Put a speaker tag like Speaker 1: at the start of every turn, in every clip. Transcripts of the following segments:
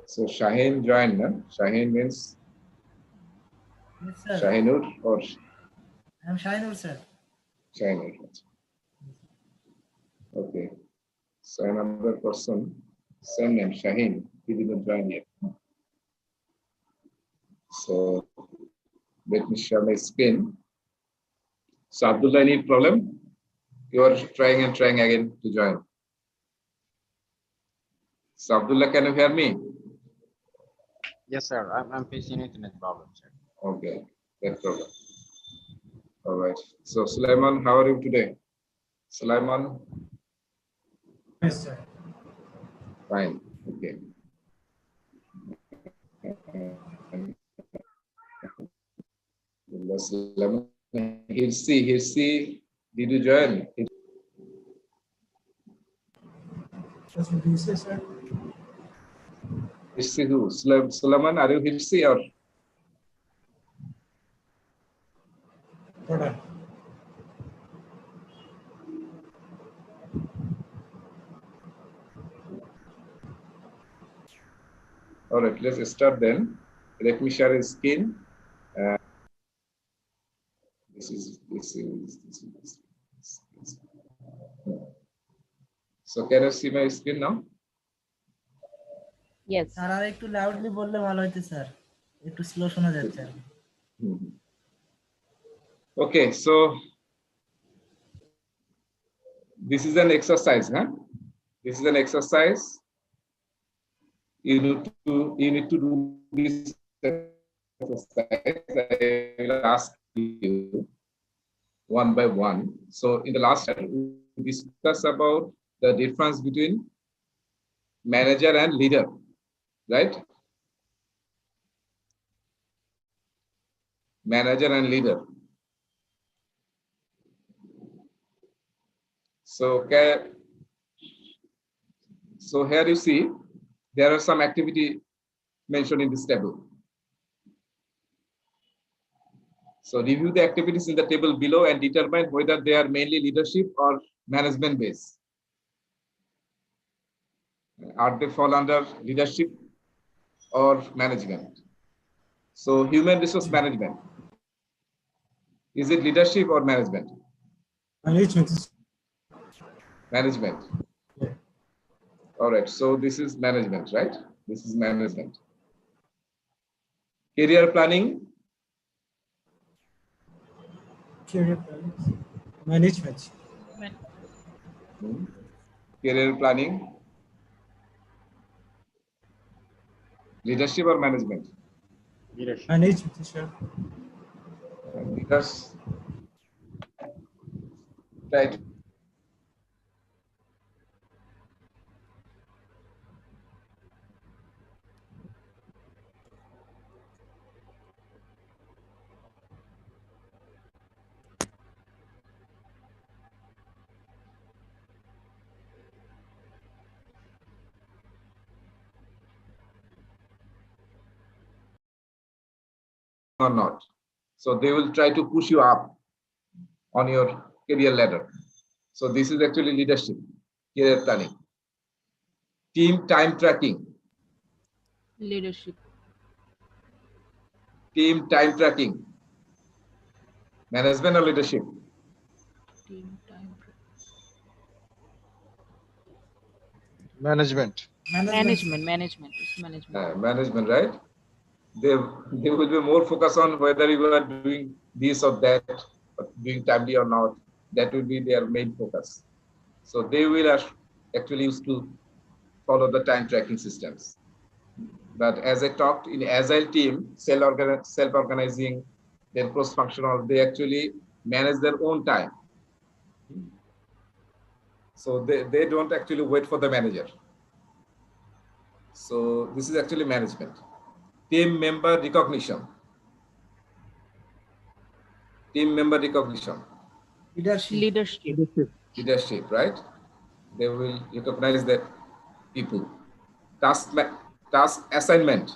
Speaker 1: So Shaheen joined, no? Shaheen means
Speaker 2: Yes, sir.
Speaker 1: Shahinur or
Speaker 2: I'm Shahinur, sir.
Speaker 1: Shahinur. Okay. So another person, same name, Shaheen, he didn't join yet. So let me share my screen. So Abdullah, any problem? You are trying and trying again to join. So Abdullah, can you hear me?
Speaker 3: Yes, sir. I'm facing internet problem, sir.
Speaker 1: Okay, no problem. All right. So Sulaiman, how are you today? Sulaiman?
Speaker 2: Yes, sir.
Speaker 1: Fine. Okay. Sulaiman, he'll see. Did you join?
Speaker 2: What did you say, sir?
Speaker 1: Hirsi who? Sulaiman, are you Hirsi or?
Speaker 2: Hold on.
Speaker 1: All right, let's start then. Let me share his screen. This is. So can you see my screen now?
Speaker 4: Yes.
Speaker 2: Sir আর একটু loudly বললে ভালো হতো sir, একটু slow শোনা যাচ্ছে আর কি।
Speaker 1: Okay, so this is an exercise, huh? This is an exercise. You need to do this exercise. I will ask you one by one. So in the last time, we discussed about the difference between manager and leader, right? Manager and leader. So here you see there are some activity mentioned in this table. So review the activities in the table below and determine whether they are mainly leadership or management based. Are they fall under leadership or management? So human resource management. Is it leadership or management?
Speaker 2: Management.
Speaker 1: Management.
Speaker 2: Yeah.
Speaker 1: All right. So this is management, right? This is management. Career planning.
Speaker 2: Career planning. Management.
Speaker 1: Career planning. Leadership or management?
Speaker 3: Leadership.
Speaker 2: Management, sir.
Speaker 1: Leaders. Right. Or not. So they will try to push you up on your career ladder. So this is actually leadership, career planning. Team time tracking.
Speaker 4: Leadership.
Speaker 1: Team time tracking. Management or leadership?
Speaker 4: Team time.
Speaker 3: Management.
Speaker 4: Management. It's management.
Speaker 1: Management, right? They will be more focused on whether you are doing this or that, or doing timely or not. That will be their main focus. So they will actually used to follow the time tracking systems. But as I talked in agile team, self-organizing, then cross-functional, they actually manage their own time. So they don't actually wait for the manager. So this is actually management. Team member recognition. Team member recognition. Leadership, right? They will recognize that people. Task assignment.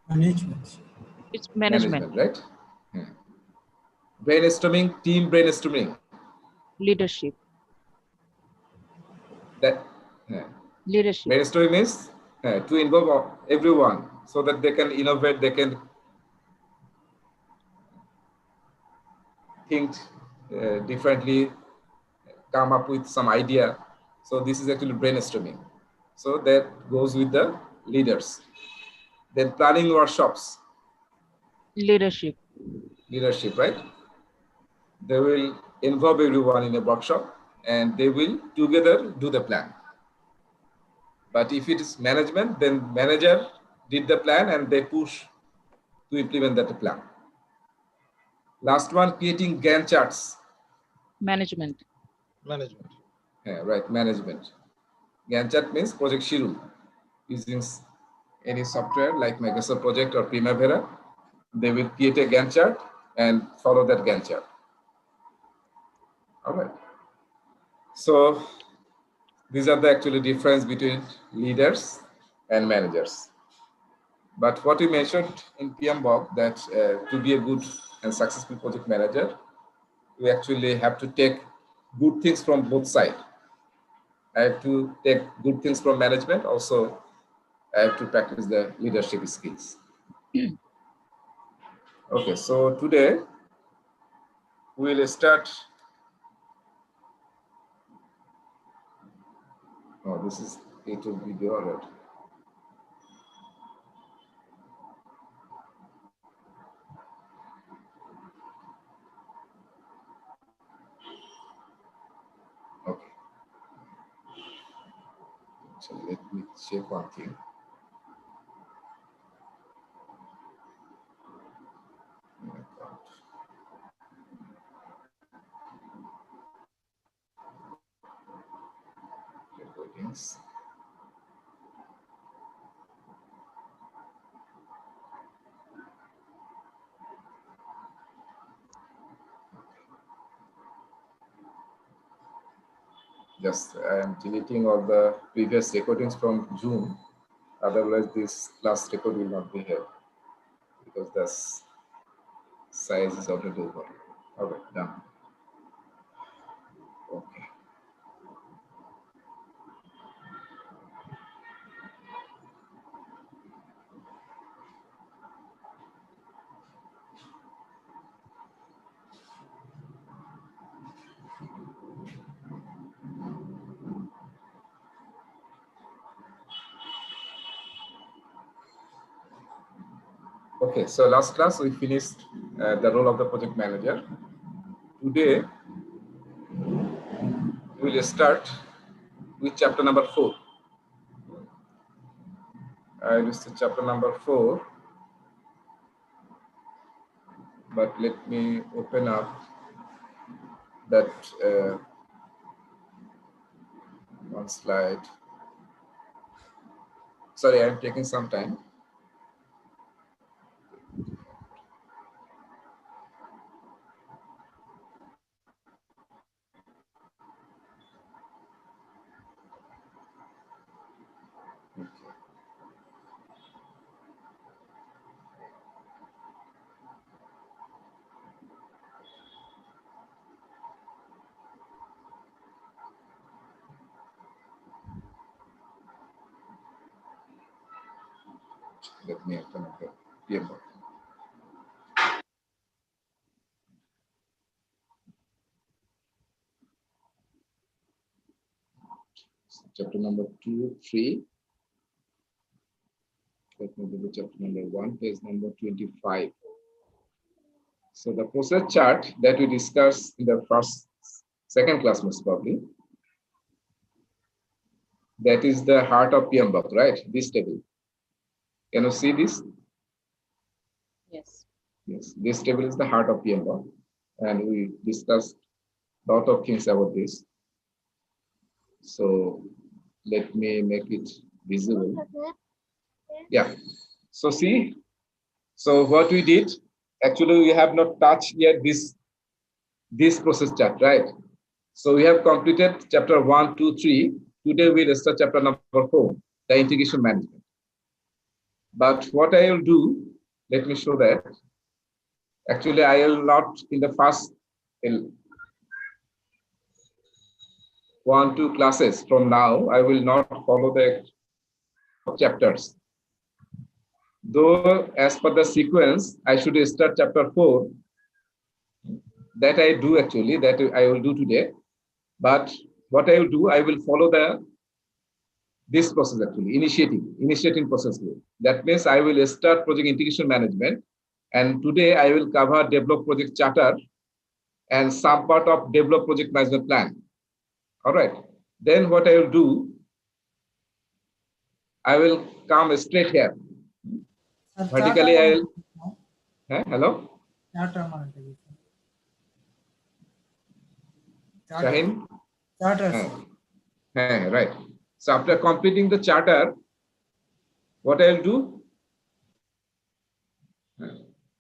Speaker 2: Management.
Speaker 4: It's management.
Speaker 1: Right? Brainstorming, team brainstorming.
Speaker 4: Leadership.
Speaker 1: That
Speaker 4: Leadership.
Speaker 1: brainstorming is to involve everyone so that they can innovate, they can think differently, come up with some idea. So this is actually brainstorming. So that goes with the leaders. Then planning workshops,
Speaker 4: Leadership.
Speaker 1: leadership, right? They will involve everyone in a workshop and they will together do the plan. But if it is management, then manager did the plan and they push to implement that plan. Last one, creating Gantt charts.
Speaker 4: Management.
Speaker 3: Management.
Speaker 1: Yeah, right, management. Gantt chart means project schedule. Using any software like Microsoft Project or Primavera, they will create a Gantt chart and follow that Gantt chart. All right. So these are the actually difference between leaders and managers. But what we mentioned in PMBOK that to be a good and successful project manager, we actually have to take good things from both sides. I have to take good things from management. Also, I have to practice the leadership skills. Okay, so today we'll start. Oh, this is YouTube video already. Okay. So let me check one thing. Oh my God. Recordings. Just I am deleting all the previous recordings from June. Otherwise, this last record will not be here because the size is already over. All right, done. Okay. Okay, so last class we finished the role of the project manager. Today we will start with chapter number 4. This is chapter number 4, but let me open up that one slide. Sorry, I'm taking some time. Okay. Let me open up the PMBOK. Chapter number 2, 3. Let me do the chapter number 1, page number 25. So the process chart that we discussed in the second class most probably, that is the heart of PMBOK, right? This table. Can you see this?
Speaker 4: Yes.
Speaker 1: Yes, this table is the heart of PMBOK, and we discussed a lot of things about this. So let me make it visible. Yeah. So see, so what we did, actually we have not touched yet this process chart, right? So we have completed chapter 1, 2, 3. Today we'll start chapter number 4, the integration management. But what I will do, let me show that. Actually, I will not in the first 1, 2 classes from now, I will not follow the chapters. Though as per the sequence, I should start chapter 4. That I do actually, that I will do today. But what I will do, I will follow this process actually, initiating process. That means I will start project integration management. And today I will cover develop project charter and some part of develop project management plan. All right. Then what I will do, I will come straight here.
Speaker 2: Sir,
Speaker 1: Vertically, I will. Hello?
Speaker 2: charter মানে কি?
Speaker 1: Shahin?
Speaker 2: Charter.
Speaker 1: Right. So after completing the charter, what I will do,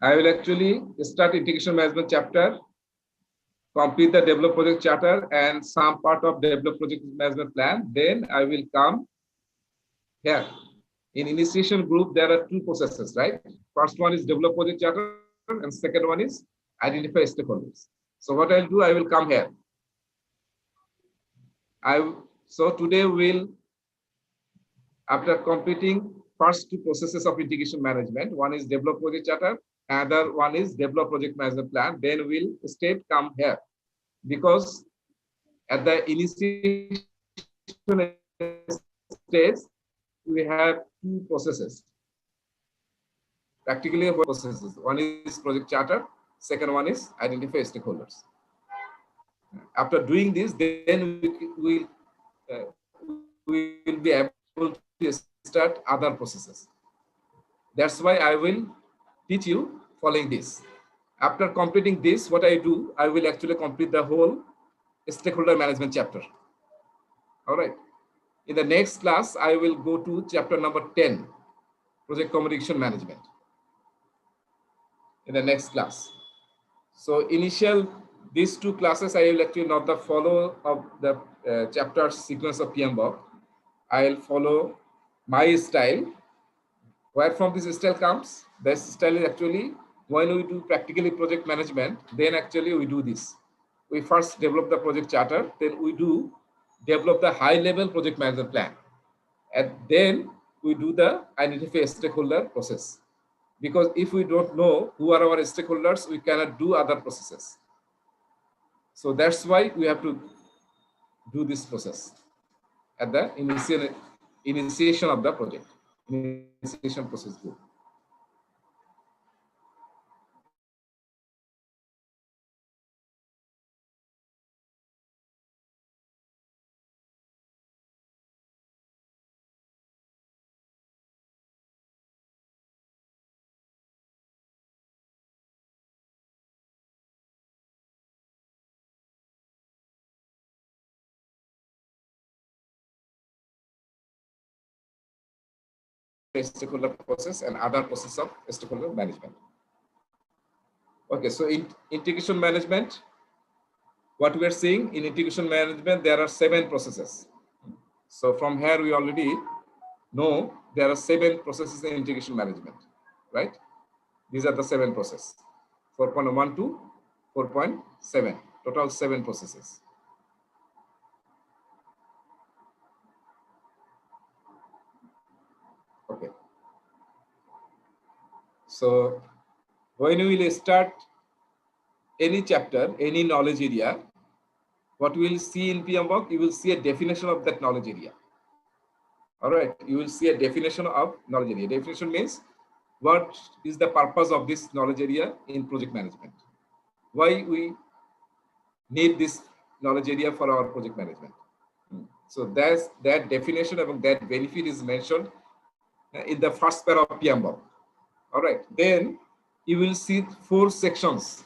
Speaker 1: I will actually start integration management chapter, complete the develop project charter and some part of develop project management plan. Then I will come here. In initiation group, there are two processes, right? First one is develop project charter and second one is identify stakeholders. So what I'll do, I will come here. So today we'll, after completing first two processes of integration management, one is develop project charter, another one is develop project management plan, then we'll straight come here. Because at the initiation stage, we have two processes. Practically four processes. One is project charter, second one is identify stakeholders. After doing this, then we will be able to start other processes. That's why I will teach you following this. After completing this, what I do, I will actually complete the whole stakeholder management chapter. All right. In the next class, I will go to chapter number 10, project communication management. In the next class. So these two classes, I will actually not the follow of the chapter sequence of PMBOK. I'll follow my style. Where from this style comes? This style is actually when we do practically project management, then actually we do this. We first develop the project charter, then we do develop the high level project management plan. And then we do the identify stakeholder process. Because if we don't know who are our stakeholders, we cannot do other processes. So that's why we have to do this process at the initiation of the project, initiation process group. Stakeholder process and other process of stakeholder management. Okay, so in integration management, what we are seeing in integration management, there are 7 processes. So from here, we already know there are 7 processes in integration management, right? These are the 7 processes, 4.1 to 4.7, total 7 processes. Okay. So when we will start any chapter, any knowledge area, what we will see in PMBOK, you will see a definition of that knowledge area. All right, you will see a definition of knowledge area. Definition means what is the purpose of this knowledge area in project management? Why we need this knowledge area for our project management? So that definition of that benefit is mentioned in the first paragraph of PMBOK. All right, then you will see 4 sections.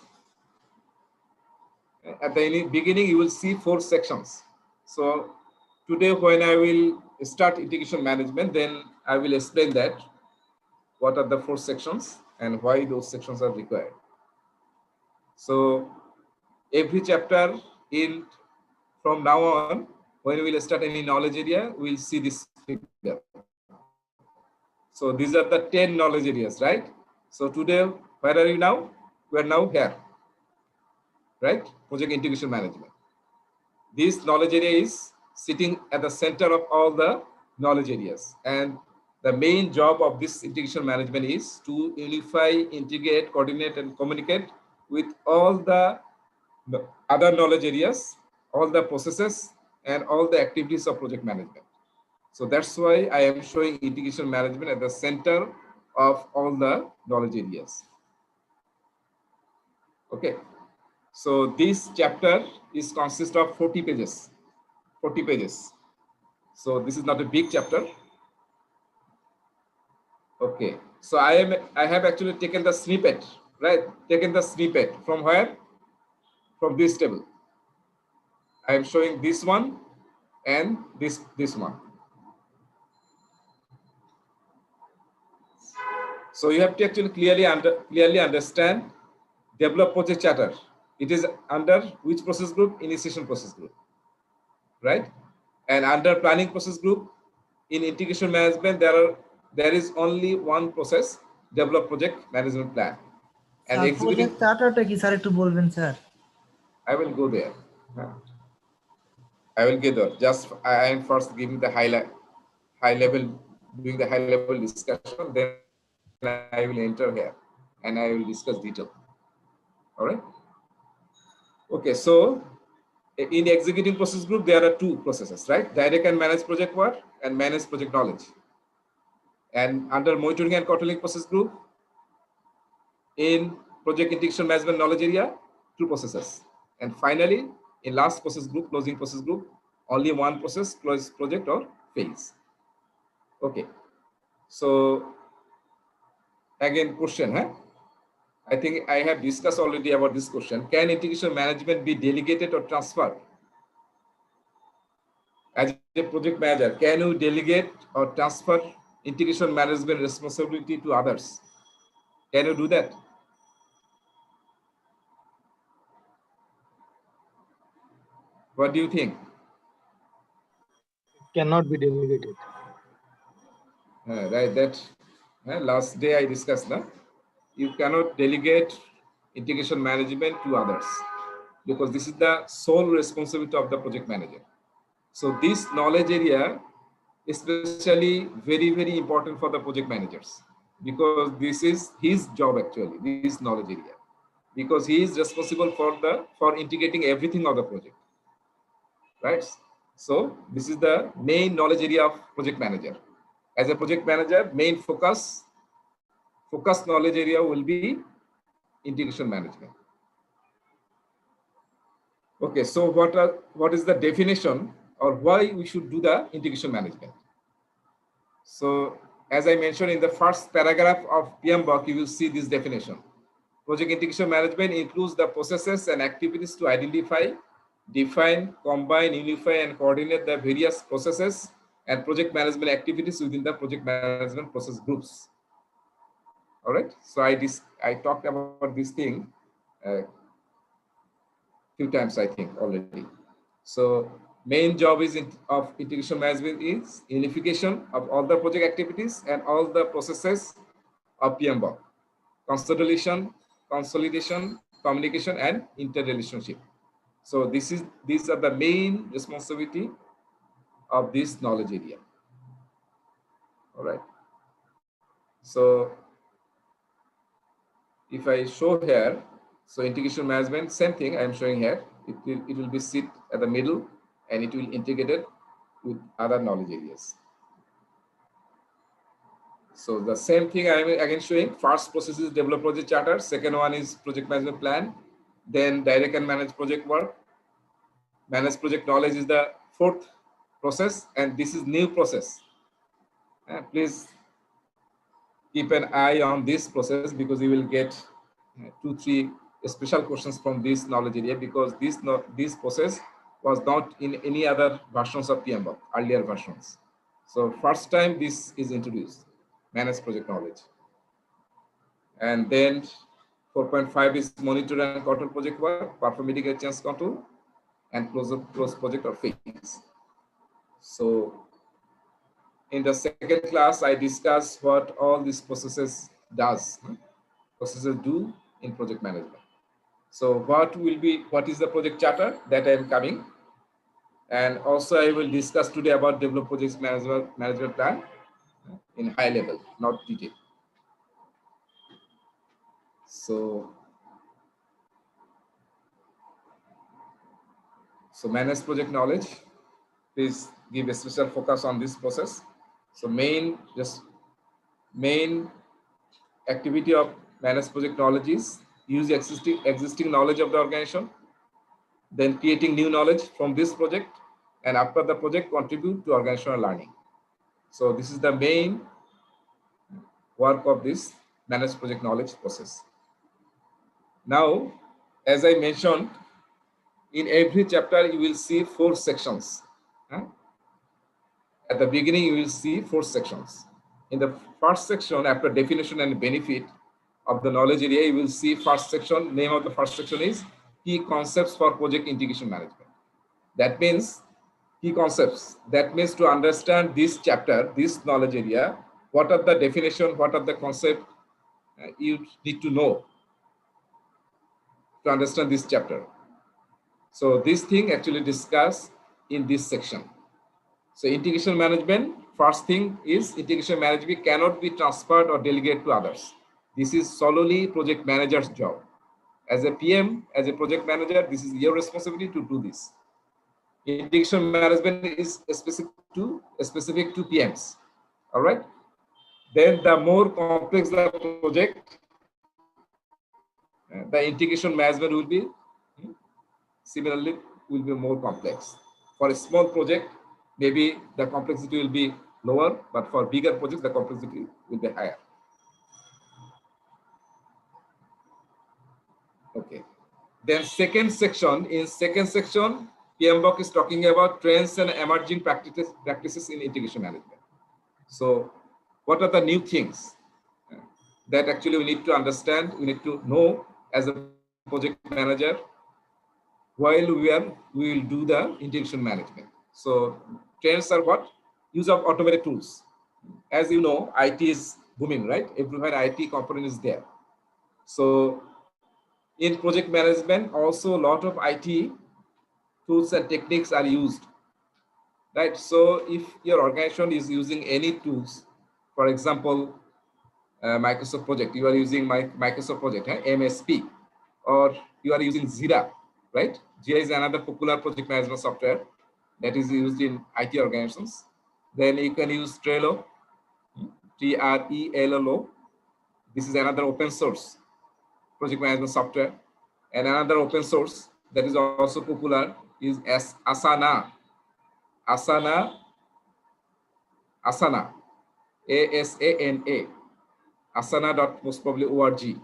Speaker 1: At the beginning, you will see 4 sections. So today, when I will start integration management, then I will explain that what are the 4 sections and why those sections are required. So every chapter from now on, when we will start any knowledge area, we will see this figure. So these are the 10 knowledge areas, right? So today, where are you now? We are now here, right? Project integration management. This knowledge area is sitting at the center of all the knowledge areas. And the main job of this integration management is to unify, integrate, coordinate, and communicate with all the other knowledge areas, all the processes, and all the activities of project management. So that's why I am showing integration management at the center of all the knowledge areas. Okay. So this chapter is consists of 40 pages. 40 pages. So this is not a big chapter. Okay. So I have actually taken the snippet, right? Taken the snippet from where? From this table. I am showing this one and this one. So you have to actually clearly understand develop project charter. It is under which process group? Initiation process group, right? And under planning process group, in integration management, there is only one process, develop project management plan. And executing
Speaker 2: চার্টারটা কি sir একটু বলবেন sir?
Speaker 1: I will go there. I will get there. Just I am first giving the high level, doing the high level discussion. Then I will enter here and I will discuss detail. All right. Okay. So in executing process group, there are two processes, right? Direct and manage project work and manage project knowledge. And under monitoring and controlling process group, in project integration management knowledge area, two processes. And finally, in last process group, closing process group, only one process, close project or phase. Okay. So again, question, huh? I think I have discussed already about this question. Can integration management be delegated or transferred? As a project manager, can you delegate or transfer integration management responsibility to others? Can you do that? What do you think?
Speaker 5: Cannot be delegated.
Speaker 1: Right, that last day I discussed that you cannot delegate integration management to others because this is the sole responsibility of the project manager. So this knowledge area is especially very important for the project managers because this is his job actually, this knowledge area, because he is responsible for integrating everything of the project, right? So this is the main knowledge area of project manager. As a project manager, main focus knowledge area will be integration management. Okay, so what is the definition or why we should do the integration management? So as I mentioned in the first paragraph of PMBOK, you will see this definition. Project integration management includes the processes and activities to identify, define, combine, unify, and coordinate the various processes and project management activities within the project management process groups. All right. So I talked about this thing few times, I think already. So main job of integration management is unification of all the project activities and all the processes of PMBOK, consolidation, communication, and interrelationship. So these are the main responsibility of this knowledge area. All right. So if I show here, so integration management, same thing I am showing here. It will be sit at the middle and it will integrate it with other knowledge areas. So the same thing I am again showing. First process is develop project charter. Second one is project management plan. Then direct and manage project work. Manage project knowledge is the fourth process, and this is new process. Please keep an eye on this process because you will get 2-3 special questions from this knowledge area because this process was not in any other versions of PMBOK, earlier versions. So first time this is introduced, manage project knowledge. And then 4.5 is monitor and control project work, perform mitigate change control, and close project or phase. So in the second class, I discussed what all these processes do in project management. So what is the project charter that I am coming? And also I will discuss today about develop project management plan. in high level, not detail. So manage project knowledge. Please give a special focus on this process. So main activity of manage project knowledge is use existing knowledge of the organization, then creating new knowledge from this project, and after the project contribute to organizational learning. So this is the main work of this managed project knowledge process. Now, as I mentioned, in every chapter you will see 4 sections. At the beginning you will see 4 sections. In the first section, after definition and benefit of the knowledge area, you will see first section, name of the first section is key concepts for project integration management. That means key concepts. That means to understand this chapter, this knowledge area, what are the definition, what are the concept you need to know to understand this chapter. So this thing actually discussed in this section. So integration management, first thing is integration management cannot be transferred or delegated to others. This is solely project manager's job. As a PM, as a project manager, this is your responsibility to do this. Integration management is specific to PMs. All right. Then the more complex the project, the integration management will be similarly will be more complex. For a small project, maybe the complexity will be lower, but for bigger projects, the complexity will be higher. Okay. Then second section, PMBOK is talking about trends and emerging practices in integration management. So what are the new things that actually we need to understand, we need to know as a project manager while we will do the integration management. So trends are what? Use of automated tools. As you know, IT is booming, right? Everywhere IT component is there. So in project management, also a lot of IT tools and techniques are used, right? So if your organization is using any tools, for example, Microsoft Project, you are using Microsoft Project, MSP, or you are using Jira, right? Jira is another popular project management software that is used in IT organizations. Then you can use Trello, Trello. This is another open source project management software. And another open source that is also popular is Asana. Asana, ASANA, asana.mostprobably.org.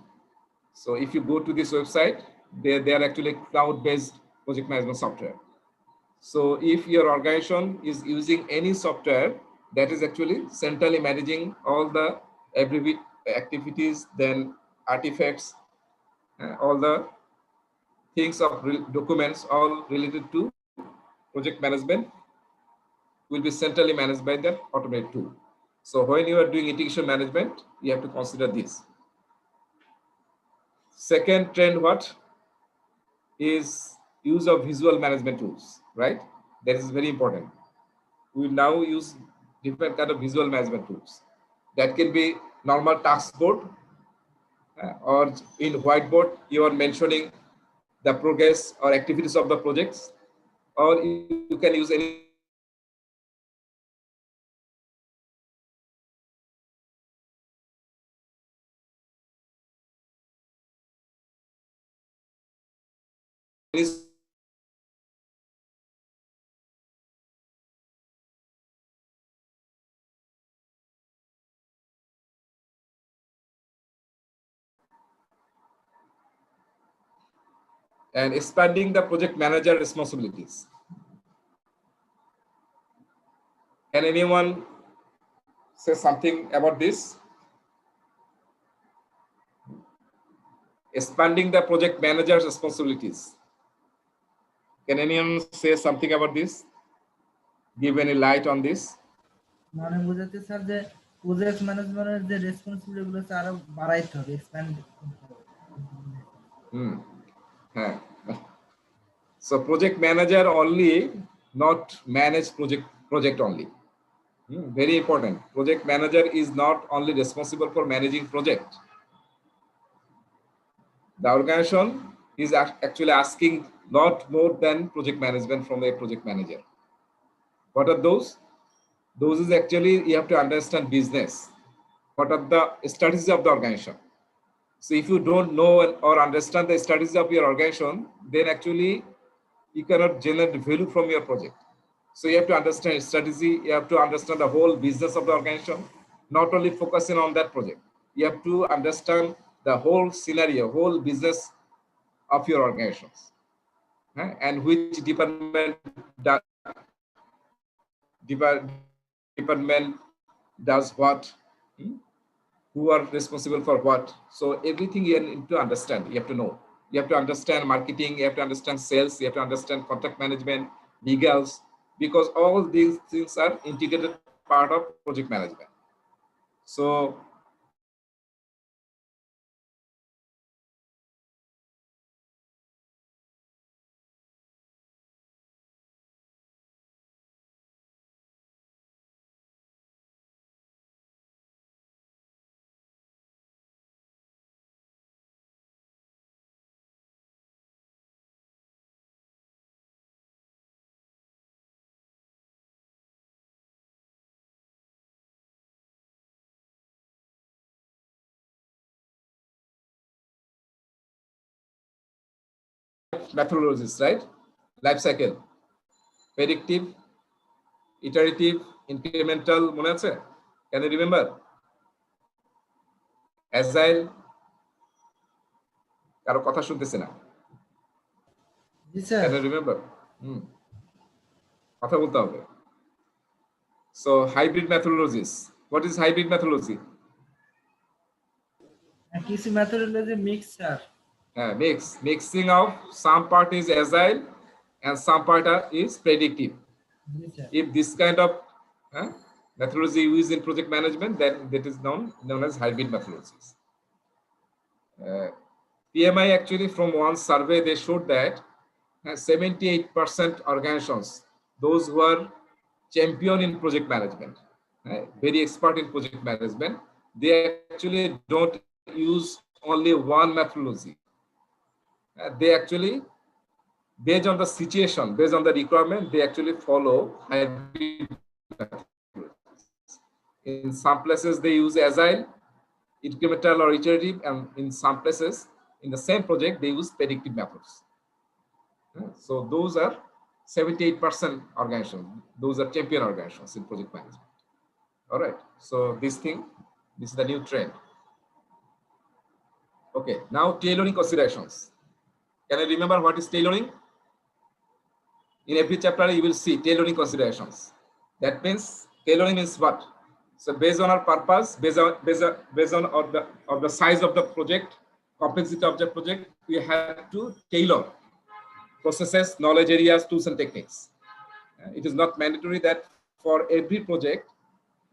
Speaker 1: So if you go to this website, they are actually cloud-based project management software. So if your organization is using any software that is actually centrally managing all the every activities, then artifacts, all the things of documents, all related to project management will be centrally managed by that automated tool. So when you are doing integration management, you have to consider this. Second trend, what is use of visual management tools, right? That is very important. We now use different kind of visual management tools. That can be normal task board, or in whiteboard, you are mentioning the progress or activities of the projects, or you can use any and expanding the project manager responsibilities. Can anyone say something about this? Expanding the project manager's responsibilities. Can anyone say something about this? Give any light on this?
Speaker 2: মানে বুঝাতে sir যে project ম্যানেজমেন্টের যে responsibility গুলো আরো বাড়াইতে হবে, expand করতে হবে।
Speaker 1: So project manager only not manage project only. Very important. Project manager is not only responsible for managing project. The organization is actually asking lot more than project management from a project manager. What are those? Those is actually you have to understand business. What are the strategies of the organization? So if you don't know or understand the strategies of your organization, then actually you cannot generate value from your project. So you have to understand strategy, you have to understand the whole business of the organization, not only focusing on that project. You have to understand the whole scenario, whole business of your organizations, and which department does what, who are responsible for what. So everything you need to understand, you have to know. You have to understand marketing, you have to understand sales, you have to understand contract management, legals, because all these things are integrated part of project management. So methodologies, right? Life cycle, predictive, iterative, incremental, মনে আছে? Can you remember? Agile, কারো কথা শুনতেছে না।
Speaker 2: জি sir.
Speaker 1: Can you remember? কথা বলতে হবে। So hybrid methodologies. What is hybrid methodology?
Speaker 2: কিছু methodology mix sir.
Speaker 1: Mixing of some part is agile and some part is predictive.
Speaker 2: G sir.
Speaker 1: If this kind of methodology used in project management, then that is known as hybrid methodologies. PMI actually from one survey, they showed that 78% organizations, those who are champion in project management, very expert in project management, they actually don't use only one methodology. They actually, based on the situation, based on the requirement, they actually follow hybrid methodologies. In some places they use agile, incremental or iterative, and in some places in the same project they use predictive methods. So those are 78% organizations. Those are champion organizations in project management. All right. So this is the new trend. Okay. Now tailoring considerations. Can I remember what is tailoring? In every chapter you will see tailoring considerations. That means tailoring is what? So based on our purpose, based on the size of the project, complexity of the project, we have to tailor processes, knowledge areas, tools and techniques. It is not mandatory that for every project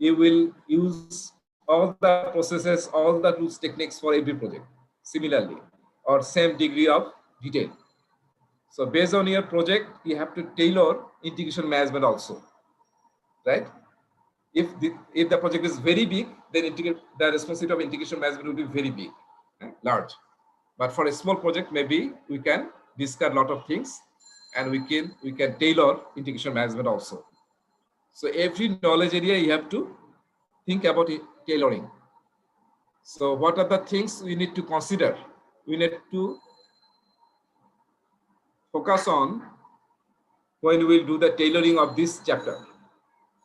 Speaker 1: you will use all the processes, all the tools, techniques for every project similarly or same degree of detail. So based on your project, you have to tailor integration management also, right? If the project is very big, then the responsibility of integration management will be very big, large. But for a small project, maybe we can discard a lot of things and we can tailor integration management also. So every knowledge area you have to think about tailoring. So what are the things we need to consider? We need to focus on when we will do the tailoring of this chapter,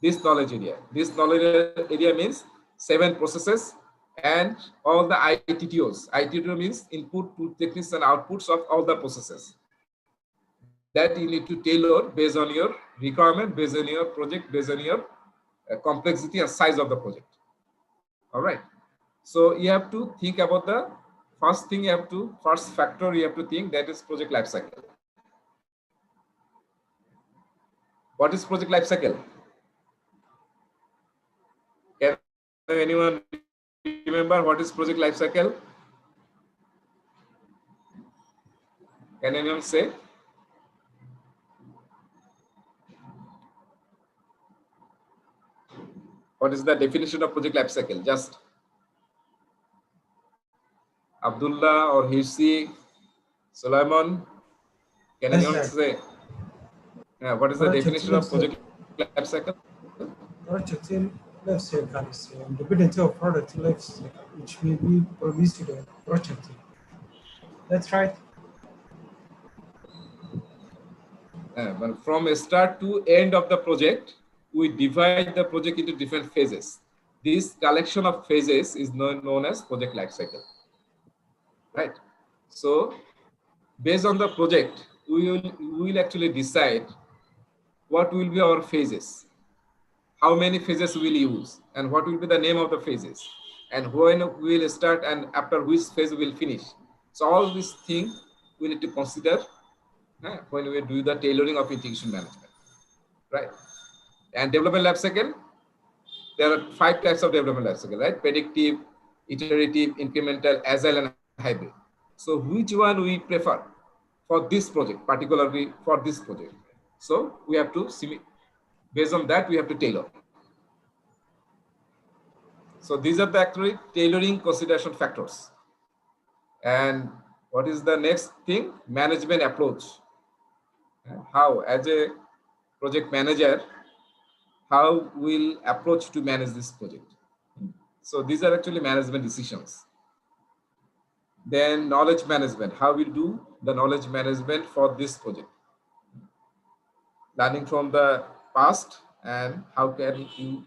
Speaker 1: this knowledge area. This knowledge area means 7 processes and all the ITTOs. ITTO means input, techniques and outputs of all the processes that you need to tailor based on your requirement, based on your project, based on your complexity and size of the project. All right. So you have to think about the first factor you have to think, that is project life cycle. What is project life cycle? Can anyone remember what is project life cycle? Can anyone say? What is the definition of project life cycle? Just Abdullah or Hirsi, Sulaiman, can
Speaker 5: Yes,
Speaker 1: anyone
Speaker 5: sir.
Speaker 1: say? What is the definition of project life cycle?
Speaker 5: Project life cycle is dependency of product life cycle, which may be produced in a project. That's right.
Speaker 1: But from start to end of the project, we divide the project into different phases. This collection of phases is known as project life cycle. Right? So based on the project, we will actually decide what will be our phases, how many phases we will use, and what will be the name of the phases, and when we will start and after which phase we will finish. So all these things we need to consider when we do the tailoring of integration management, right? And development life cycle, there are 5 types of development life cycle, right? Predictive, iterative, incremental, agile, and hybrid. So which one we prefer for this project, particularly for this project? So we have to see, based on that, we have to tailor. So these are the actually tailoring consideration factors. And what is the next thing? Management approach. How, as a project manager, how will approach to manage this project? So these are actually management decisions. Then knowledge management, how we do the knowledge management for this project. Learning from the past and how can you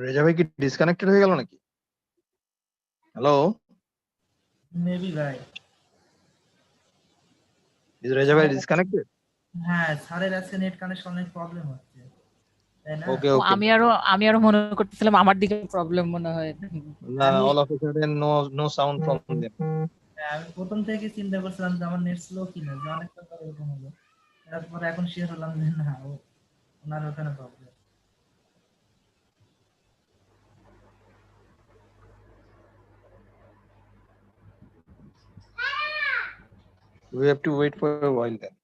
Speaker 6: Reza ভাই কি disconnected হয়ে গেল নাকি? Hello,
Speaker 2: maybe ভাই।
Speaker 6: Is Reza ভাই disconnected?
Speaker 2: হ্যাঁ, স্যারের আজকে নেট কানেকশনের প্রবলেম হচ্ছে, তাই না?
Speaker 6: ওকে
Speaker 4: ও,
Speaker 6: ওকে।
Speaker 4: আমি আরো মনে করতেছিলাম আমার দিকে প্রবলেম মনে হয়।
Speaker 6: না, all of a sudden no sound from them.
Speaker 2: আমি প্রথম থেকে চিন্তা করছিলাম যে আমার নেট স্লো কিনা, যে অনেকটা পরে এরকম হলো। তারপরে এখন শিওর হলাম যে না, ওনার ওখানে problem.
Speaker 6: We have to wait for a while then.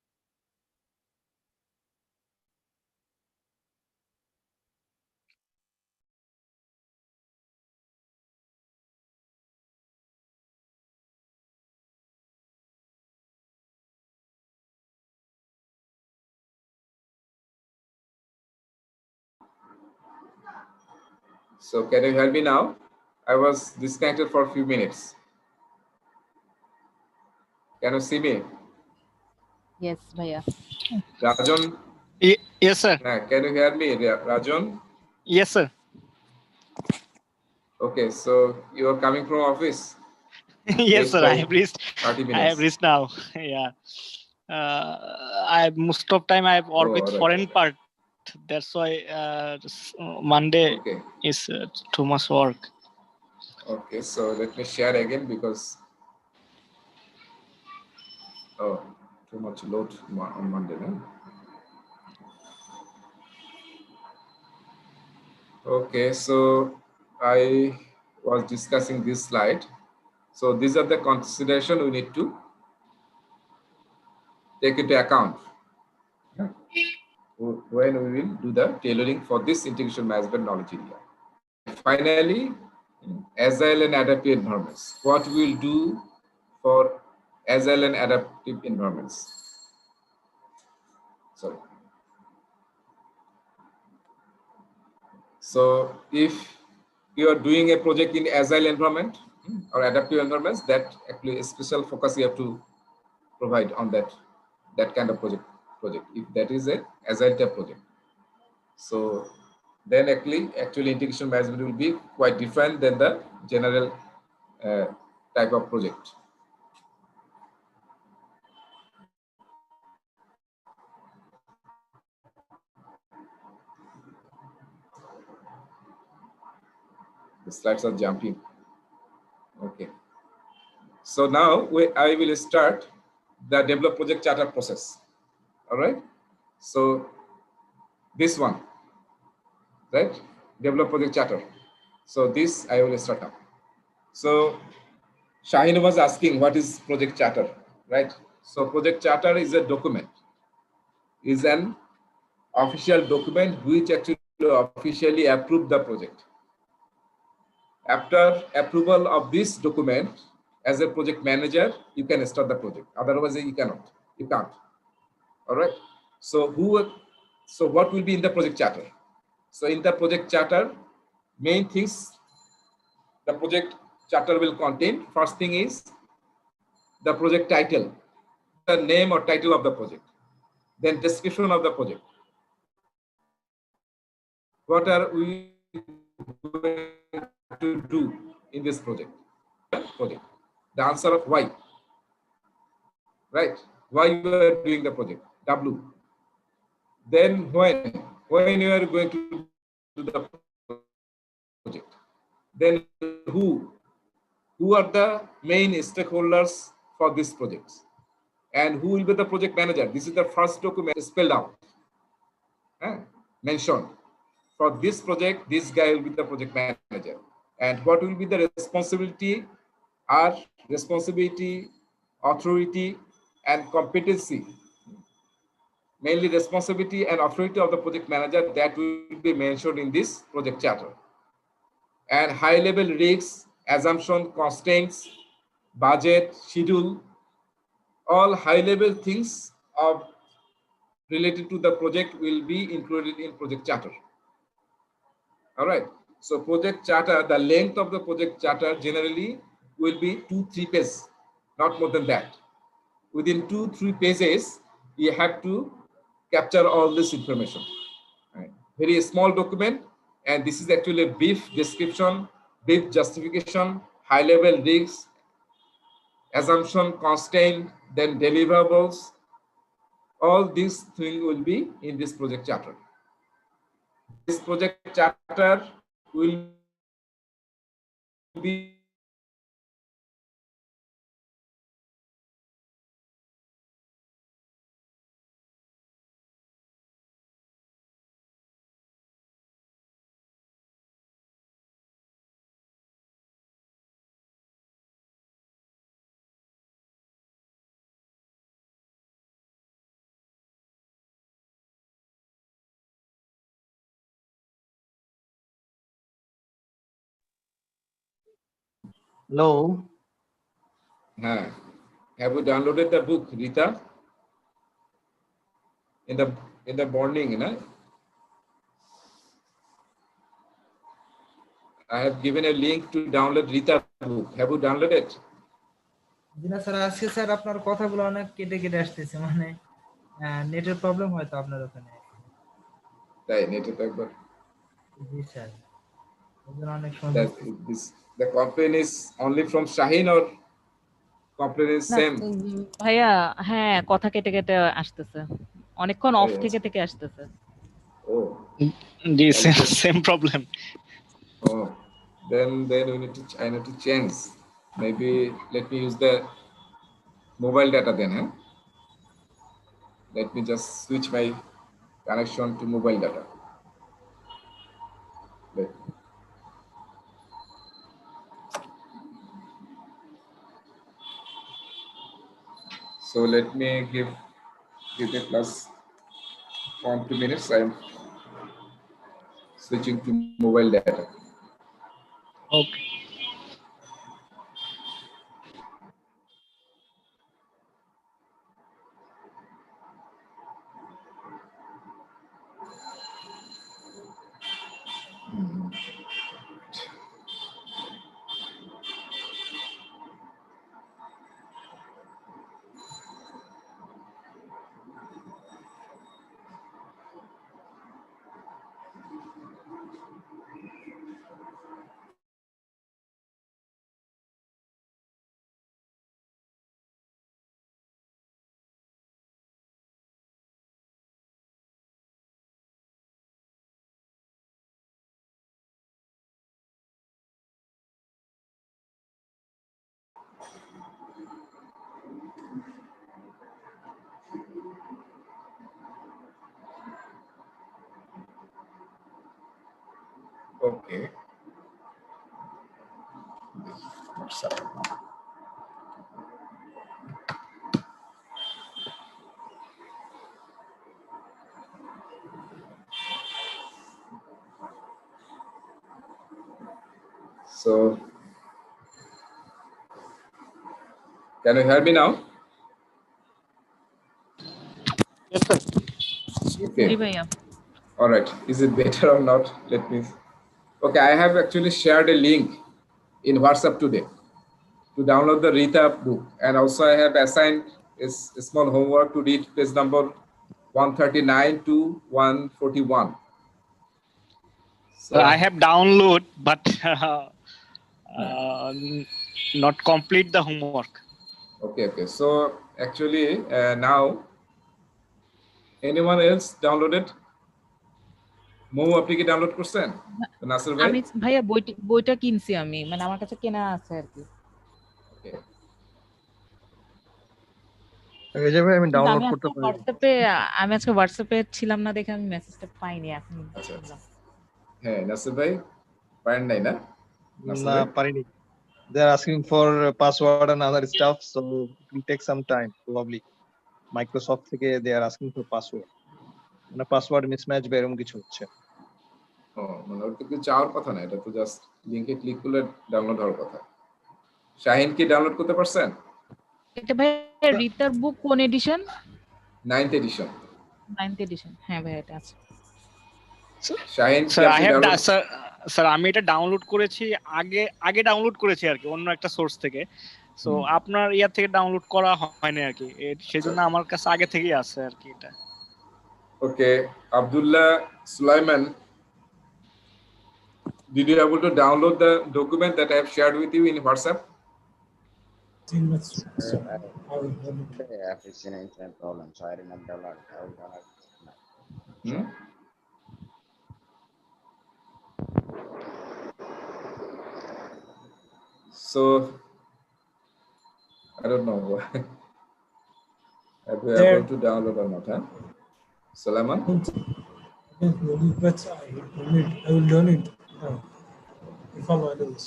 Speaker 1: So can you hear me now? I was disconnected for a few minutes. Can you see me?
Speaker 4: Yes, Bhaiya.
Speaker 1: Rajan?
Speaker 3: Yes, sir.
Speaker 1: Can you hear me, Rajan?
Speaker 3: Yes, sir.
Speaker 1: Okay, so you are coming from office?
Speaker 3: Yes, sir. I have
Speaker 1: 30 minutes.
Speaker 3: I have reached now. Yeah. Most of time I work with
Speaker 1: alright,
Speaker 3: foreign
Speaker 1: alright.
Speaker 3: part. That's why Monday
Speaker 1: Okay.
Speaker 3: is too much work.
Speaker 1: Okay, so let me share again because too much load on Monday. No? Okay, so I was discussing this slide. So these are the consideration we need to take into account when we will do the tailoring for this integration management knowledge area. Finally, agile and adaptive environments. What we will do for agile and adaptive environments. So if you are doing a project in agile environment, or adaptive environments, that actually a special focus you have to provide on that kind of project if that is a agile type project. So then actually integration management will be quite different than the general type of project. The slides are jumping. Okay. So now I will start the develop project charter process. All right. So this one, right? Develop project charter. So this I will start up. So Shaheen was asking what is project charter, right? So project charter is a document, is an official document which actually officially approve the project. After approval of this document, as a project manager, you can start the project. Otherwise, you cannot. You can't. All right. So what will be in the project charter? So in the project charter, main things the project charter will contain. First thing is the project title, the name or title of the project. Then description of the project. What are we going to do in this project? The answer of why. Right? Why you are doing the project? W. Then when you are going to do the project. Then who are the main stakeholders for this project? And who will be the project manager? This is the first document spelled out, mentioned. For this project, this guy will be the project manager. And what will be the responsibility, authority, and competency. Mainly responsibility and authority of the project manager that will be mentioned in this project charter. And high-level risks, assumption, constraints, budget, schedule, all high-level things of related to the project will be included in project charter. All right. So project charter, the length of the project charter generally will be 2-3 pages, not more than that. Within 2-3 pages, you have to capture all this information. Right. Very small document, and this is actually a brief description, brief justification, high-level risks, assumption, constraint, then deliverables. All these things will be in this project charter. This project charter will be
Speaker 6: Hello.
Speaker 1: have you downloaded the book, Rita? In the morning, you know, I have given a link to download Rita book. Have you downloaded it?
Speaker 2: জিনা sir আজকে sir আপনার কথাগুলো অনেক কেটে কেটে আসতেছে, মানে নেটের প্রবলেম হয়তো আপনার ওখানে।
Speaker 1: তাই নেটে তো একবার।
Speaker 2: জি স্যার, অনেক সময়
Speaker 1: The complaint is only from Shaheen or complaint is
Speaker 4: না,
Speaker 1: same?
Speaker 4: ভাইয়া হ্যাঁ কথা কেটে কেটে আসতেছে, অনেকক্ষণ অফ থেকে থেকে আসতেছে।
Speaker 1: Oh,
Speaker 7: the same problem.
Speaker 1: oh, then I need to change. Maybe let me use the mobile data then. Let me just switch my connection to mobile data. So let me give a plus 1-2 minutes. I am switching to mobile data.
Speaker 7: Okay.
Speaker 1: Okay. What's up now? So, can you hear me now?
Speaker 7: Yes, sir.
Speaker 4: G
Speaker 1: Okay.
Speaker 4: ভাইয়া
Speaker 1: All right. Is it better or not? Let me. Okay, I have actually shared a link in WhatsApp today to download the Rita book, and also I have assigned a small homework to read page number 139 to 141. So,
Speaker 7: So I have download, but not complete the homework.
Speaker 1: okay. So actually, now anyone else downloaded? Momo আপনি কি download করছেন নাসির ভাই?
Speaker 4: আমি ভাইয়া বইটা কিনছি আমি, মানে আমার কাছে কেনা আছে আর কি।
Speaker 1: ওকে।
Speaker 6: এই যে ভাই আমি
Speaker 4: কিন্তু
Speaker 6: ডাউনলোড
Speaker 4: আমি
Speaker 6: করতে
Speaker 4: আজকে
Speaker 6: পারি।
Speaker 4: হোয়াটসঅ্যাপে ছিলাম না দেখে আমি মেসেজটা পাইনি এখন।
Speaker 1: আচ্ছা। হ্যাঁ নাসির ভাই পারেন নাই না? নাসির
Speaker 6: না
Speaker 1: ভাই?
Speaker 6: পারিনি। They are asking for password and other stuff, so it will take some time probably. Microsoft থেকে they are asking for password. মানে পাসওয়ার্ড মিসম্যাচ বা এরকম কিছু হচ্ছে।
Speaker 1: ও মানে ওটা কি চাওয়ার কথা না, এটা তো জাস্ট লিংকে ক্লিক করলে ডাউনলোড হওয়ার কথা। শাহিন কি ডাউনলোড করতে পারছেন?
Speaker 4: এটা ভাইয়া রিতার বুক কোন addition?
Speaker 1: 9th addition.
Speaker 4: 9th addition. হ্যাঁ ভাইয়া এটা আছে।
Speaker 1: শাহিন কি
Speaker 7: স্যার আই
Speaker 1: আপনি
Speaker 7: হ্যাভ
Speaker 1: ডাউনলোড?
Speaker 7: স্যার আমি এটা ডাউনলোড করেছি আগে ডাউনলোড করেছি আর কি অন্য একটা সোর্স থেকে। সো আপনার ইয়ার থেকে ডাউনলোড করা হয়নি আর কি, সেজন্য আমার কাছে আগে থেকেই আছে আর কি এটা।
Speaker 1: Okay, Abdullah Sulaiman, did you able to download the document that I have shared with you in WhatsApp?
Speaker 3: I have seen an internet problem, so I did not download it. I will download it now.
Speaker 1: Hmm? So, I don't know if we are
Speaker 5: There-
Speaker 1: going to download or not, huh? Sulaiman?
Speaker 5: But I will learn it if I'm adults.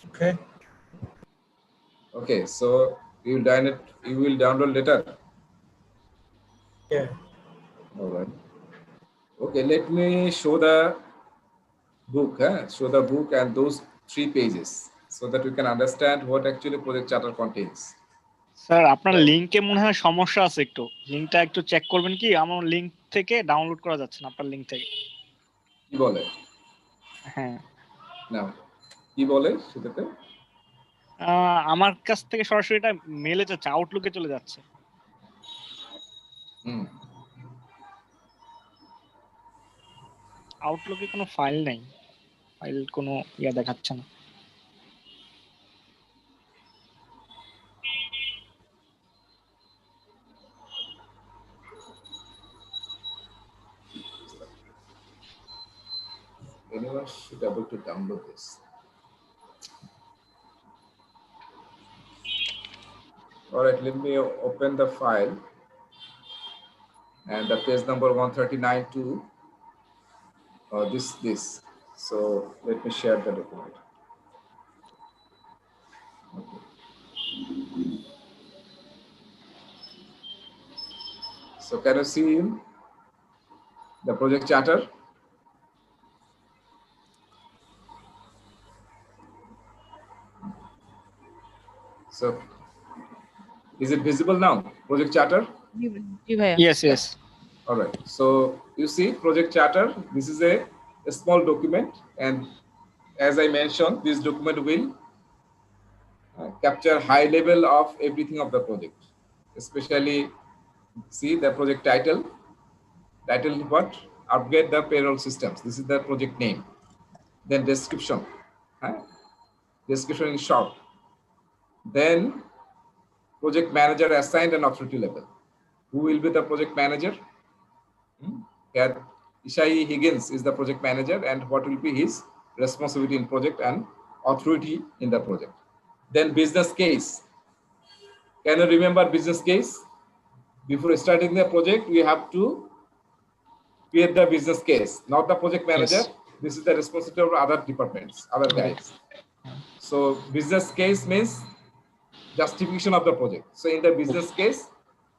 Speaker 5: Okay.
Speaker 1: Okay, so you will download later.
Speaker 5: Yeah.
Speaker 1: All right. Okay, let me show the book, show the book and those 3 pages so that we can understand what actually Project Charter contains.
Speaker 7: Sir আপনার লিংকে মনে হয় সমস্যা আছে, একটু লিংকটা একটু check করবেন কি? আমার লিংক থেকে ডাউনলোড করা যাচ্ছে না, আপনার লিংক থেকে।
Speaker 1: কি বলে?
Speaker 7: হ্যাঁ
Speaker 1: না কি বলে সেটাতে?
Speaker 7: আমার কাছ থেকে সরাসরি এটা মেলে যাচ্ছে, আউটলুকে চলে যাচ্ছে। আউটলুকে কোনো ফাইল নেই, ফাইল কোনো ইয়া দেখাচ্ছে না।
Speaker 1: Anyone should be able to download this. All right, let me open the file and the page number 139 to this. So let me share the document. Okay. So can you see the project charter? So is it visible now, project charter?
Speaker 4: জি ভাইয়া।
Speaker 7: Yes.
Speaker 1: All right, so you see project charter, this is a small document, and as I mentioned, this document will capture high level of everything of the project, especially see the project title what? Upgrade the payroll systems. This is the project name. Then description, description in short. Then project manager assigned and authority level. Who will be the project manager? Here, Ishai Higgins is the project manager, and what will be his responsibility in project and authority in the project. Then business case. Can you remember business case? Before starting the project, we have to create the business case, not the project manager.
Speaker 6: Yes.
Speaker 1: This is the responsibility of other departments, other guys. So business case means justification of the project. So in the business case,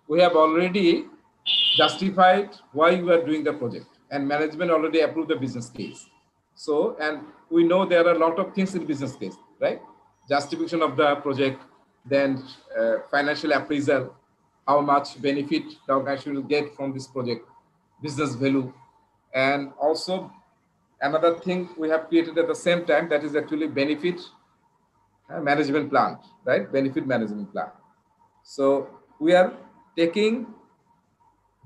Speaker 1: we have already justified why we are doing the project, and management already approved the business case. So, and we know there are a lot of things in business case, right? Justification of the project, then financial appraisal, how much benefit the organization will get from this project, business value, and also another thing we have created at the same time, that is actually benefit management plan, right? Benefit management plan. So we are taking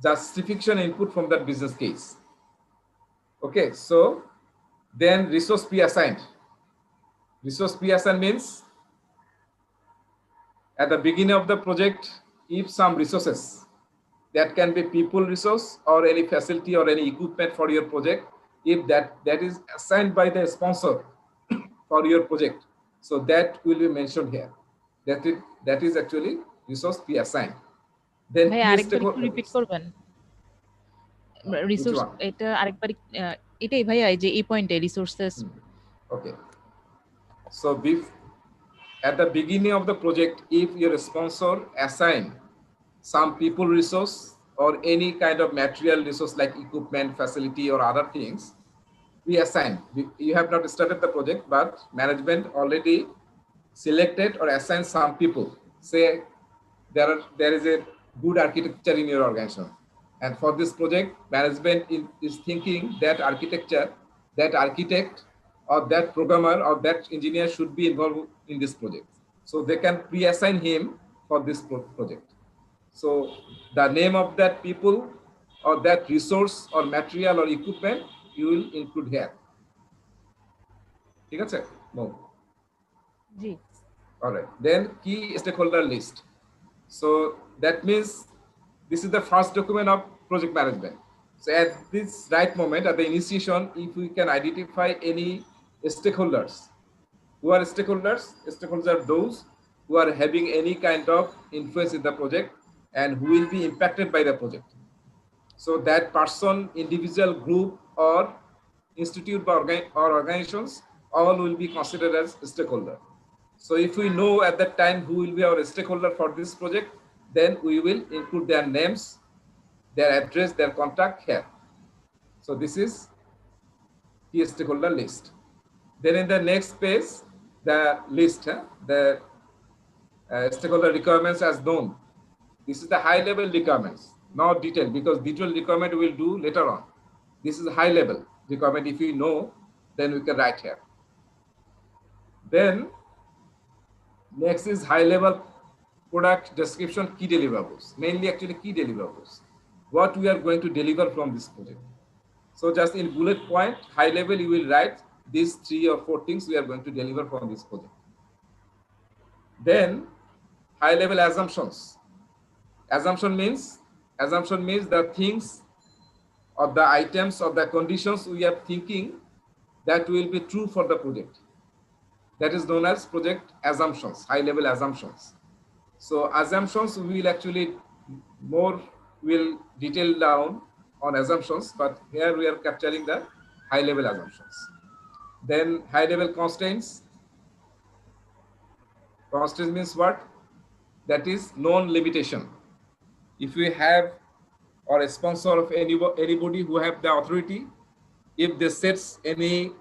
Speaker 1: justification input from that business case. Okay, so then resource pre-assigned. Resource pre-assigned means at the beginning of the project, if some resources, that can be people resource or any facility or any equipment for your project, if that is assigned by the sponsor for your project, so that will be mentioned here. That is actually resource pre-assigned. Then
Speaker 4: ভাই আরেকবার একটু repeat করবেন resource
Speaker 1: one?
Speaker 4: এটা আরেকবার এটাই ভাইয়া এই যে এই পয়েন্টে resources
Speaker 1: Okay. So at the beginning of the project, if your sponsor assign some people resource or any kind of material resource like equipment, facility, or other things, we assign. You have not started the project, but management already selected or assigned some people. Say there is a good architecture in your organization, and for this project, management is thinking that architecture, that architect or that programmer or that engineer should be involved in this project. So they can pre-assign him for this project. So the name of that people or that resource or material or equipment, you will include here. ঠিক আছে? No.
Speaker 4: G
Speaker 1: All right. Then key stakeholder list. So that means this is the first document of project management. So at this right moment, at the initiation, if we can identify any stakeholders. Who are stakeholders? Stakeholders are those who are having any kind of influence in the project and who will be impacted by the project. So that person, individual, group, or institute or organizations, all will be considered as stakeholder. So if we know at that time who will be our stakeholder for this project, then we will include their names, their address, their contact here. So this is the stakeholder list. Then in the next page, the list, the stakeholder requirements as known. This is the high level requirements, not detailed, because detailed requirement we will do later on. This is high level requirement. If we know, then we can write here. Then next is high level product description, key deliverables, mainly actually key deliverables, what we are going to deliver from this project. So just in bullet point, high level, you will write these 3 or 4 things we are going to deliver from this project. Then high level assumptions. Assumption means the things or the items or the conditions we are thinking that will be true for the project. That is known as project assumptions, high level assumptions. So assumptions we will actually will detail down on assumptions, but here we are capturing the high level assumptions. Then high level constraints. Constraints means what? That is known limitation. If we have or a sponsor of anybody who have the authority, if they sets any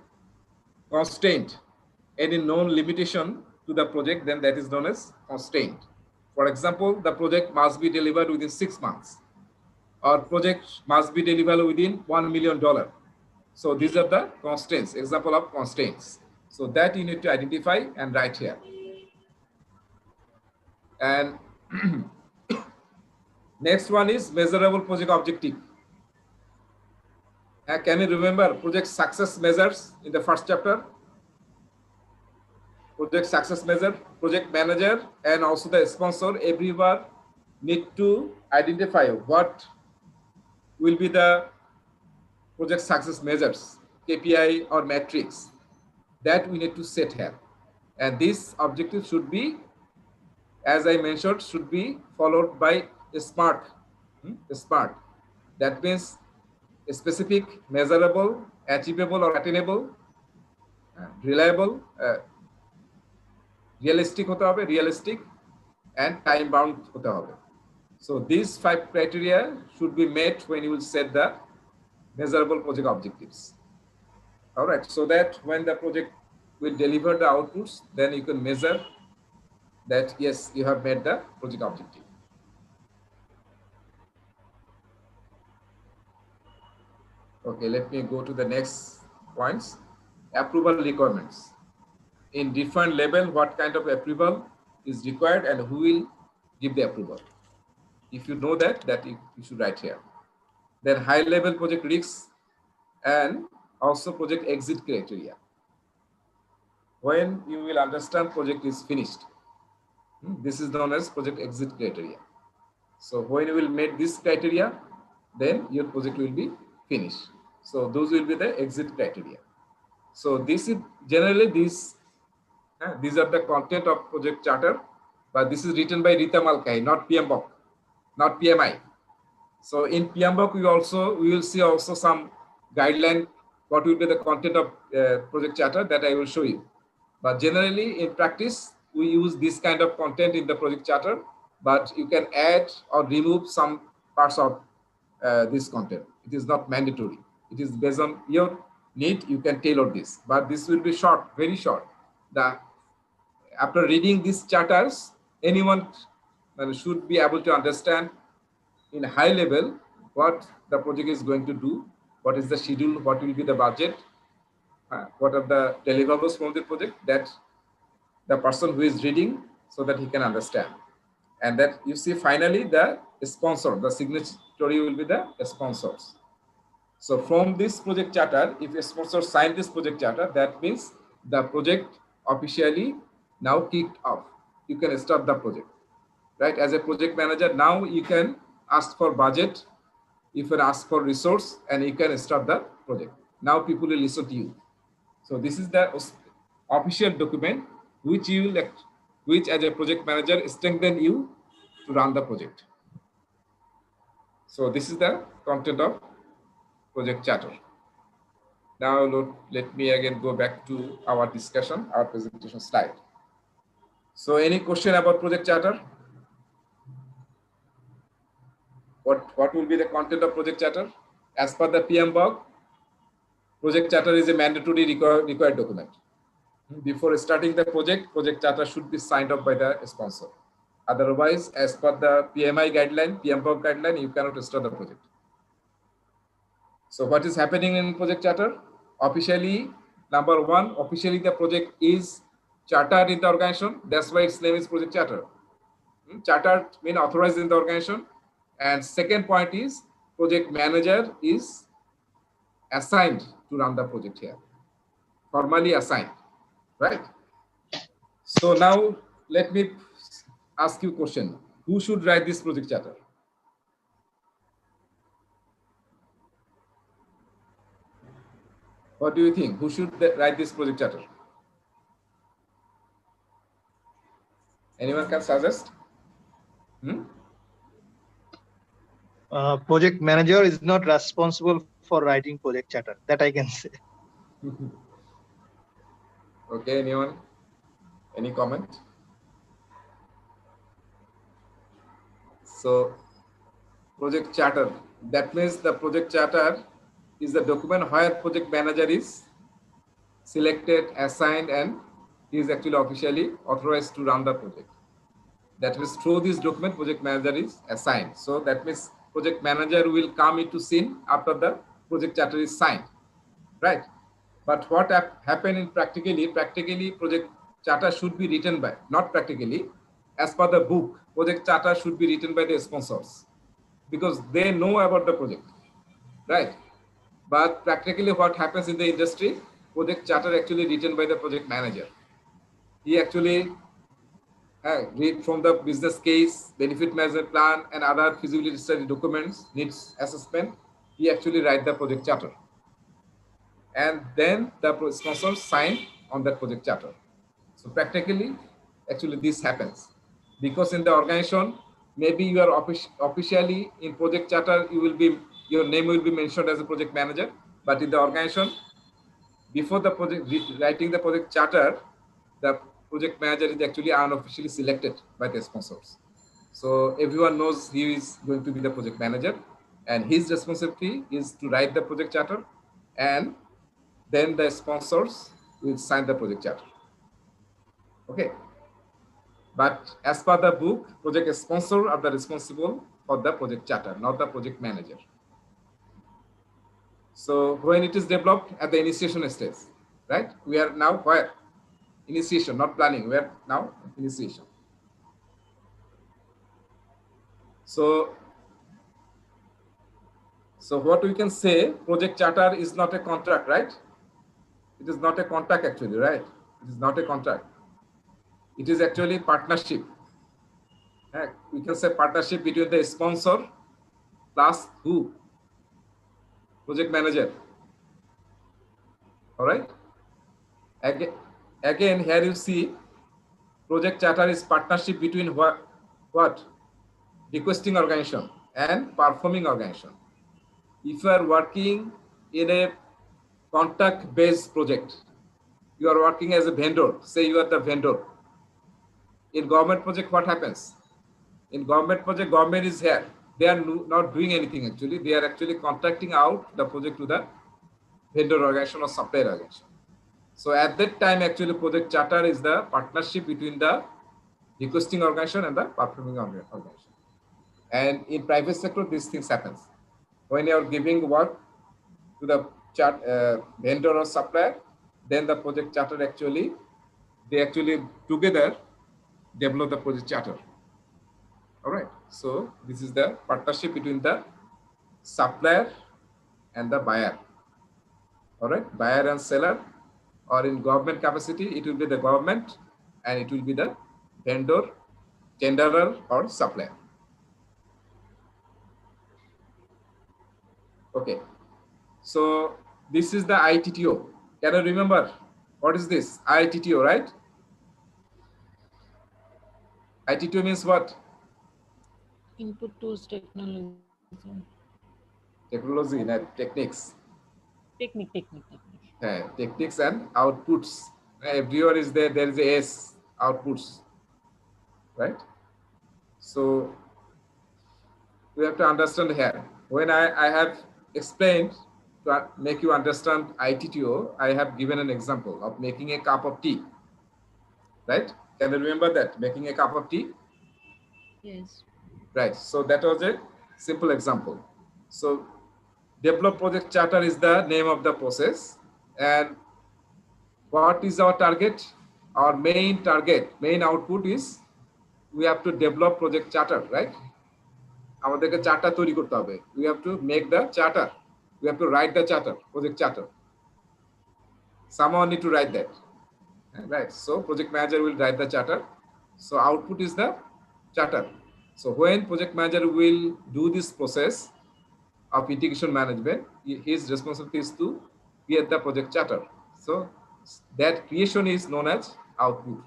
Speaker 1: constraint, any known limitation to the project, then that is known as constraint. For example, the project must be delivered within 6 months. Our project must be delivered within $1 million. So these are the constraints, example of constraints. So that you need to identify and write here. And next one is measurable project objective. Can you remember project success measures in the first chapter? Project success measure, project manager, and also the sponsor, everyone need to identify what will be the project success measures, KPI or metrics, that we need to set here. And this objective should be, as I mentioned, should be followed by a SMART. SMART. That means specific, measurable, achievable or attainable, reliable, realistic hote hobe, realistic, and time bound hote hobe. So these 5 criteria should be met when you will set the measurable project objectives. All right, so that when the project will deliver the outputs, then you can measure that yes, you have met the project objective. Okay, let me go to the next points. Approval requirements. In different level, what kind of approval is required and who will give the approval? If you know that you should write here. Then high level project risks and also project exit criteria. When you will understand project is finished, this is known as project exit criteria. So when you will meet this criteria, then your project will be finished. So those will be the exit criteria. So this is generally these are the content of project charter, but this is written by Rita Malkai, not PMBOK, not PMI. So in PMBOK, we will see also some guideline, what will be the content of project charter that I will show you. But generally in practice, we use this kind of content in the project charter, but you can add or remove some parts of this content. It is not mandatory. It is based on your need, you can tailor this, but this will be short, very short. After reading these charters, anyone should be able to understand in high level what the project is going to do, what is the schedule, what will be the budget, what are the deliverables from the project, that the person who is reading, so that he can understand. And that you see finally the sponsor, the signatory will be the sponsors. So from this project charter, if a sponsor signed this project charter, that means the project officially now kicked off. You can start the project, right? As a project manager, now you can ask for budget, you can ask for resource, and you can start the project. Now people will listen to you. So this is the official document which as a project manager strengthen you to run the project. So this is the content of project charter. Now let me again go back to our discussion, our presentation slide. So any question about project charter? What will be the content of project charter? As per the PMBOK, project charter is a mandatory required document. Before starting the project charter should be signed off by the sponsor. Otherwise, as per the PMI guideline, PMBOK guideline, you cannot start the project. So what is happening in project charter? Officially, number one, officially the project is chartered in the organization. That's why its name is project charter. Chartered means authorized in the organization. And second point is project manager is assigned to run the project here. Formally assigned, right? So now let me ask you a question. Who should write this project charter? What do you think? Who should write this project charter? Anyone can suggest?
Speaker 6: Project manager is not responsible for writing project charter. That I can say.
Speaker 1: Okay, anyone? Any comment? So, project charter. That means the project charter is the document where project manager is selected, assigned, and he is actually officially authorized to run the project. That means through this document, project manager is assigned. So that means project manager will come into scene after the project charter is signed, right? But what happened in practically project charter should be written by, not practically, as per the book, project charter should be written by the sponsors because they know about the project, right? But practically what happens in the industry, project charter actually written by the project manager. He actually read from the business case, benefit management plan, and other feasibility study documents, needs assessment. He actually write the project charter. And then the sponsor sign on that project charter. So practically, actually this happens. Because in the organization, maybe you are officially in project charter, you will be your name will be mentioned as a project manager, but in the organization, before the project, writing the project charter, the project manager is actually unofficially selected by the sponsors. So everyone knows he is going to be the project manager, and his responsibility is to write the project charter, and then the sponsors will sign the project charter. Okay. But as per the book, project sponsor are the responsible for the project charter, not the project manager. So when it is developed at the initiation stage, right? We are now where? Initiation, not planning. We are now initiation. So what we can say, project charter is not a contract, right? It is not a contract actually, right? It is not a contract. It is actually partnership. We can say partnership between the sponsor plus who? Project manager. All right. Again, here you see project charter is partnership between what? Requesting organization and performing organization. If you are working in a contact-based project, you are working as a vendor, say you are the vendor. In government project, what happens? In government project, government is here. They are not doing anything actually. They are actually contracting out the project to the vendor organization or supplier organization. So at that time, actually project charter is the partnership between the requesting organization and the performing organization. And in private sector, these things happens. When you are giving work to the vendor or supplier, then the project charter they actually together develop the project charter. All right. So this is the partnership between the supplier and the buyer. All right. Buyer and seller, or in government capacity, it will be the government and it will be the vendor, tenderer or supplier. Okay. So this is the ITTO. Can you remember what is this? ITTO, right? ITTO means what?
Speaker 4: Input tools technology.
Speaker 1: Technology, not techniques.
Speaker 4: Technique.
Speaker 1: Techniques and outputs. Everywhere is there. There is a S, outputs, right? So we have to understand here. When I have explained to make you understand ITTO, I have given an example of making a cup of tea, right? Can you remember that? Making a cup of tea?
Speaker 4: Yes.
Speaker 1: Right. So that was a simple example. So develop project charter is the name of the process. And what is our target? Our main target, main output is we have to develop project charter, right? আমাদেরকে charter তৈরি করতে হবে. We have to make the charter. We have to write the charter, project charter. Someone need to write that. Right. So project manager will write the charter. So output is the charter. So when project manager will do this process of integration management, his responsibility is to create the project charter. So that creation is known as output.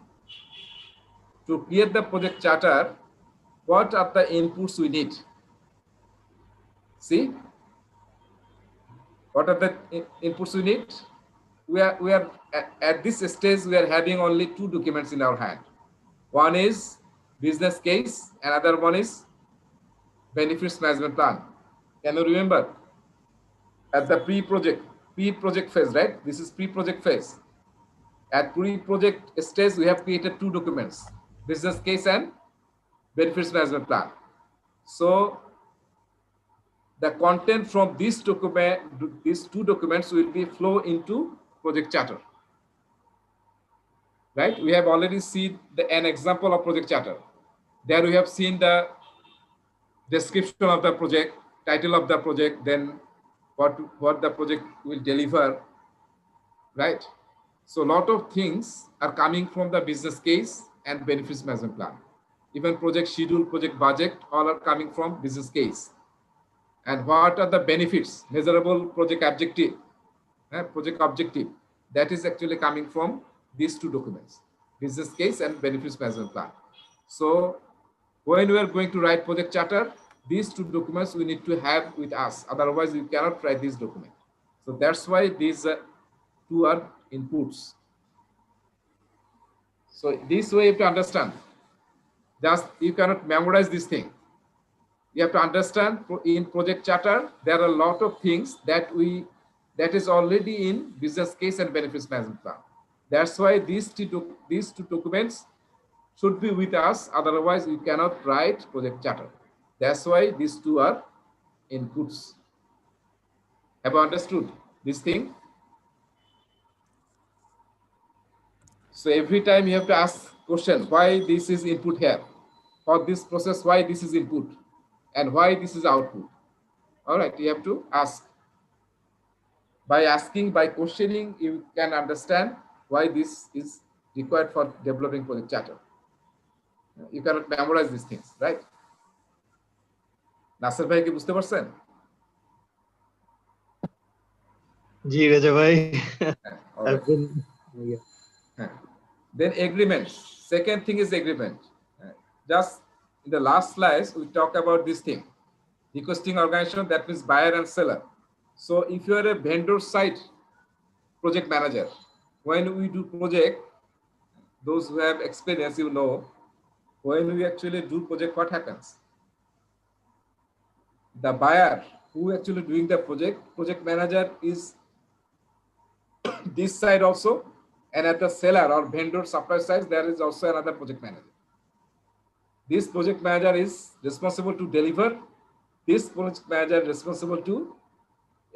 Speaker 1: To create the project charter, what are the inputs we need? See, what are the inputs we need? We are at this stage, we are having only two documents in our hand. One is business case, another one is benefits management plan. Can you remember? At the pre-project phase, right? This is pre-project phase. At pre-project stage, we have created two documents, business case and benefits management plan. So the content from these two documents will be flow into project charter. Right? We have already seen an example of project charter. There we have seen the description of the project, title of the project, then what the project will deliver, right? So a lot of things are coming from the business case and benefits management plan. Even project schedule, project budget, all are coming from business case. And what are the benefits, measurable project objective, that is actually coming from these two documents, business case and benefits management plan. So when we are going to write project charter, these two documents we need to have with us. Otherwise, we cannot write this document. So that's why these two are inputs. So this way you have to understand. Just you cannot memorize this thing. You have to understand in project charter, there are a lot of things that is already in business case and benefits management plan. That's why these two documents should be with us. Otherwise, we cannot write project charter. That's why these two are inputs. Have you understood this thing? So every time you have to ask question, why this is input here? For this process, why this is input? And why this is output? All right, you have to ask. By asking, by questioning, you can understand why this is required for developing project charter. You cannot memorize these things, right? Nasser bhai ki বুঝতে পারছেন?
Speaker 6: জি রেজা ভাই
Speaker 1: All right. Then agreement. Second thing is agreement. Just in the last slides, we talk about this thing. Requesting organization, that means buyer and seller. So if you are a vendor side project manager, when we do project, those who have experience, you know, when we actually do project, what happens? The buyer who actually doing the project manager is this side also, and at the seller or vendor supply side, there is also another project manager. This project manager is responsible to deliver. This project manager is responsible to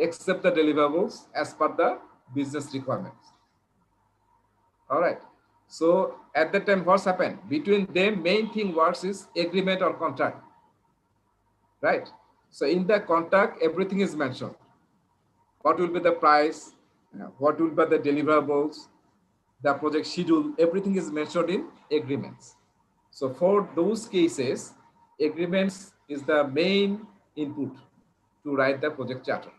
Speaker 1: accept the deliverables as per the business requirements. All right. So at that time, what's happened? Between them, main thing works is agreement or contract. Right. So in the contract, everything is mentioned. What will be the price? What will be the deliverables? The project schedule, everything is mentioned in agreements. So for those cases, agreements is the main input to write the project charter.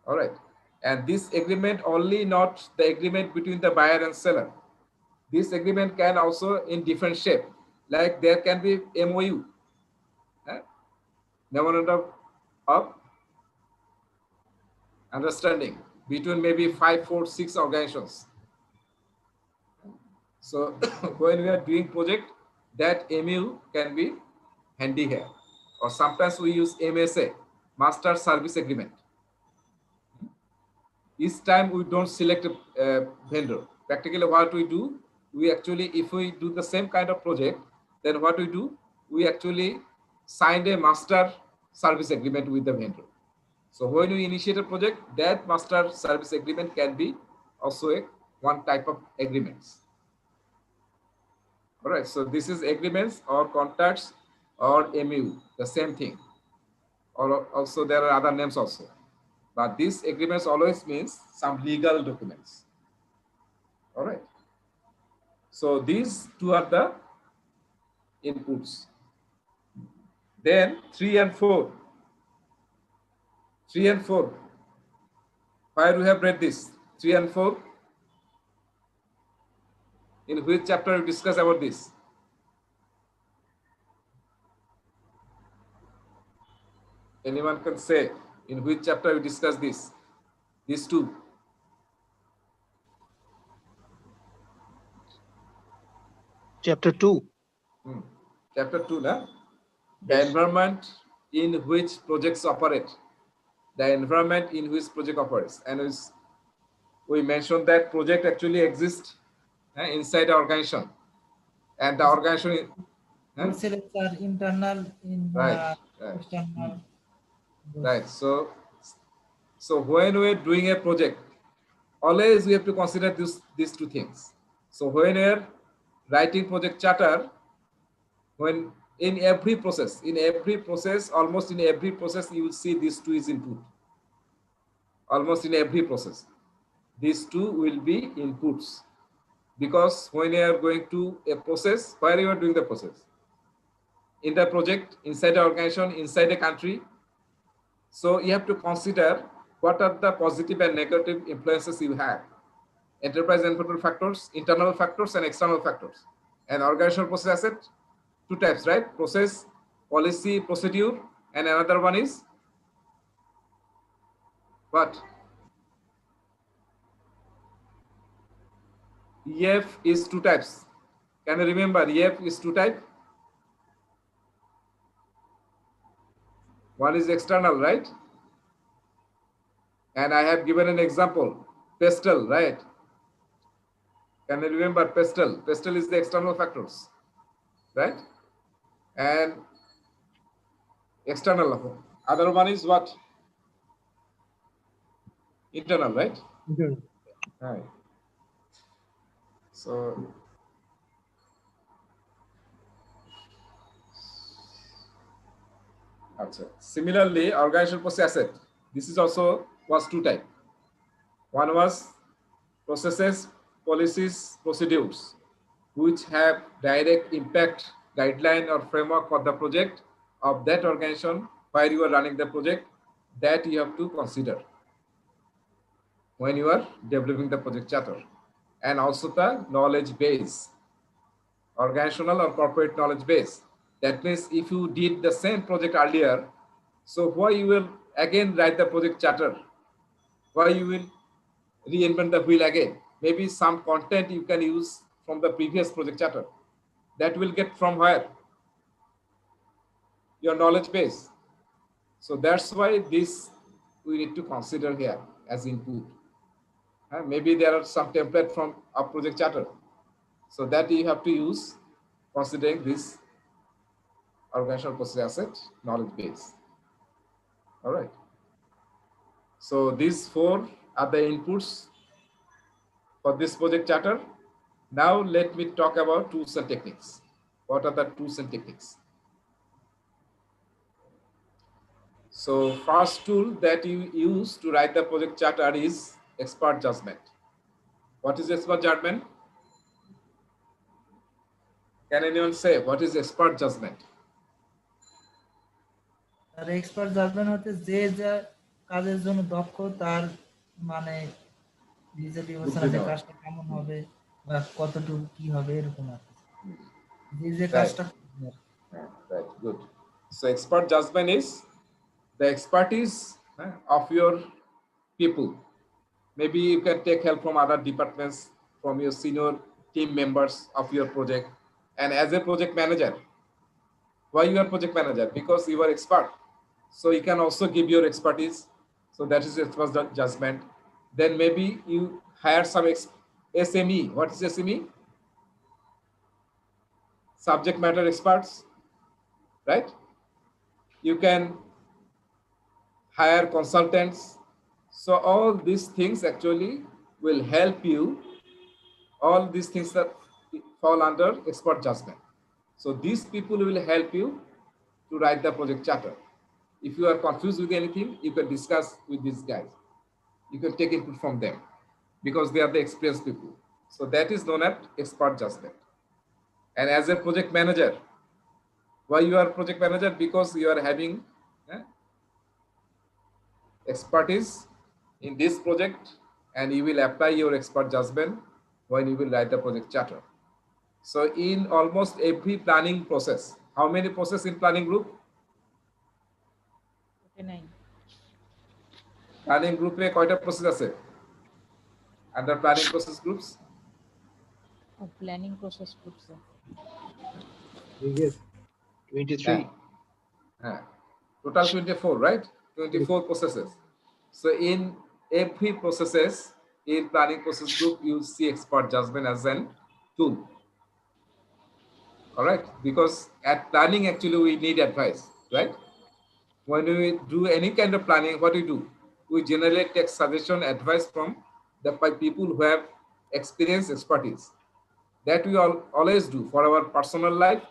Speaker 1: All right. And this agreement only not the agreement between the buyer and seller. This agreement can also in different shape. Like there can be MOU, memorandum of understanding between maybe 5, 4, 6 organizations. So when we are doing project, that MOU can be handy here. Or sometimes we use MSA, Master Service Agreement. Each time we don't select a vendor. Practically what we do, we actually, if we do the same kind of project, then what we do, we actually signed a Master Service Agreement with the vendor. So when we initiate a project, that Master Service Agreement can be also one type of agreements. All right, so this is agreements or contracts or MOU, the same thing. Or also there are other names also. But these agreements always means some legal documents. All right. So these two are the inputs. Then 3 and 4. 3 and 4. Where we have read this? 3 and 4. In which chapter we discuss about this? Anyone can say in which chapter we discuss this? These two.
Speaker 6: Chapter 2.
Speaker 1: Chapter 2, na? The environment in which projects operate. The environment in which project operates. And we mentioned that project actually exists inside the organization. And the organization
Speaker 2: Let's say are internal in external.
Speaker 1: Right. So when we're doing a project, always we have to consider these two things. So when we're writing project charter, when in every process, almost in every process, you will see these two is input. Almost in every process, these two will be inputs. Because when you are going to a process, where you are doing the process? In the project, inside the organization, inside the country. So you have to consider what are the positive and negative influences you have. Enterprise environmental factors, internal factors, and external factors. And organizational process asset, two types, right? Process policy procedure, and another one is what? EF is two types. Can you remember EF is two types? One is external, right? And I have given an example, PESTEL, right? Can you remember PESTEL? PESTEL is the external factors, right? And external. Other one is what? Internal, right?
Speaker 6: Internal.
Speaker 1: Right. So similarly, organizational process asset. This is also was two type. One was processes, policies, procedures, which have direct impact, guideline or framework for the project of that organization where you are running the project, that you have to consider when you are developing the project charter. And also the knowledge base, organizational or corporate knowledge base. That means if you did the same project earlier, so why you will again write the project charter? Why you will reinvent the wheel again? Maybe some content you can use from the previous project charter. That will get from where? Your knowledge base. So that's why this we need to consider here as input. Maybe there are some template from a project charter. So that you have to use considering this organizational process asset knowledge base. All right. So these four are the inputs for this project charter. Now let me talk about tools and techniques. What are the tools and techniques? So first tool that you use to write the project charter is expert judgment. What is expert judgment? Can anyone say what is expert judgment?
Speaker 2: আর expert judgment হচ্ছে যে যে কাজের জন্য দক্ষ তার মানে নিজে বিবেচনা যে কাজটা কেমন হবে বা কতটুকু কি হবে এরকম আর যে যে কাজটা করবে।
Speaker 1: Right, good. So expert judgment is the expertise of your people. Maybe you can take help from other departments, from your senior team members of your project. And as a project manager, why you are project manager? Because you are expert. So you can also give your expertise. So that is expert judgment. Then maybe you hire some SME. What is SME? Subject matter experts, right? You can hire consultants. So all these things actually will help you. All these things that fall under expert judgment. So these people will help you to write the project charter. If you are confused with anything, you can discuss with these guys. You can take input from them because they are the experienced people. So that is known as expert judgment. And as a project manager, why you are project manager? Because you are having expertise in this project and you will apply your expert judgment when you will write the project charter. So in almost every planning process, how many process in planning group?
Speaker 4: 49.
Speaker 1: Planning group में कोईटा process আছে? Under planning process groups?
Speaker 4: Planning process groups.
Speaker 6: Yes. 23.
Speaker 1: Total 24, right? 24 processes. So in every processes, in planning process group, you see expert judgment as an tool. All right, because at planning, actually, we need advice, right? When we do any kind of planning, what we do? We generally take suggestion, advice from the people who have experience, expertise. That we always do for our personal life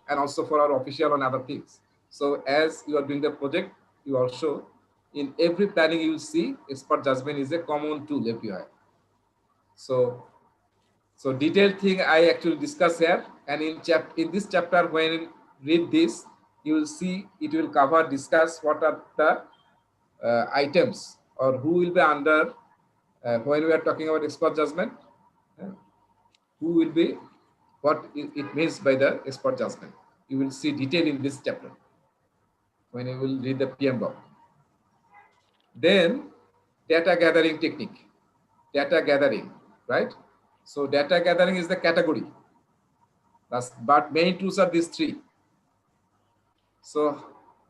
Speaker 1: and also for our official and other things. So as you are doing the project, you also, in every planning you will see expert judgment is a common tool everywhere. So detailed thing I actually discuss here, and in this chapter when you read this, you will see it will cover, discuss what are the items or who will be under when we are talking about expert judgment, who will be, what it means by the expert judgment. you will see detail in this chapter when you will read the PMBOK. Then data gathering technique, data gathering, right? So data gathering is the category. But main tools are these three. So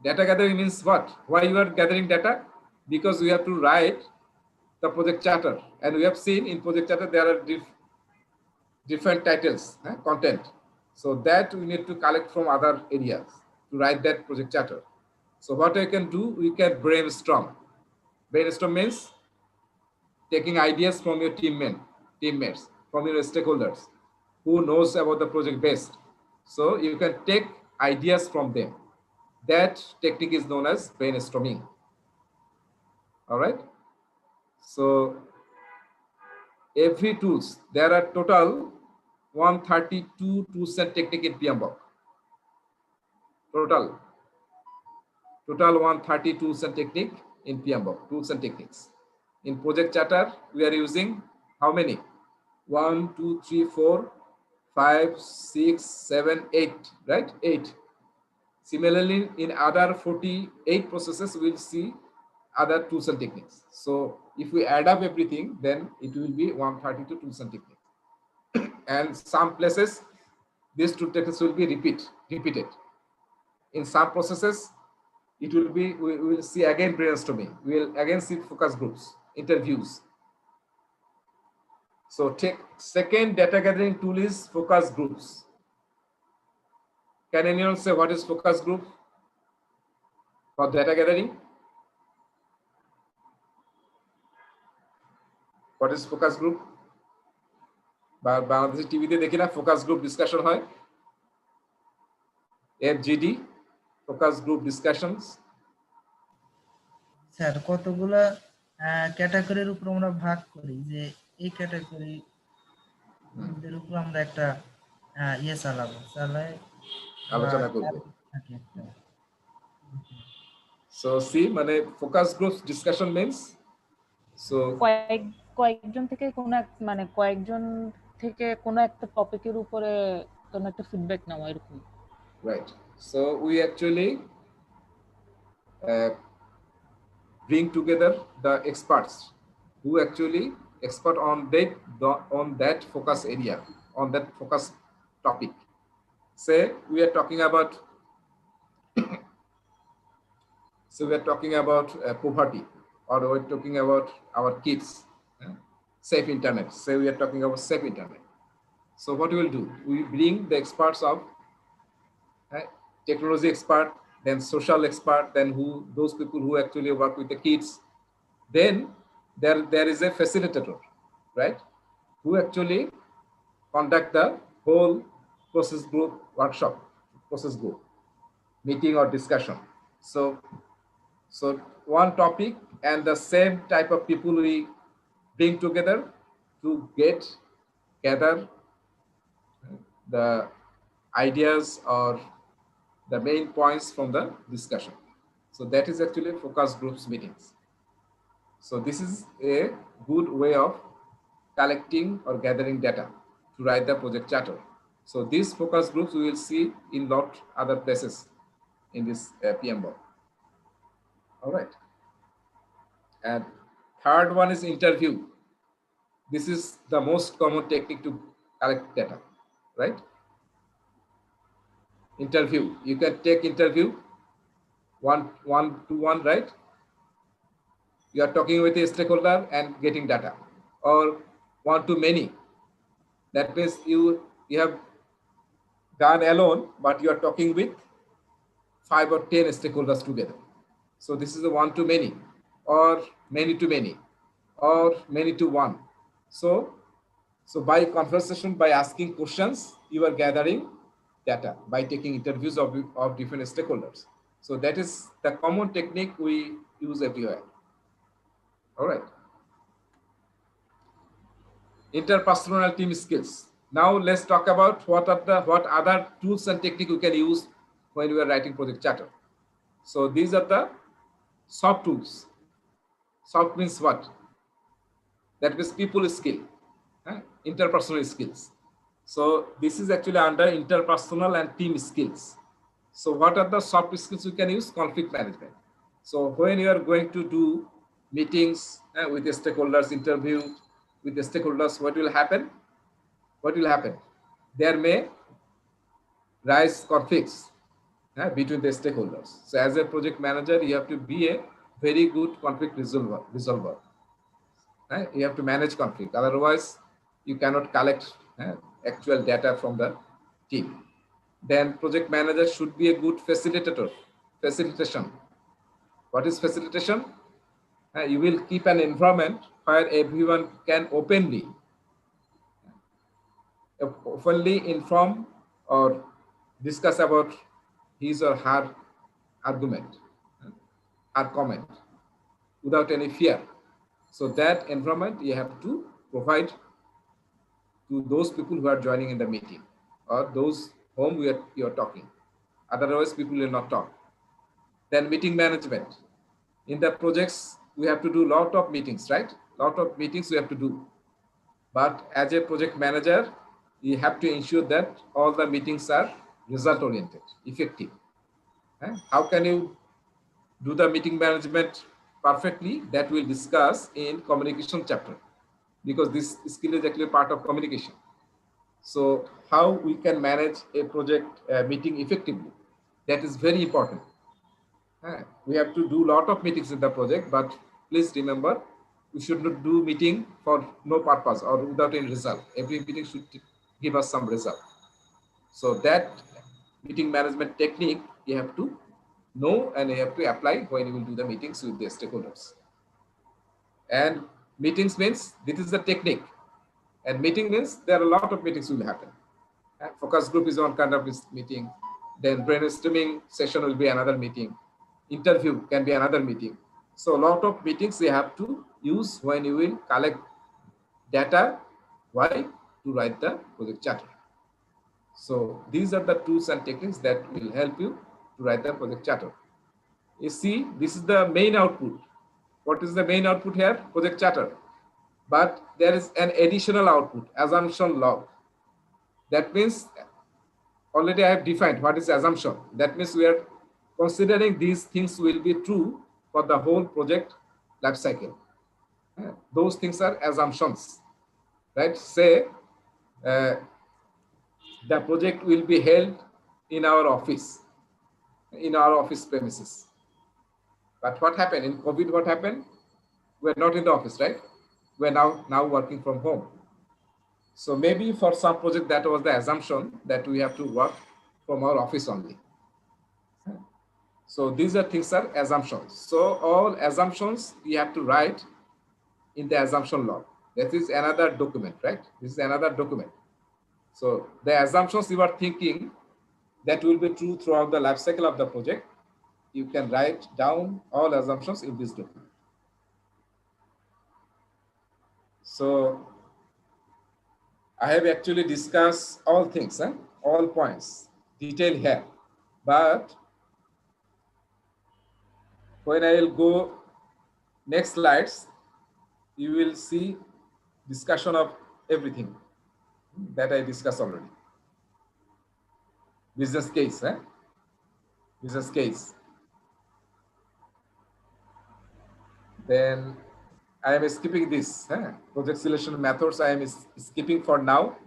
Speaker 1: data gathering means what? Why you are gathering data? Because we have to write the project charter, and we have seen in project charter there are different titles, content. So that we need to collect from other areas to write that project charter. So what I can do, we can brainstorm. Brainstorm means taking ideas from your teammates, from your stakeholders, who knows about the project best. So you can take ideas from them. That technique is known as brainstorming. All right. So every tools, there are total 132 tools and technique in PMBOK. Total 130 tools and technique in PMBOK, tools and techniques. In project charter, we are using how many? 1, 2, 3, 4, 5, 6, 7, 8, right? 8. Similarly, in other 48 processes, we'll see other tools and techniques. So if we add up everything, then it will be 132 tools and techniques. And some places, these tool techniques will be repeated. In some processes, it will be, we will see again brainstorming. We will again see focus groups, interviews. So take second data gathering tool is focus groups. Can anyone say what is focus group for data gathering? What is focus group? Bangladesh TV te dekhi na focus group discussion hoy. FGD, focus group discussions.
Speaker 2: Sir কতগুলা ক্যাটাগরির উপর আমরা ভাগ করি, যে এই category এর উপর আমরা একটা
Speaker 1: আলোচনা করব। So see, মানে focus groups discussion means so
Speaker 4: কয়েকজন থেকে কয়েকজন থেকে কোন একটা টপিকের উপরে কোন একটা ফিডব্যাক নেওয়া এরকম।
Speaker 1: Right. So we actually bring together the experts who actually expert on that focus area, on that focus topic. Say we are talking about poverty, or we're talking about our kids, safe internet. Say we are talking about safe internet. So what we will do, we bring the experts of technology expert, then social expert, then those people who actually work with the kids. Then there is a facilitator, right, who actually conduct the whole process group workshop, process group meeting or discussion. So one topic and the same type of people we bring together to gather the ideas or the main points from the discussion. So that is actually focus groups meetings. So this is a good way of collecting or gathering data to write the project charter. So these focus groups we will see in lot other places in this PMBOK. All right. And third one is interview. This is the most common technique to collect data, right? Interview. You can take interview one to one, right? You are talking with a stakeholder and getting data, or one to many. That means you have done alone, but you are talking with 5 or 10 stakeholders together. So this is a one to many, or many to many, or many to one. So by conversation, by asking questions, you are gathering data by taking interviews of different stakeholders. So that is the common technique we use everywhere. All right. Interpersonal team skills. Now let's talk about what other tools and technique we can use when we are writing project charter. So these are the soft tools. Soft means what? That means people skill, interpersonal skills. So this is actually under interpersonal and team skills. So what are the soft skills we can use? Conflict management. So when you are going to do meetings with the stakeholders, interview with the stakeholders, what will happen? What will happen? There may rise conflicts between the stakeholders. So as a project manager, you have to be a very good conflict resolver. You have to manage conflict. Otherwise, you cannot collect actual data from the team. Then project manager should be a good facilitator. Facilitation. What is facilitation? You will keep an environment where everyone can openly inform or discuss about his or her argument, her comment, without any fear. So that environment you have to provide to those people who are joining in the meeting or those whom you are talking. Otherwise, people will not talk. Then meeting management. In the projects, we have to do a lot of meetings, right? Lot of meetings we have to do. But as a project manager, you have to ensure that all the meetings are result-oriented, effective. How can you do the meeting management perfectly? That we'll discuss in communication chapter, because this skill is actually part of communication. So how we can manage a project meeting effectively, that is very important. We have to do a lot of meetings in the project, but please remember, we should not do meeting for no purpose or without any result. Every meeting should give us some result. So that meeting management technique you have to know and you have to apply when you will do the meetings with the stakeholders. And meetings means this is the technique. And meeting means there are a lot of meetings will happen. Focus group is one kind of meeting. Then brainstorming session will be another meeting. Interview can be another meeting. So a lot of meetings you have to use when you will collect data. Why? To write the project charter. So these are the tools and techniques that will help you to write the project charter. You see, this is the main output. What is the main output here? Project charter. But there is an additional output, assumption log. That means already I have defined what is assumption. That means we are considering these things will be true for the whole project life cycle. Those things are assumptions, right? Say the project will be held in our office premises. But what happened in COVID? What happened? We're not in the office, right? We're now working from home. So maybe for some project that was the assumption that we have to work from our office only. So these are things are assumptions. So all assumptions you have to write in the assumption log. That is another document, right? This is another document. So the assumptions you are thinking that will be true throughout the life cycle of the project, you can write down all assumptions in this document. So I have actually discussed all things, all points, detail here. But when I will go next slides, you will see discussion of everything that I discussed already. Business case, business case. Then I am skipping this. Project selection methods I am skipping for now.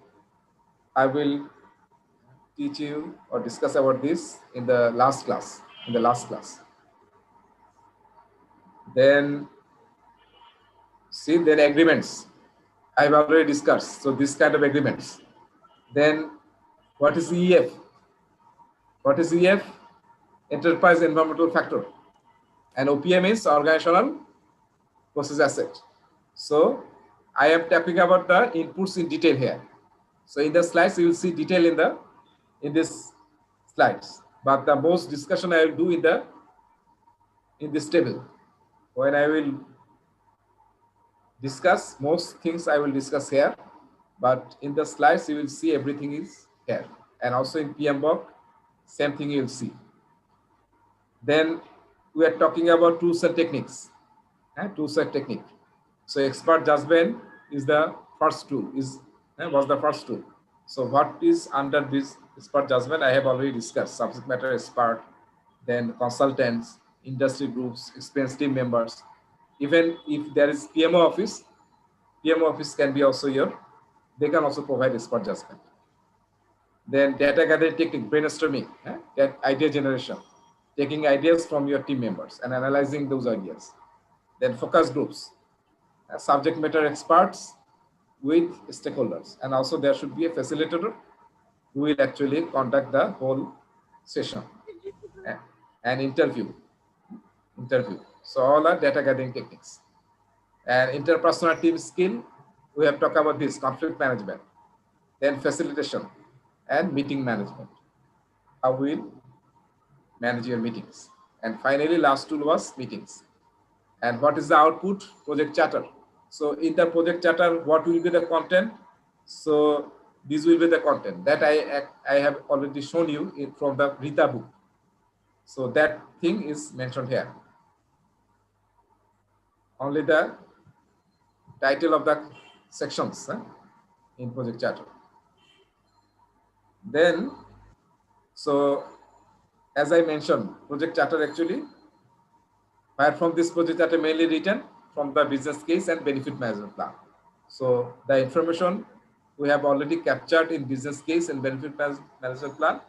Speaker 1: I will teach you or discuss about this in the last class. Then see, then agreements. I have already discussed. So this kind of agreements. Then what is EF? What is EF? Enterprise environmental factor. And OPM is organizational process asset. So I am talking about the inputs in detail here. So in the slides, you will see detail in this slides. But the most discussion I will do in this table. When I will discuss, most things I will discuss here. But in the slides, you will see everything is here. And also in PMBOK, same thing you will see. Then we are talking about tools and techniques. Tools and technique. So expert judgment is the first tool, was the first tool. So what is under this expert judgment? I have already discussed subject matter expert, then consultants, industry groups, experience team members. Even if there is PMO office can be also here. They can also provide expert judgment. Then data gathering technique, brainstorming, that idea generation, taking ideas from your team members and analyzing those ideas. Then focus groups, subject matter experts with stakeholders. And also there should be a facilitator who will actually conduct the whole session. And interview. So all are data gathering techniques. And interpersonal team skill, we have talked about this, conflict management, then facilitation and meeting management. How will manage your meetings. And finally, last tool was meetings. And what is the output? Project charter. So in the project charter, what will be the content? So this will be the content that I have already shown you from the Rita book. So that thing is mentioned here. Only the title of the sections in project charter. Then, so as I mentioned, project charter actually, where from this project charter mainly written from the business case and benefit management plan. So the information we have already captured in business case and benefit management plan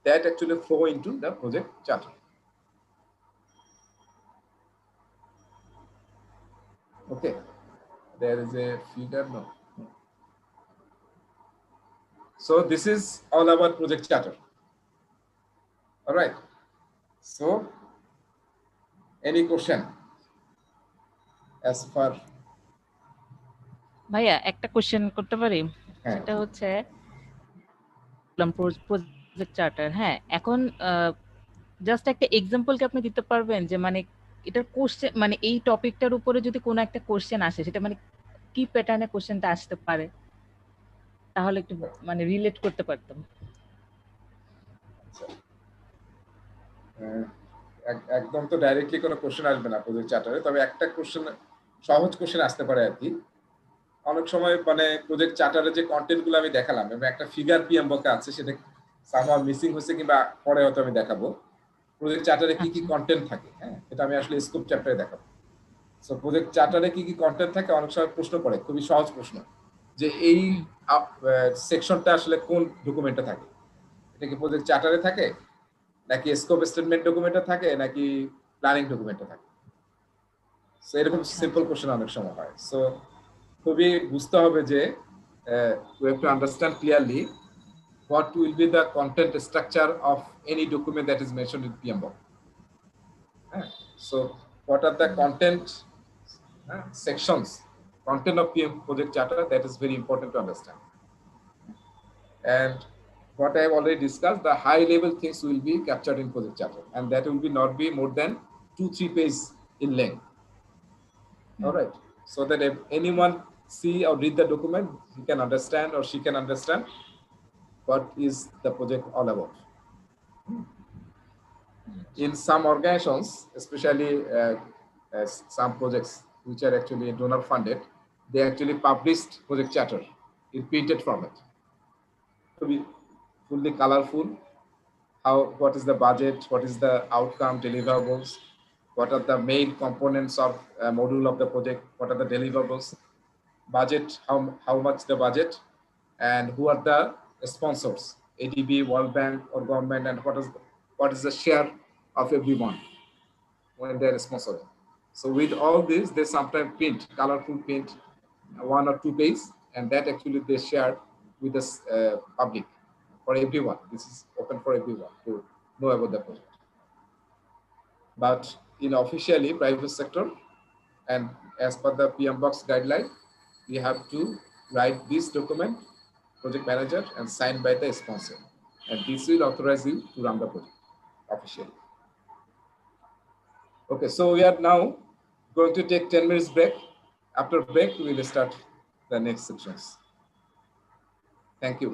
Speaker 1: that actually flow into the project charter. Okay, there is a figure no. So this is all about project charter. All right. So any question as far?
Speaker 4: ভাইয়া একটা question করতে পারি?
Speaker 1: হ্যাঁ।
Speaker 4: সেটা হচ্ছে project charter, হ্যাঁ, এখন just একটা এক্সাম্পল কি আপনি দিতে পারবেন যে মানে এটার কোশ্চেন মানে এই টপিকটার উপরে যদি কোনো একটা কোশ্চেন আসে সেটা মানে কি প্যাটার্নে কোশ্চেনটা আসতে পারে, তাহলে একটু মানে রিলেট করতে পারতাম।
Speaker 1: একদম তো ডাইরেক্টলি কোনো কোশ্চেন আসবে না প্রজেক্ট চার্টারে, তবে একটা কোশ্চেন, সহজ কোশ্চেন আসতে পারে আর কি। অনেক সময় মানে প্রজেক্ট চার্টারে যে কন্টেন্ট গুলো আমি দেখালাম এবং একটা ফিগার পিএম বকে আছে, সেটা সামহাও মিসিং হয়েছে কিংবা পরে হয়তো আমি দেখাবো প্রজেক্ট চার্টারে কি কি কন্টেন্ট থাকে। হ্যাঁ, এটা আমি আসলে স্কোপ চ্যাপ্টারে দেখাবো। সো প্রজেক্ট চার্টারে কি কি কন্টেন্ট থাকে, অনেক সময় প্রশ্ন করে, খুবই সহজ প্রশ্ন, যে এই সেকশনটা আসলে কোন ডকুমেন্টে থাকে, এটা কি প্রজেক্ট চার্টারে থাকে নাকি স্কোপ স্টেটমেন্ট ডকুমেন্টে থাকে নাকি প্ল্যানিং ডকুমেন্টে থাকে। সো এরকম সিম্পল কোশ্চেন অনেক সময় হয়। সো খুবই বুঝতে হবে যে we have to understand clearly what will be the content structure of any document that is mentioned in PMBOK. So what are the content sections, content of PM project charter, that is very important to understand. And what I have already discussed, the high level things will be captured in project charter, and that will be not be more than 2-3 pages in length. All right, so that if anyone see or read the document, he can understand or she can understand what is the project all about. In some organizations, especially some projects which are actually donor funded, they actually published project charter in printed format to be fully colorful. What is the budget, what is the outcome deliverables, what are the main components of module of the project, what are the deliverables, budget, how much the budget, and who are the sponsors, ADB, World Bank or government, and what is the share of everyone when they're sponsoring. So with all this, they sometimes print, colorful print, 1 or 2 pages, and that actually they share with the public, for everyone. This is open for everyone to know about the project. But in officially private sector, and as per the PMBOK guideline, we have to write this document, project manager, and signed by the sponsor. And this will authorize you to run the project officially. Okay, so we are now going to take 10 minutes break. After break, we will start the next sections. Thank you.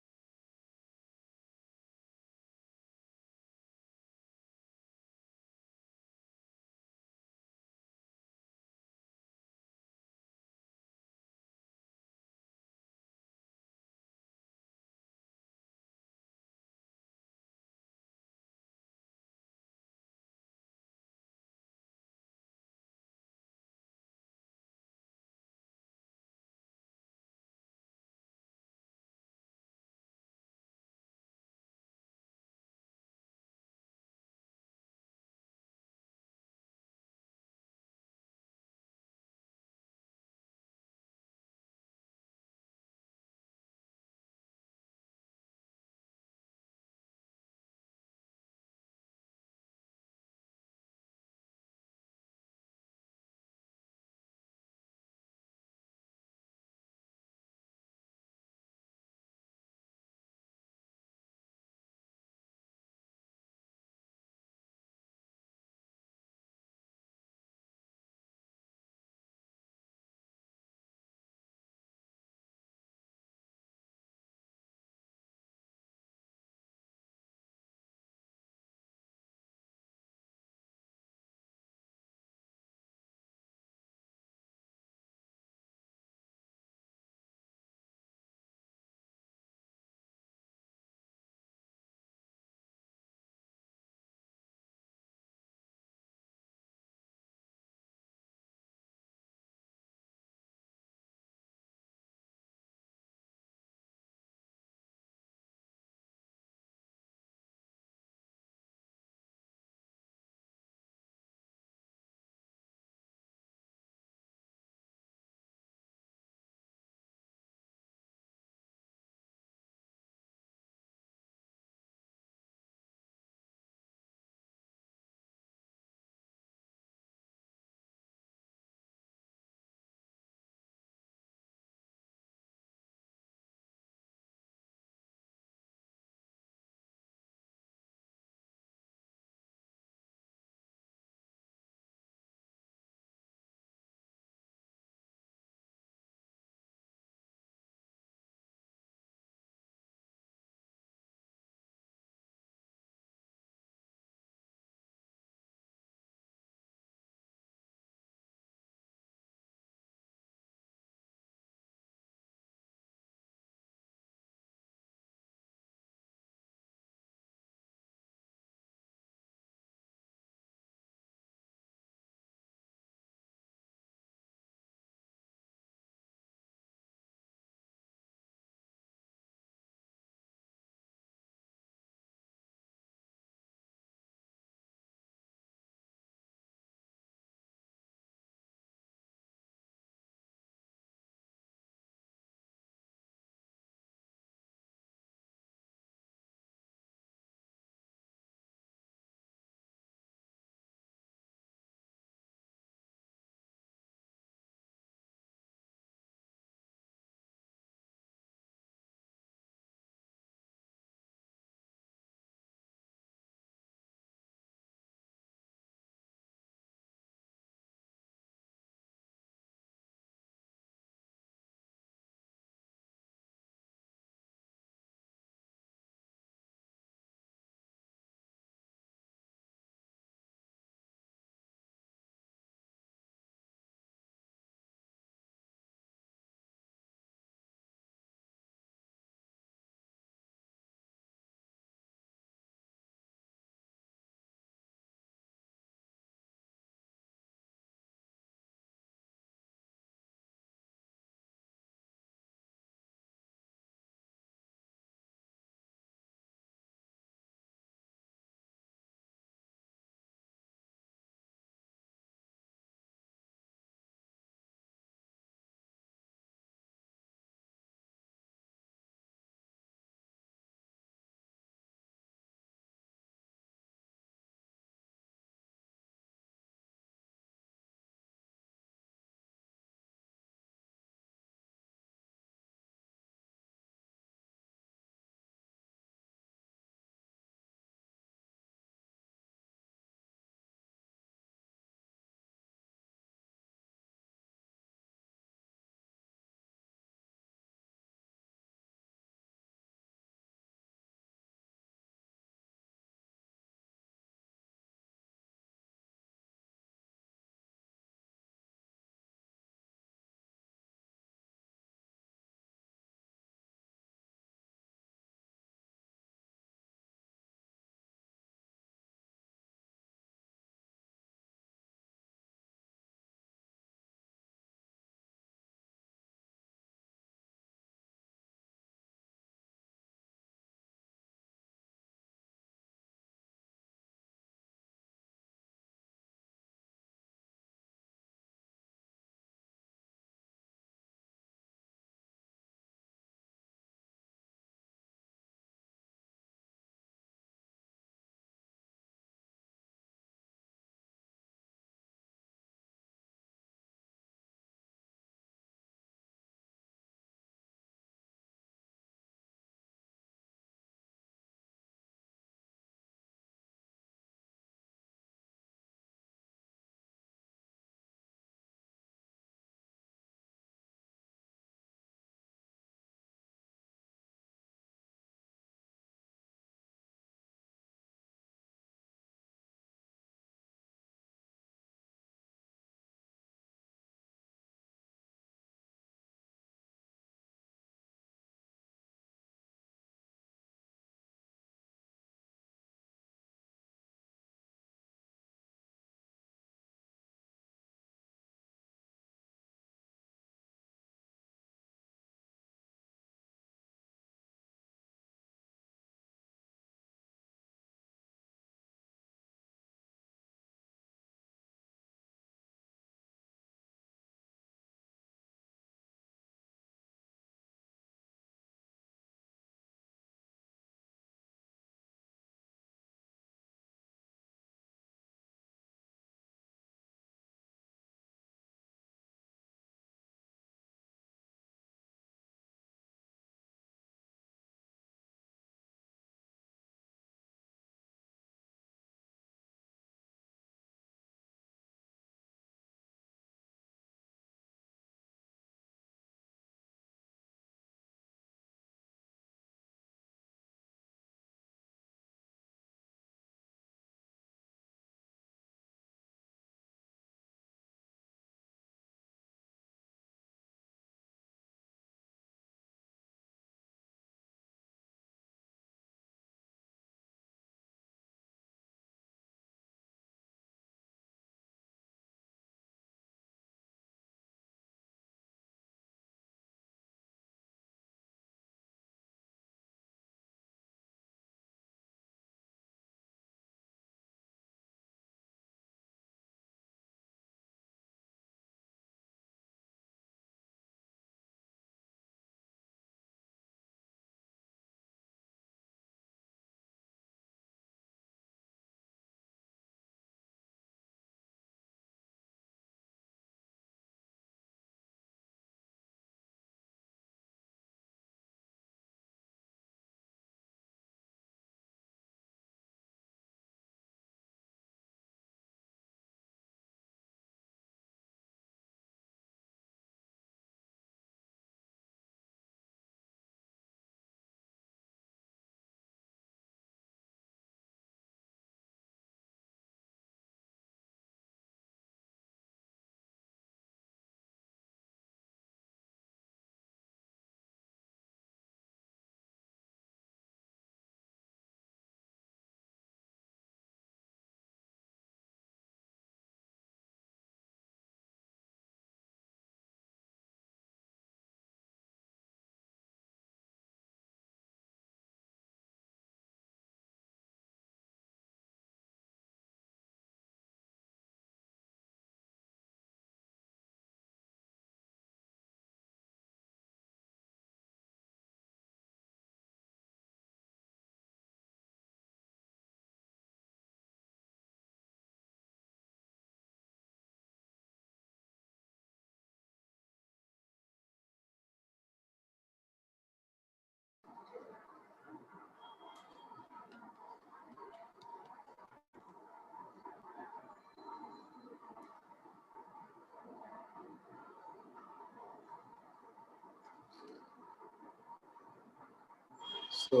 Speaker 1: So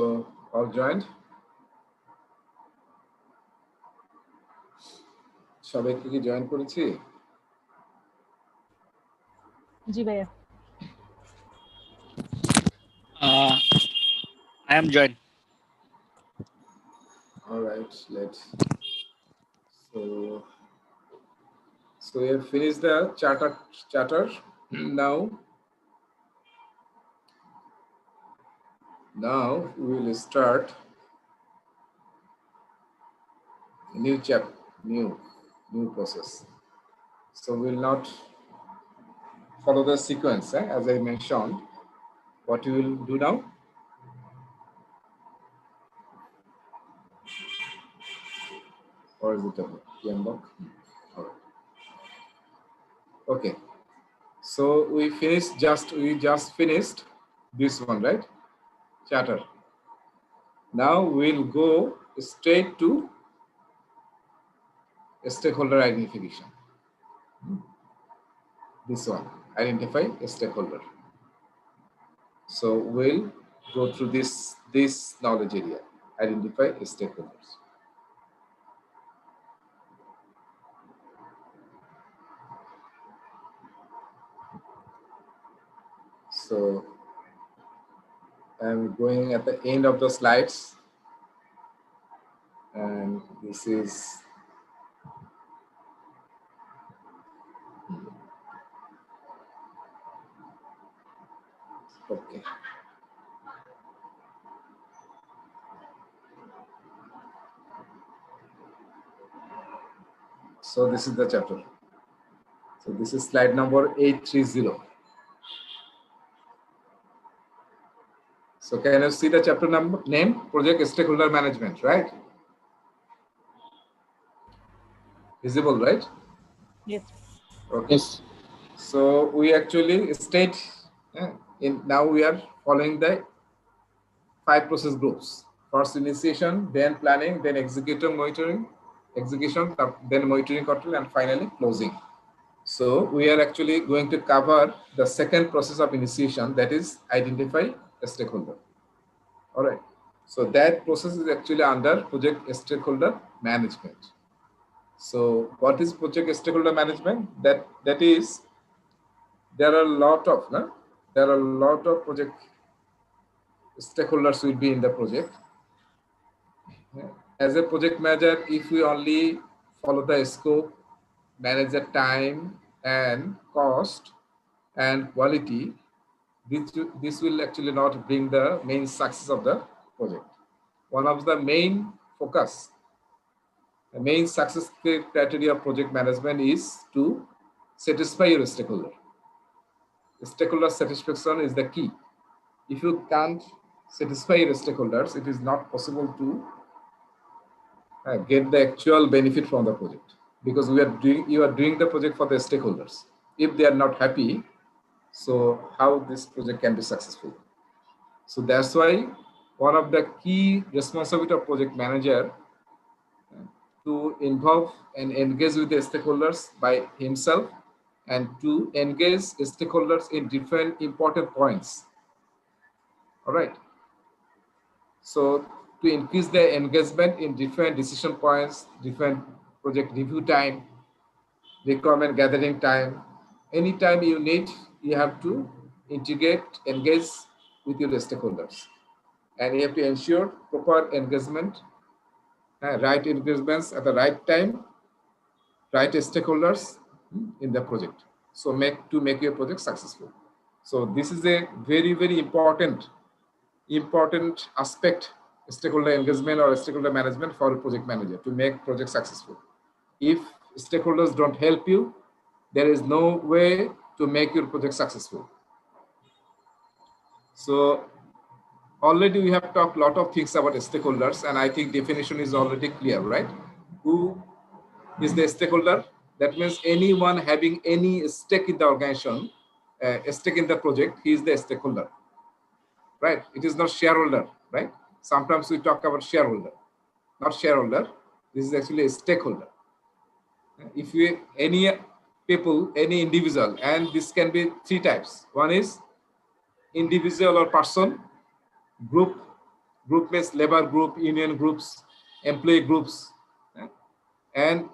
Speaker 1: all joined? সবাই কি join করেছি?
Speaker 4: জি ভাইয়া।
Speaker 7: I am joined.
Speaker 1: All right, so we have finished the charter. Now we will start a new chapter, new process. So we will not follow the sequence, as I mentioned. What we will do now? Or is it a PMBOK? All right. Okay. So we just finished this one, right? Charter. Now we'll go straight to stakeholder identification. This one, identify a stakeholder. So we'll go through this knowledge area, identify stakeholders. So I'm going at the end of the slides, and this is okay. So this is the chapter. So this is slide number 830. So can you see the chapter number name? Project Stakeholder Management, right? Visible, right?
Speaker 4: Yes.
Speaker 1: Okay. Yes. So we actually state now we are following the 5 process groups. First initiation, then planning, then execution, then monitoring control, and finally closing. So we are actually going to cover the second process of initiation, that is identify a stakeholder. All right. So that process is actually under project stakeholder management. So what is project stakeholder management? That is, there are a lot of project stakeholders will be in the project. As a project manager, if we only follow the scope, manage the time and cost and quality, this will actually not bring the main success of the project. One of the main focus, the main success criteria of project management is to satisfy your stakeholder. Stakeholder satisfaction is the key. If you can't satisfy your stakeholders, it is not possible to get the actual benefit from the project, because you are doing the project for the stakeholders. If they are not happy, so how this project can be successful? So that's why one of the key responsibility of project manager to involve and engage with the stakeholders by himself, and to engage stakeholders in different important points. All right. So to increase the engagement in different decision points, different project review time, requirement gathering time, anytime you need, you have to integrate, engage with your stakeholders. And you have to ensure proper engagement, right engagements at the right time, right stakeholders in the project. So to make your project successful. So this is a very, very important aspect, stakeholder engagement or stakeholder management for a project manager to make project successful. If stakeholders don't help you, there is no way to make your project successful. So already we have talked a lot of things about stakeholders, and I think definition is already clear, right? Who is the stakeholder? That means anyone having any stake in the organization, a stake in the project, he is the stakeholder, right? It is not shareholder, right? Sometimes we talk about shareholder, not shareholder. This is actually a stakeholder. If any people, any individual, and this can be 3 types. One is individual or person, group Group means labor group, union groups, employee groups, and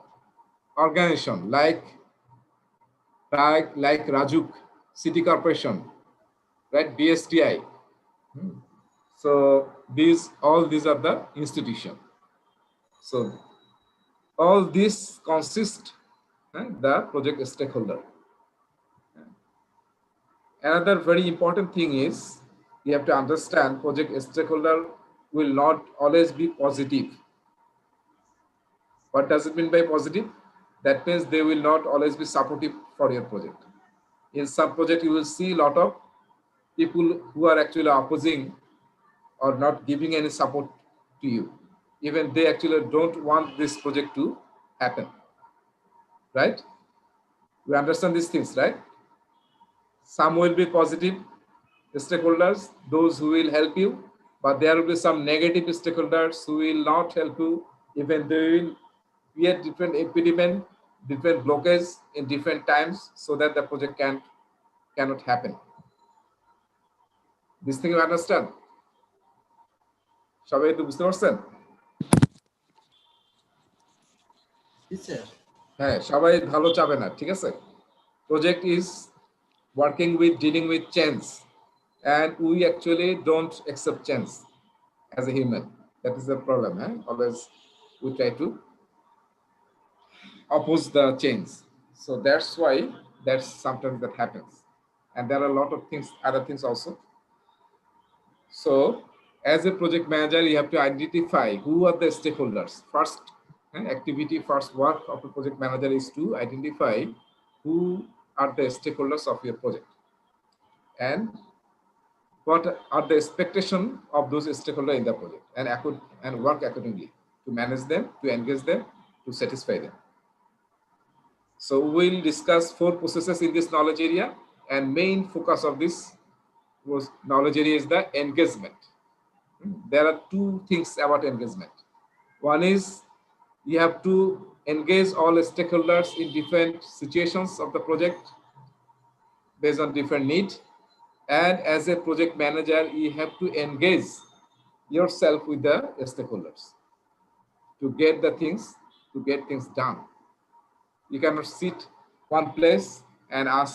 Speaker 1: organization like Rajuk, City Corporation, right? BSTI. So all these are the institution. So all this consist the project stakeholder. Another very important thing is you have to understand project stakeholder will not always be positive. What does it mean by positive? That means they will not always be supportive for your project. In some project, you will see a lot of people who are actually opposing or not giving any support to you. Even they actually don't want this project to happen, right? We understand these things, right? Some will be positive stakeholders, those who will help you, but there will be some negative stakeholders who will not help you, even they will create different impediment, different blockages in different times so that the project cannot happen. This thing you understand? সবাই তো বুঝতে পারছেন? হ্যাঁ, সবাই ভালো চাবে না, ঠিক আছে? Project is working with dealing with change, and we actually don't accept change as a human. That is the problem. Always we try to oppose the change. So that's why sometimes that happens. And there are a lot of things, other things also. So as a project manager, you have to identify who are the stakeholders. First activity, first work of a project manager is to identify who are the stakeholders of your project and what are the expectation of those stakeholders in the project, and work accordingly to manage them, to engage them, to satisfy them. So we'll discuss 4 processes in this knowledge area, and main focus of this knowledge area is the engagement. There are 2 things about engagement. One is you have to engage all stakeholders in different situations of the project based on different needs. And as a project manager, you have to engage yourself with the stakeholders to get things done. You cannot sit one place and ask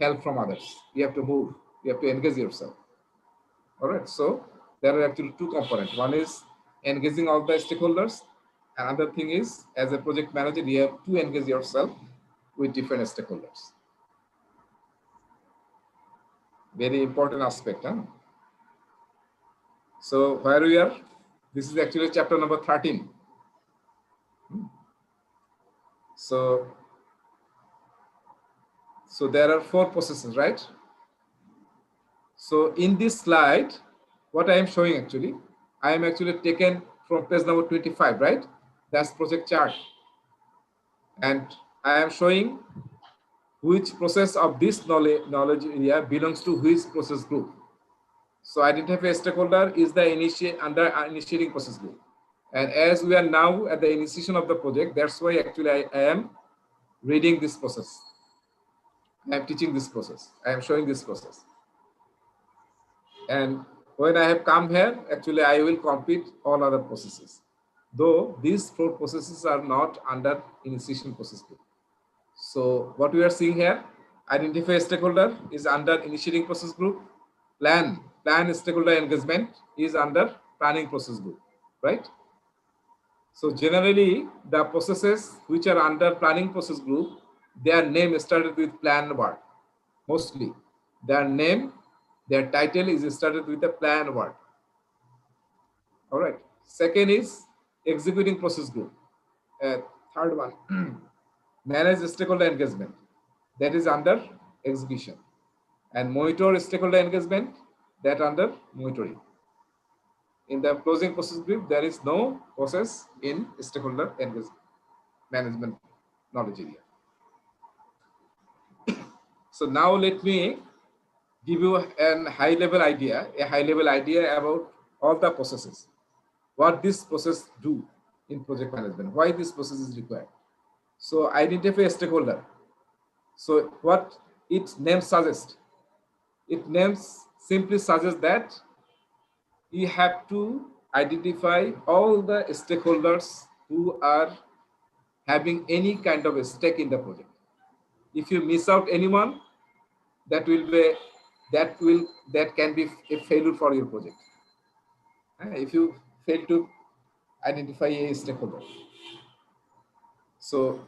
Speaker 1: help from others. You have to move. You have to engage yourself. All right. So there are actually 2 components. One is engaging all the stakeholders. Another thing is, as a project manager, you have to engage yourself with different stakeholders. Very important aspect. So where we are, this is actually chapter number 13. So there are 4 processes, right? So in this slide, what I am showing actually, I am actually taken from page number 25, right? That's project chart. And I am showing which process of this knowledge area belongs to which process group. So identify stakeholder is the initiating process group. And as we are now at the initiation of the project, that's why actually I am reading this process. I am teaching this process. I am showing this process. And when I have come here, actually I will complete all other processes. Though these 4 processes are not under initiation process group. So what we are seeing here, identify stakeholder is under initiating process group. Plan stakeholder engagement is under planning process group, right? So generally the processes which are under planning process group, their name started with plan word. Mostly their title is started with the plan word. All right. Second is executing process group. Third one, manage stakeholder engagement. That is under execution. And monitor stakeholder engagement, that under monitoring. In the closing process group, there is no process in stakeholder engagement management knowledge area. So now let me give you a high level idea about all the processes. What this process do in project management, why this process is required. So identify a stakeholder. So what its name suggests, simply suggests that you have to identify all the stakeholders who are having any kind of a stake in the project. If you miss out anyone, that can be a failure for your project. If you fail to identify a stakeholder. So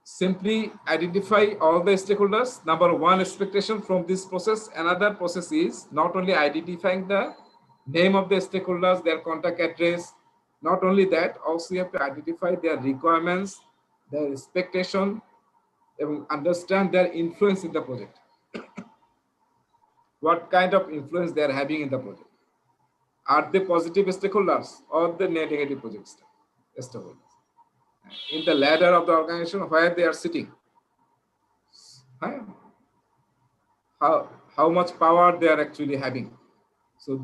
Speaker 1: simply identify all the stakeholders. Number one expectation from this process. Another process is not only identifying the name of the stakeholders, their contact address. Not only that, also you have to identify their requirements, their expectation, and understand their influence in the project. What kind of influence they are having in the project? Are they positive stakeholders or the negative project stakeholders? In the ladder of the organization where they are sitting, how much power they are actually having. So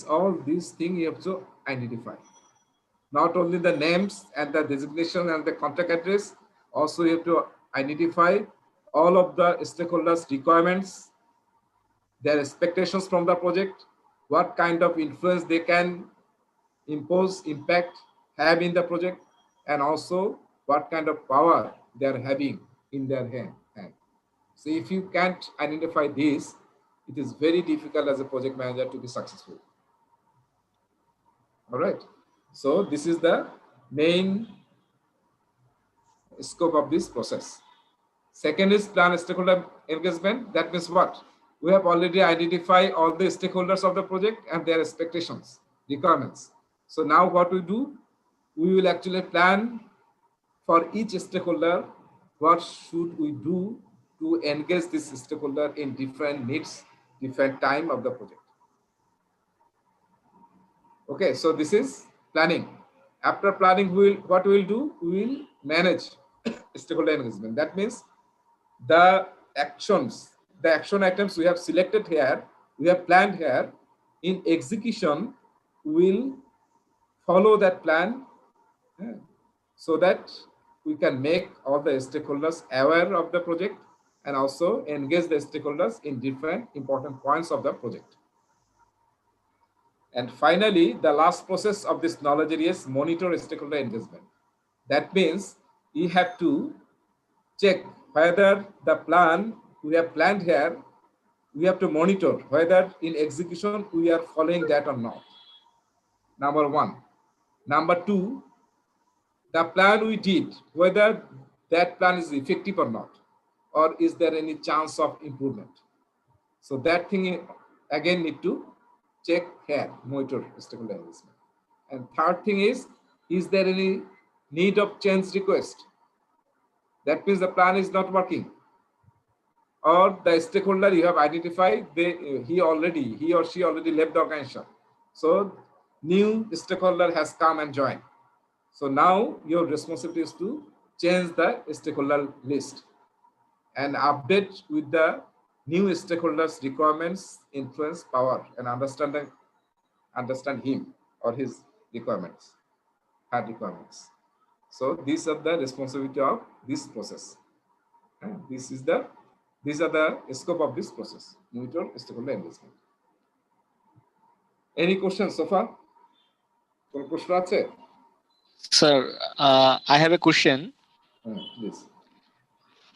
Speaker 1: all these things you have to identify. Not only the names and the designation and the contact address, also you have to identify all of the stakeholders' requirements, their expectations from the project, what kind of influence they can impose, impact, have in the project, and also what kind of power they are having in their hand. So if you can't identify this, it is very difficult as a project manager to be successful. All right. So this is the main scope of this process. Second is plan stakeholder engagement. That means what? We have already identified all the stakeholders of the project and their expectations, requirements. So now what we do, we will actually plan for each stakeholder, what should we do to engage this stakeholder in different needs, different time of the project. Okay, so this is planning. After planning, what we will do, we will manage stakeholder engagement. That means the actions, the action items we have selected here, we have planned here, in execution, we will follow that plan so that we can make all the stakeholders aware of the project and also engage the stakeholders in different important points of the project. And finally, the last process of this knowledge area is monitor stakeholder engagement. That means you have to check whether the plan we have planned here, we have to monitor whether in execution we are following that or not. Number one. Number two, the plan we did, whether that plan is effective or not, or is there any chance of improvement. So that thing again need to check here, monitor stakeholder engagement. And third thing is there any need of change request? That means the plan is not working, or the stakeholder you have identified, he or she already left the organization. So new stakeholder has come and joined. So now your responsibility is to change the stakeholder list and update with the new stakeholders' requirements, influence, power, and understand him or his requirements, her requirements. So these are the responsibility of this process. And these are the scope of this process. Monitor stakeholder engagement. Any questions so far?
Speaker 7: Sir, I have a question.
Speaker 1: Yes.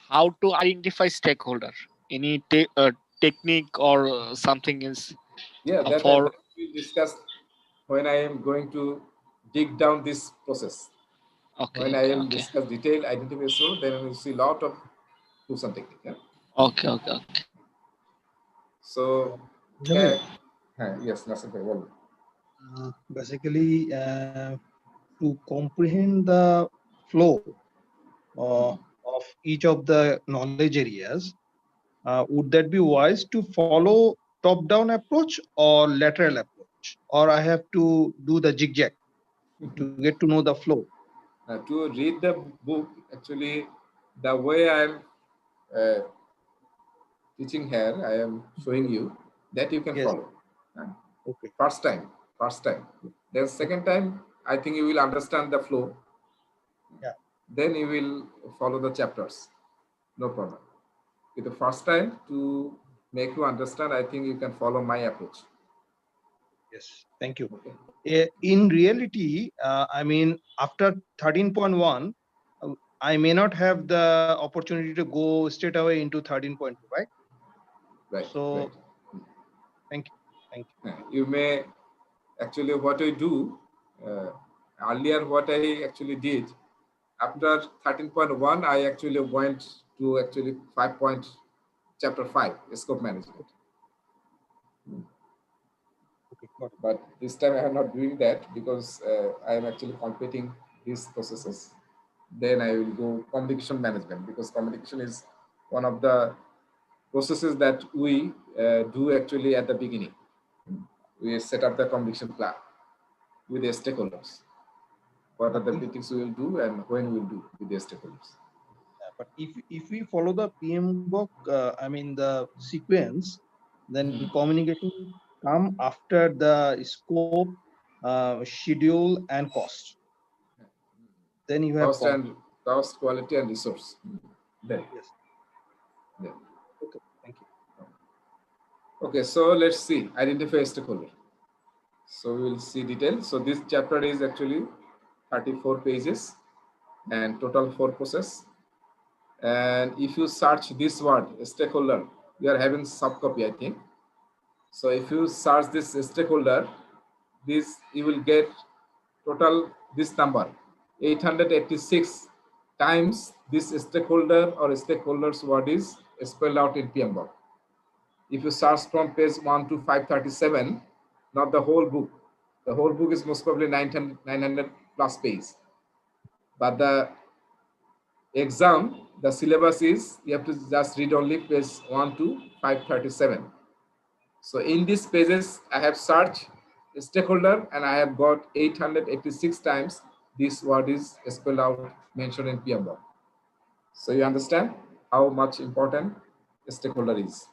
Speaker 7: How to identify stakeholder? Any technique or something is?
Speaker 1: Yeah, that we discussed when I am going to dig down this process.
Speaker 7: Okay.
Speaker 1: When I am discuss detailed identification, then we will see a lot of tools and technique. Yeah?
Speaker 7: Okay.
Speaker 1: So,
Speaker 5: Jamil,
Speaker 1: yes, Nasir bhai,
Speaker 6: basically, to comprehend the flow of each of the knowledge areas, would that be wise to follow top-down approach or lateral approach, or I have to do the zigzag to get to know the flow?
Speaker 1: To read the book, actually, the way I am teaching here, I am showing you that you can follow.
Speaker 6: Okay.
Speaker 1: First time. Then second time, I think you will understand the flow.
Speaker 6: Yeah.
Speaker 1: Then you will follow the chapters. No problem. With the first time, to make you understand, I think you can follow my approach.
Speaker 6: Yes, thank you.
Speaker 1: Okay.
Speaker 6: In reality, I mean, after 13.1, I may not have the opportunity to go straight away into 13.2, right?
Speaker 1: Right.
Speaker 6: So,
Speaker 1: Right.
Speaker 6: thank you. Thank you.
Speaker 1: You may actually what I do earlier. What I actually did after 13.1, I actually went to actually chapter 5, scope management.
Speaker 6: Okay, got it.
Speaker 1: But this time I am not doing that because I am actually completing these processes. Then I will go communication management, because communication is one of the processes that we do actually at the beginning. We set up the communication plan with the stakeholders. What are
Speaker 6: But
Speaker 1: the meetings we will do and when we will do with the stakeholders.
Speaker 6: but if we follow the PMBOK, I mean the sequence, then communication come after the scope, schedule, and cost. Then you have
Speaker 1: Cost, quality, and resource. Then.
Speaker 6: Yes.
Speaker 1: Then.
Speaker 6: Okay. Thank you.
Speaker 1: Okay, so let's see. Identify stakeholder. So we will see details. So this chapter is actually 34 pages and total 4 process. And if you search this word stakeholder, we are having subcopy, I think. So if you search this stakeholder, this you will get total this number 886 times this stakeholder or stakeholders word is spelled out in PMBOK. If you search from page 1 to 537, not the whole book. The whole book is most probably 900 plus pages. But the exam, the syllabus is, you have to just read only page 1 to 537. So in these pages, I have searched stakeholder and I have got 886 times this word is spelled out, mentioned in PMBOK. So you understand how much important stakeholder is.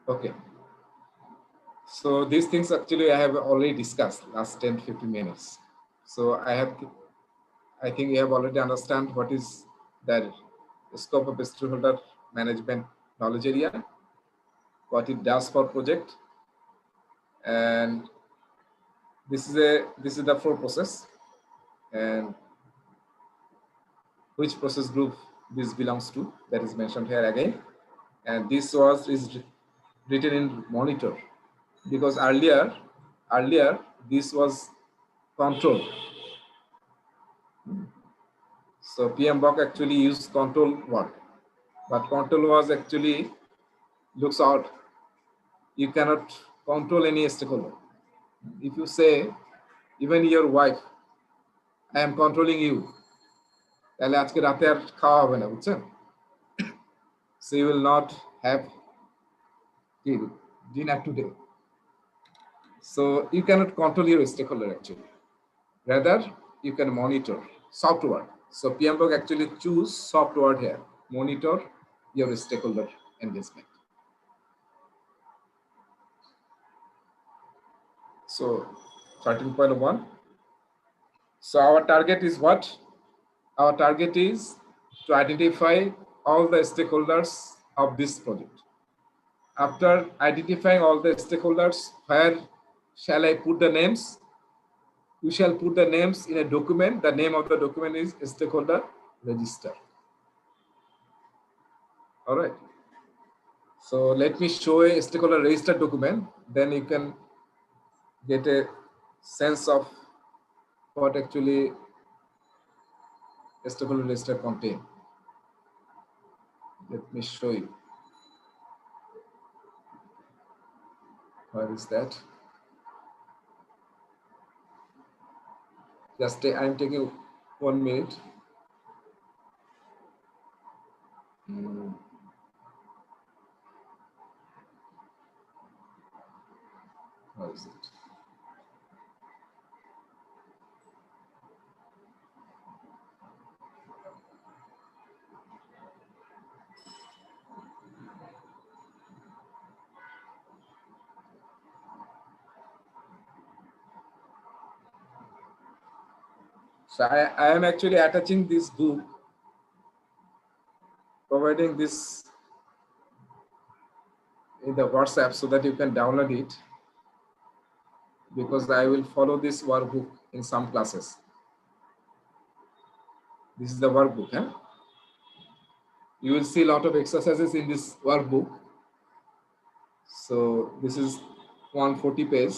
Speaker 1: Okay. So these things actually I have already discussed last 10-15 minutes. So I think you have already understand what is the scope of stakeholder management knowledge area, what it does for project, and this is the flow process, and which process group this belongs to, that is mentioned here again. And this is written in monitor, because earlier this was control. So PMBOK actually used control word, but control was actually looks out. You cannot control any stakeholder. If you say, even your wife, I am controlling you, তাহলে আজকে রাতে আর খাওয়া হবে না, বুঝছেন? So you will not have dinner today. So you cannot control your stakeholder actually. Rather, you can monitor software. So PMBOK actually choose software here, monitor your stakeholder engagement. So 13.1. So our target is what? Our target is to identify all the stakeholders of this project. After identifying all the stakeholders, where shall I put the names? We shall put the names in a document. The name of the document is stakeholder register. All right. So let me show a stakeholder register document. Then you can get a sense of what actually stakeholder register contain. Let me show you. Where is that? Just I'm taking 1 minute. How is it? So I am actually attaching this book, providing this the WhatsApp so that you can download it, because I will follow this workbook in some classes. This is the workbook. You will see a lot of exercises in this workbook. So this is 140 page.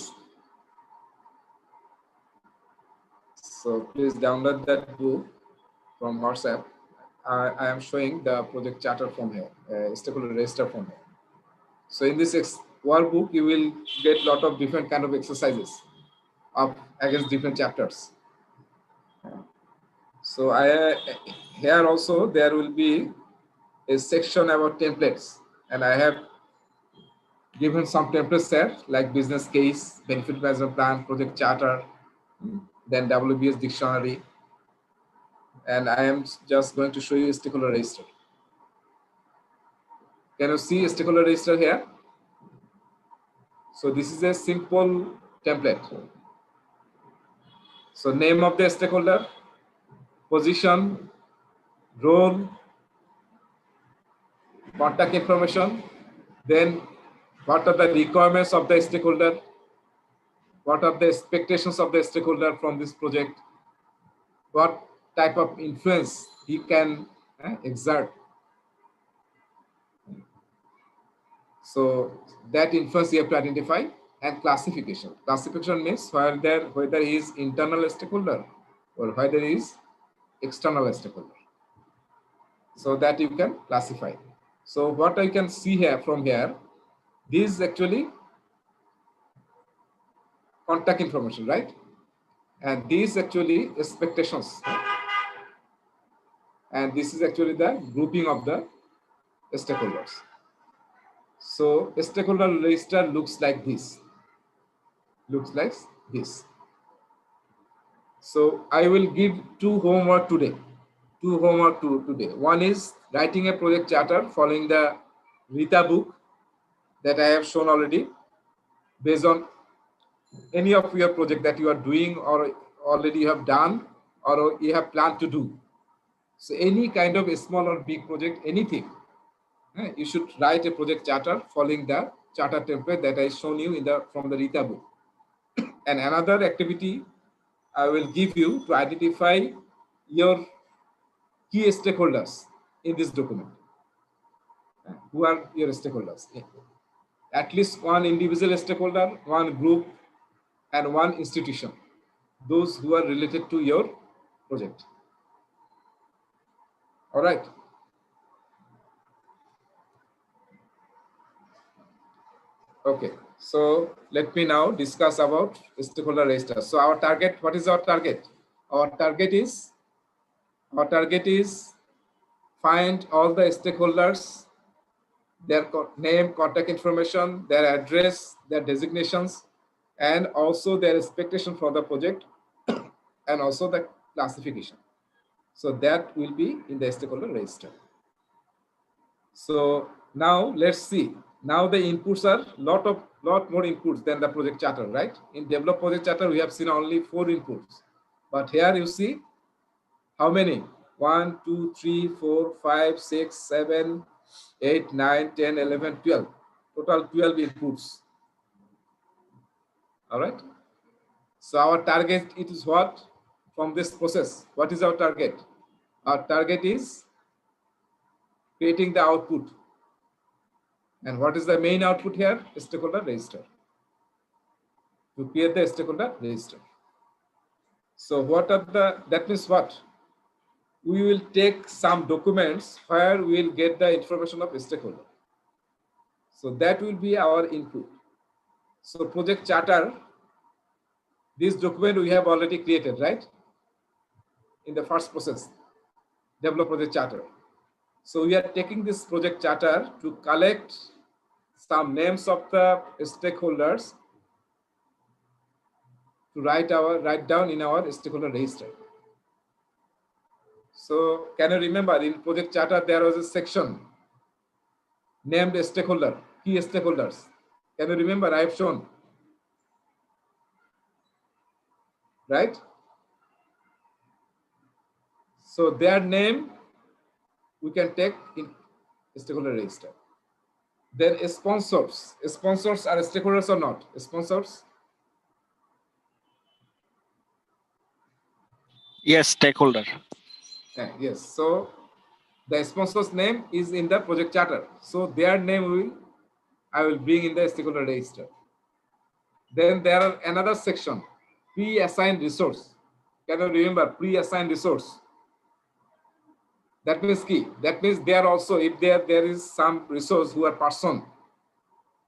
Speaker 1: So please download that book from WhatsApp. I am showing the project charter from here, stakeholder register from here. So in this workbook, you will get a lot of different kind of exercises of against different chapters. So here also there will be a section about templates, and I have given some templates there like business case, benefit management plan, project charter, then WBS dictionary, and I am just going to show you stakeholder register. Can you see stakeholder register here? So this is a simple template. So name of the stakeholder, position, role, contact information, then what are the requirements of the stakeholder, what are the expectations of the stakeholder from this project, what type of influence he can exert. So that influence you have to identify, and classification. Classification means whether he is internal stakeholder or whether he is external stakeholder. So that you can classify. So what I can see here from here, this is actually contact information, right? And these actually expectations. And this is actually the grouping of the stakeholders. So stakeholder register looks like this. Looks like this. So I will give two homework today. One is writing a project charter following the Rita book that I have shown already, based on any of your project that you are doing or already you have done or you have planned to do. So any kind of a small or big project, anything, you should write a project charter following the charter template that I shown you from the Rita book. And another activity I will give you to identify your key stakeholders in this document. Who are your stakeholders? At least one individual stakeholder, one group, and one institution. Those who are related to your project. All right. Okay, so let me now discuss about stakeholder register. So our target, what is our target? Our target is find all the stakeholders, their name, contact information, their address, their designations, and also their expectation for the project, and also the classification. So that will be in the stakeholder register. So now let's see. Now the inputs are lot more inputs than the project charter, right? In develop project charter, we have seen only 4 inputs, but here you see how many? 1, 2, 3, 4, 5, 6, 7, 8, 9, 10, 11, 12. Total 12 inputs. All right. So our target, it is what? From this process, what is our target? Our target is creating the output. And what is the main output here? Stakeholder register. To create the stakeholder register. So what are that means what? We will take some documents where we will get the information of a stakeholder. So that will be our input. So project charter, this document we have already created, right? In the first process, develop project charter. So we are taking this project charter to collect some names of the stakeholders to write down in our stakeholder register. So can you remember in project charter there was a section named stakeholder, key stakeholders. Can you remember? I have shown, right? So their name we can take in stakeholder register. Then sponsors. Sponsors are stakeholders or not? Sponsors.
Speaker 7: Yes, stakeholder.
Speaker 1: Yes. So the sponsor's name is in the project charter. So their name I will bring in the stakeholder register. Then there are another section, pre-assigned resource. Can you remember pre-assigned resource? That means key. That means there also, if there is some resource who are person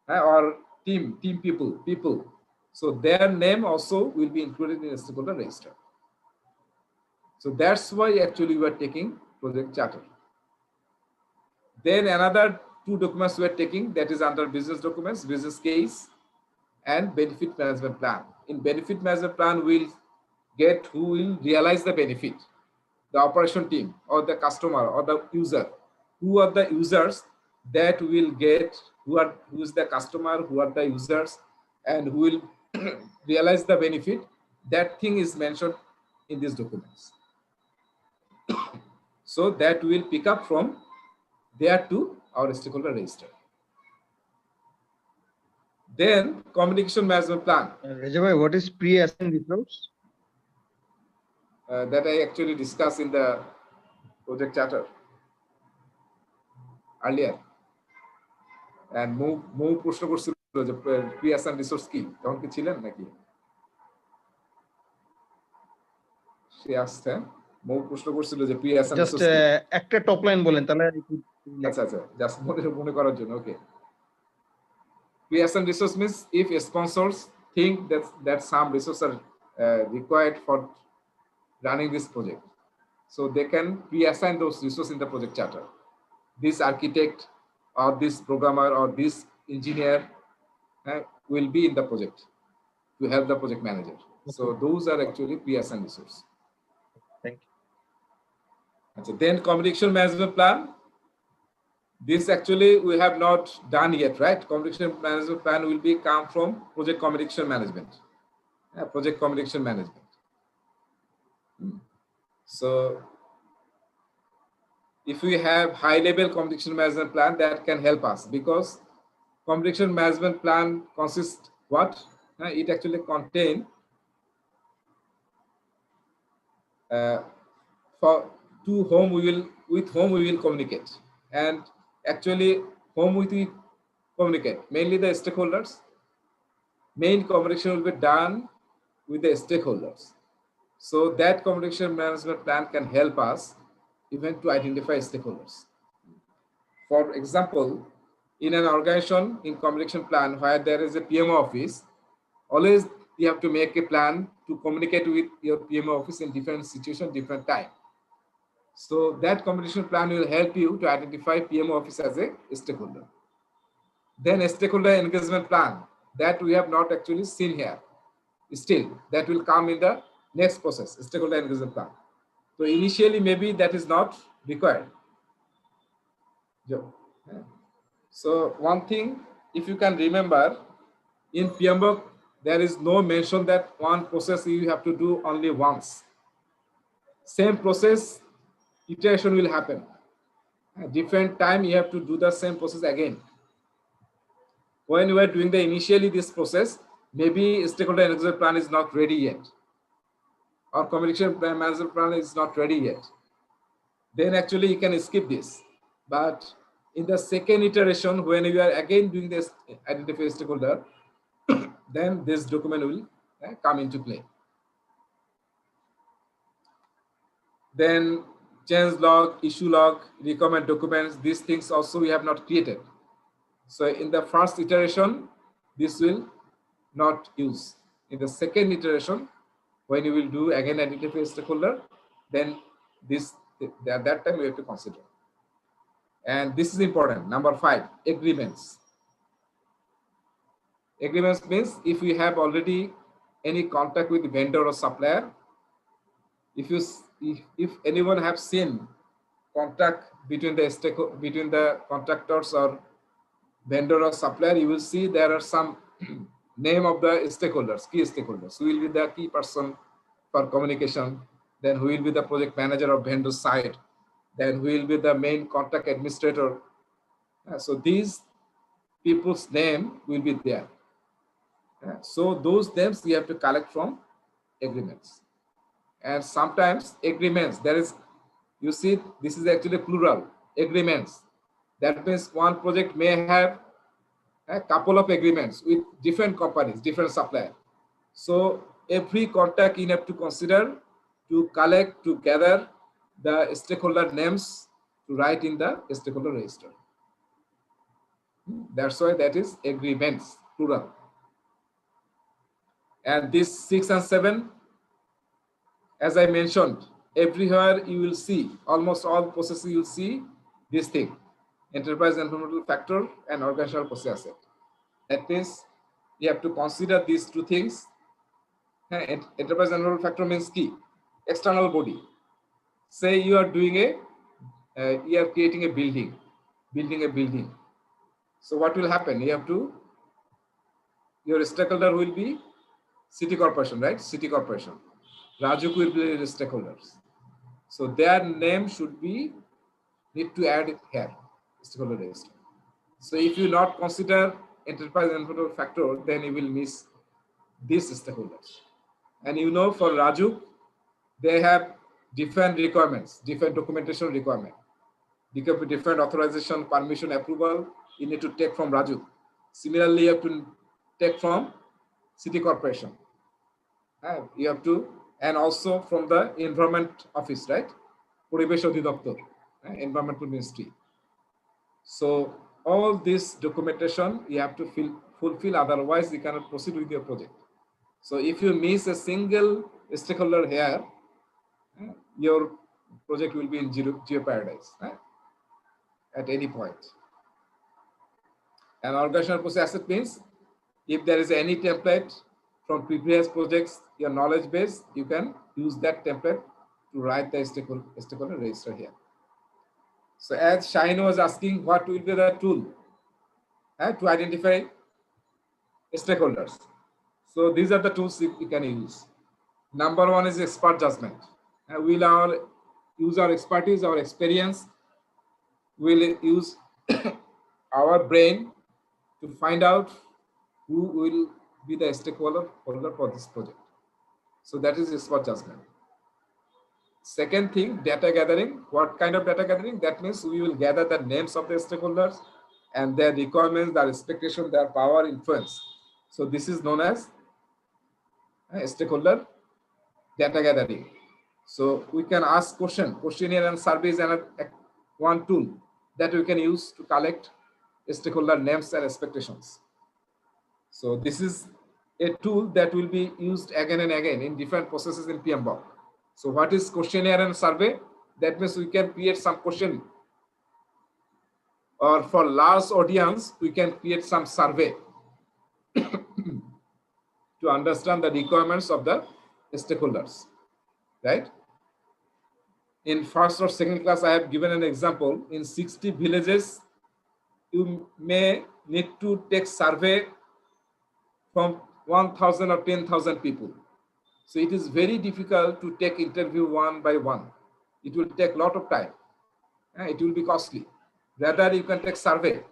Speaker 1: or team people. So their name also will be included in the stakeholder register. So that's why actually we are taking project charter. Then another two documents we are taking, that is under business documents, business case and benefit management plan. In benefit management plan, we'll get who will realize the benefit, the operation team or the customer or the user. Who are the users that will get, who is the customer, who are the users, and who will realize the benefit. That thing is mentioned in these documents. So that will pick up from there to our stakeholder register. Then communication management plan.
Speaker 6: Rajabhai, what is pre-assigned resource?
Speaker 1: That I actually discussed in the project charter earlier. And মৌ প্রশ্ন করছিল যে pre-assigned resource কি, তখন কি ছিলেন নাকি? সে আসছে, মৌ প্রশ্ন করছিল যে pre-assigned
Speaker 6: Just
Speaker 1: resource কি?
Speaker 6: একটা টপ লাইন বলেন তাহলে
Speaker 1: আচ্ছা জাস্ট মনে করার জন্য। ওকে, pre-assigned resource means if sponsors think that some resources are required for running this project, so they can pre-assign those resources in the project charter. This architect or this programmer or this engineer will be in the project to help the project manager. So those are actually pre-assigned resources.
Speaker 6: Thank
Speaker 1: you. Then communication management plan. This actually we have not done yet, right? Communication management plan will be come from project communication management. Project communication management. So if we have high level communication management plan, that can help us, because communication management plan consists what? It actually contain with whom we will communicate, and actually whom we communicate, mainly the stakeholders. Main communication will be done with the stakeholders. So that communication management plan can help us even to identify stakeholders. For example, in an organization, in communication plan where there is a PMO office, always you have to make a plan to communicate with your PMO office in different situations, different time. So that communication plan will help you to identify PMO office as a stakeholder. Then a stakeholder engagement plan, that we have not actually seen here. Still, that will come in the next process, stakeholder engagement plan. So initially, maybe that is not required. So one thing, if you can remember, in PMBOK, there is no mention that one process you have to do only once. Same process, iteration will happen. At different time, you have to do the same process again. When you are doing the initially this process, maybe stakeholder engagement plan is not ready yet, or communication management plan is not ready yet. Then actually you can skip this. But in the second iteration, when you are again doing this identify stakeholder, then this document will come into play. Then change log, issue log, recommend documents, these things also we have not created. So in the first iteration, this will not use. In the second iteration, when you will do again identify stakeholder, then this at that time we have to consider. And this is important. Number 5, agreements. Agreements means if we have already any contact with the vendor or supplier, if anyone have seen contact between the contractors or vendor or supplier, you will see there are some name of the stakeholders, key stakeholders. Who will be the key person for communication, then who will be the project manager of vendor side, then who will be the main contact administrator. So these people's name will be there. So those names you have to collect from agreements. And sometimes agreements, there is, you see, this is actually plural, agreements. That means one project may have a couple of agreements with different companies, different suppliers. So every contact you have to consider to collect, to gather the stakeholder names to write in the stakeholder register. That's why that is agreements, plural. And this 6 and 7, as I mentioned, everywhere you will see, almost all processes you will see this thing, enterprise environmental factor and organizational process asset. That means you have to consider these two things. Enterprise environmental factor means key, external body. Say you are doing you are creating a building, building a building. So what will happen? You have to, your stakeholder will be city corporation, right? City corporation. Rajuk will be the stakeholders. So their name should be, need to add here, stakeholder register. So if you not consider enterprise environmental factor, then you will miss these stakeholders. And you know, for Rajuk, they have different requirements, different documentation requirement. Different authorization, permission, approval, you need to take from Rajuk. Similarly, you have to take from city corporation. You have to, and also from the environment office, right? Poribesh Adhidaptar, environmental ministry. So all this documentation you have to fulfill, otherwise you cannot proceed with your project. So if you miss a single stakeholder here, your project will be in jeopardy, right? At any point. And organizational process asset means if there is any template from previous projects, your knowledge base, you can use that template to write the stakeholder register here. So as Shaheen was asking, what will be the tool to identify stakeholders? So these are the tools you can use. Number one is expert judgment. We'll use our expertise, our experience. We'll use our brain to find out who will be the stakeholder for this project. So that is expert judgment. Second thing, data gathering. What kind of data gathering? That means we will gather the names of the stakeholders and their requirements, their expectation, their power, influence. So this is known as stakeholder data gathering. So we can ask questionnaire and surveys and one tool that we can use to collect stakeholder names and expectations. So this is a tool that will be used again and again in different processes in PMBOK. So what is questionnaire and survey? That means we can create some question, or for large audience, we can create some survey to understand the requirements of the stakeholders, right? In first or second class, I have given an example. In 60 villages, you may need to take survey from 1,000 or 10,000 people. So it is very difficult to take interview one by one. It will take a lot of time. It will be costly. Rather, you can take survey.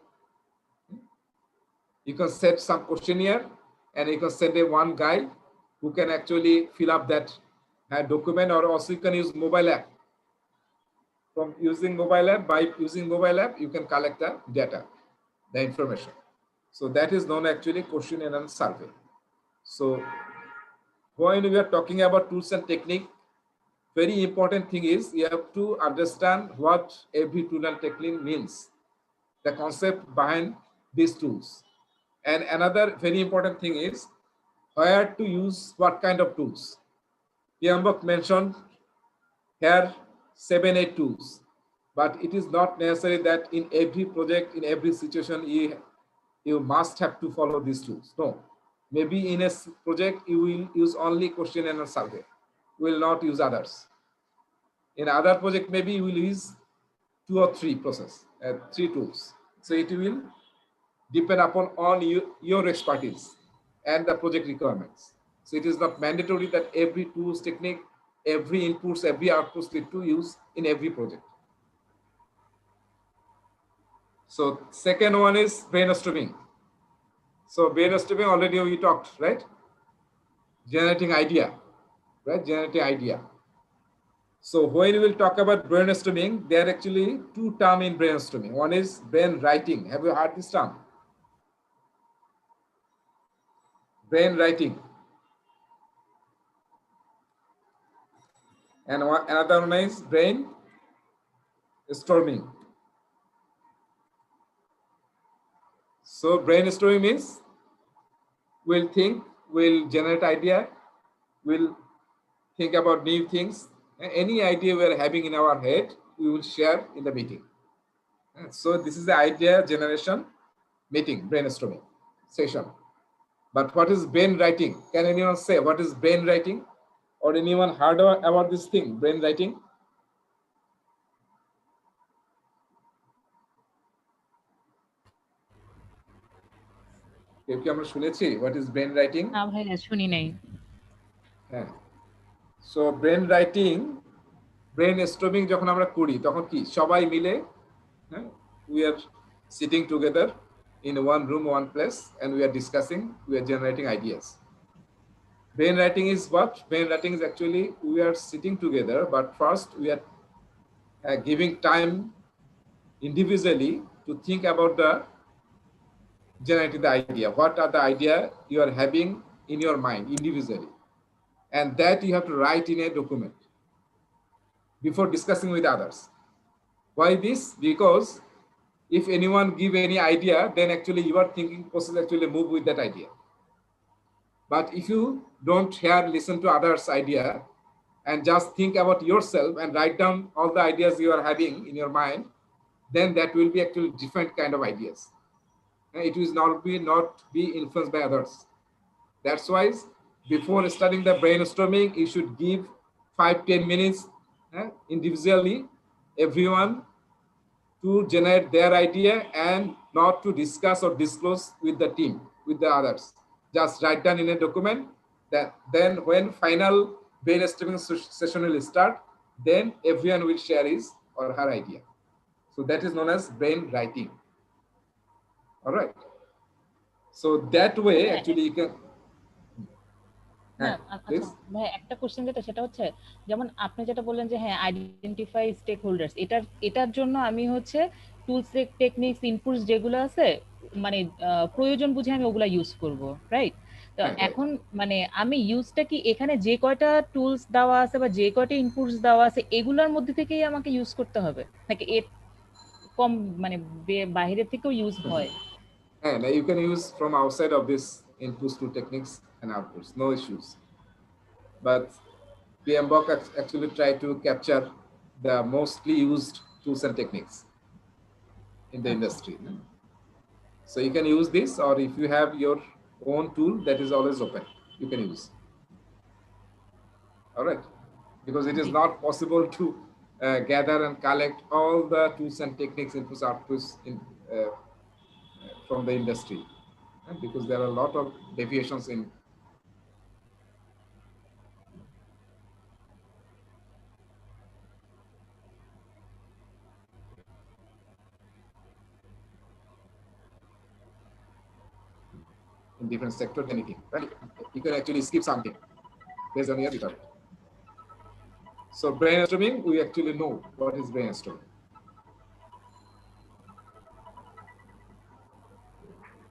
Speaker 1: You can set some questionnaire and you can send one guy who can actually fill up that document, or also you can use mobile app. From using mobile app, by using mobile app, you can collect the data, the information. So that is known actually questionnaire and survey. So when we are talking about tools and technique, very important thing is you have to understand what every tool and technique means, the concept behind these tools. And another very important thing is where to use what kind of tools. PMBOK mentioned here 7-8 tools, but it is not necessary that in every project, in every situation, you must have to follow these tools. No, maybe in a project, you will use only questionnaire and survey. You will not use others. In other project, maybe you will use 2 or 3 3 tools. So it will depend upon your expertise and the project requirements. So it is not mandatory that every tools technique, every inputs, every outputs need to use in every project. So second one is brainstorming. So brainstorming already we talked, right? Generating idea, right? Generating idea. So when we will talk about brainstorming, there are actually two terms in brainstorming. One is brain writing. Have you heard this term? Brain writing. And another one is brain storming. So brainstorming means we'll think, we'll generate idea, we'll think about new things. Any idea we're having in our head, we will share in the meeting. So this is the idea generation meeting, brainstorming session. But what is brain writing? Can anyone say what is brain writing? Or anyone heard about this thing, brain writing? কেউ কি আমরা শুনেছি what is brain writing?
Speaker 4: না ভাইয়া শুনি নাই।
Speaker 1: হ্যাঁ। So brain writing, brainstorming যখন আমরা করি তখন কি সবাই মিলে we are sitting together in one room, one place, and we are discussing, we are generating ideas. Brain writing is what? Brain writing is actually we are sitting together, but first we are giving time individually to think about the generating the idea. What are the idea you are having in your mind individually? And that you have to write in a document before discussing with others. Why this? Because if anyone give any idea, then actually your thinking process actually move with that idea. But if you don't listen to others' idea and just think about yourself and write down all the ideas you are having in your mind, then that will be actually different kind of ideas. It will not be influenced by others. That's why before starting the brainstorming, you should give 5-10 minutes individually, everyone to generate their idea and not to discuss or disclose with the team, with the others. Just write down in a document that then when final brainstorming session will start, then everyone will share his or her idea. So that is known as brain writing. All right. So that way actually you can
Speaker 4: ভাই একটা question যেটা সেটা হচ্ছে যেমন আপনি যেটা বললেন যে হ্যাঁ আইডেন্টিফাই স্টেক হোল্ডার্স এটার জন্য আমি হচ্ছে টুলস টেকনিক্স ইনপুটস যেগুলো আছে মানে প্রয়োজন বুঝে আমি ওগুলা ইউজ করব, রাইট? তো এখন মানে আমি ইউজটা কি এখানে যে কয়টা টুলস দেওয়া আছে বা যে কয়টা ইনপুটস দেওয়া আছে এগুলোর মধ্যে থেকেই আমাকে ইউজ করতে হবে নাকি এর কম মানে বাইরে থেকেও ইউজ হয়?
Speaker 1: And you can use from outside of this inputs to techniques and outputs, no issues. But PMBOK actually try to capture the mostly used tools and techniques in the industry. So you can use this, or if you have your own tool that is always open, you can use. All right, because it is not possible to gather and collect all the tools and techniques, inputs, outputs from the industry, because there are a lot of deviations in different sectors, anything, right? You can actually skip something based on your result. So brainstorming, we actually know what is brainstorming.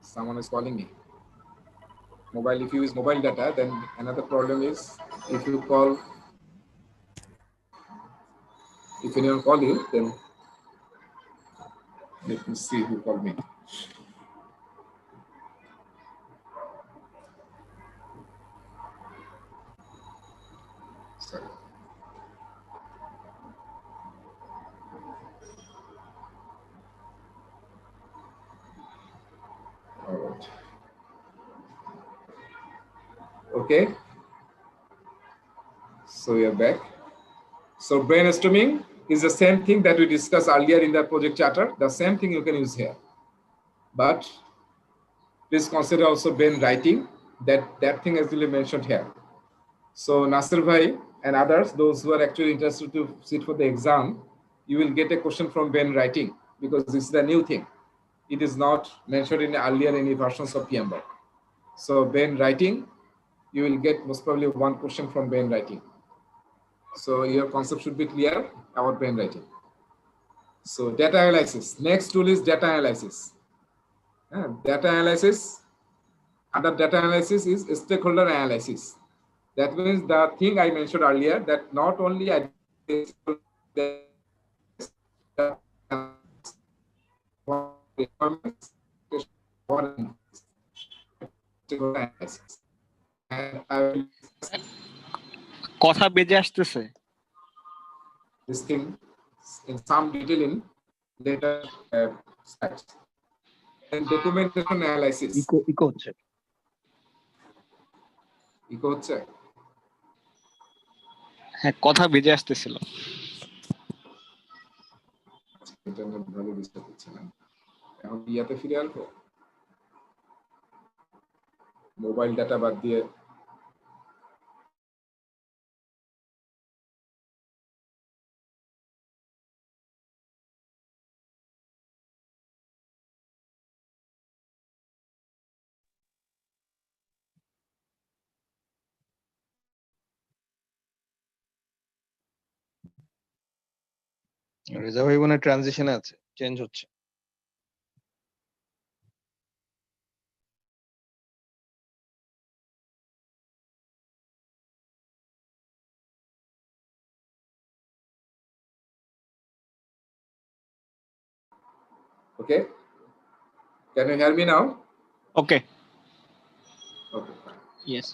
Speaker 1: Someone is calling me. Mobile, if you use mobile data, then another problem is if you call, if anyone call you, then let me see who called me. Sorry. All right. Okay. So we are back. So brainstorming is the same thing that we discussed earlier in the project charter. The same thing you can use here. But please consider also brain writing. That thing is really mentioned here. So Nasir Bhai and others, those who are actually interested to sit for the exam, you will get a question from brain writing because this is a new thing. it is not mentioned in earlier any versions of PMBOK. So when writing, you will get most probably one question from brain writing. So your concept should be clear about brain writing. So data analysis. Next tool is data analysis. Data analysis. Under data analysis is stakeholder analysis. That means the thing I mentioned earlier, that not only I
Speaker 7: কথা বেজে আসতেছে
Speaker 1: this thing in some detail in later slides. And documentation analysis.
Speaker 6: Eco হচ্ছে
Speaker 1: Eco হচ্ছে?
Speaker 7: হ্যাঁ কথা বেজে আসতেছিল
Speaker 1: internet ভালো ডিস্টার্ব হচ্ছে না এখন ইয়াতে ফিরে আসবো মোবাইল ডাটা বাদ দিয়ে
Speaker 6: রেজা ভাই মনে ট্রানজিশনে আছে চেঞ্জ হচ্ছে
Speaker 1: Okay, can you hear me now?
Speaker 7: Okay
Speaker 1: Okay, fine.
Speaker 7: Yes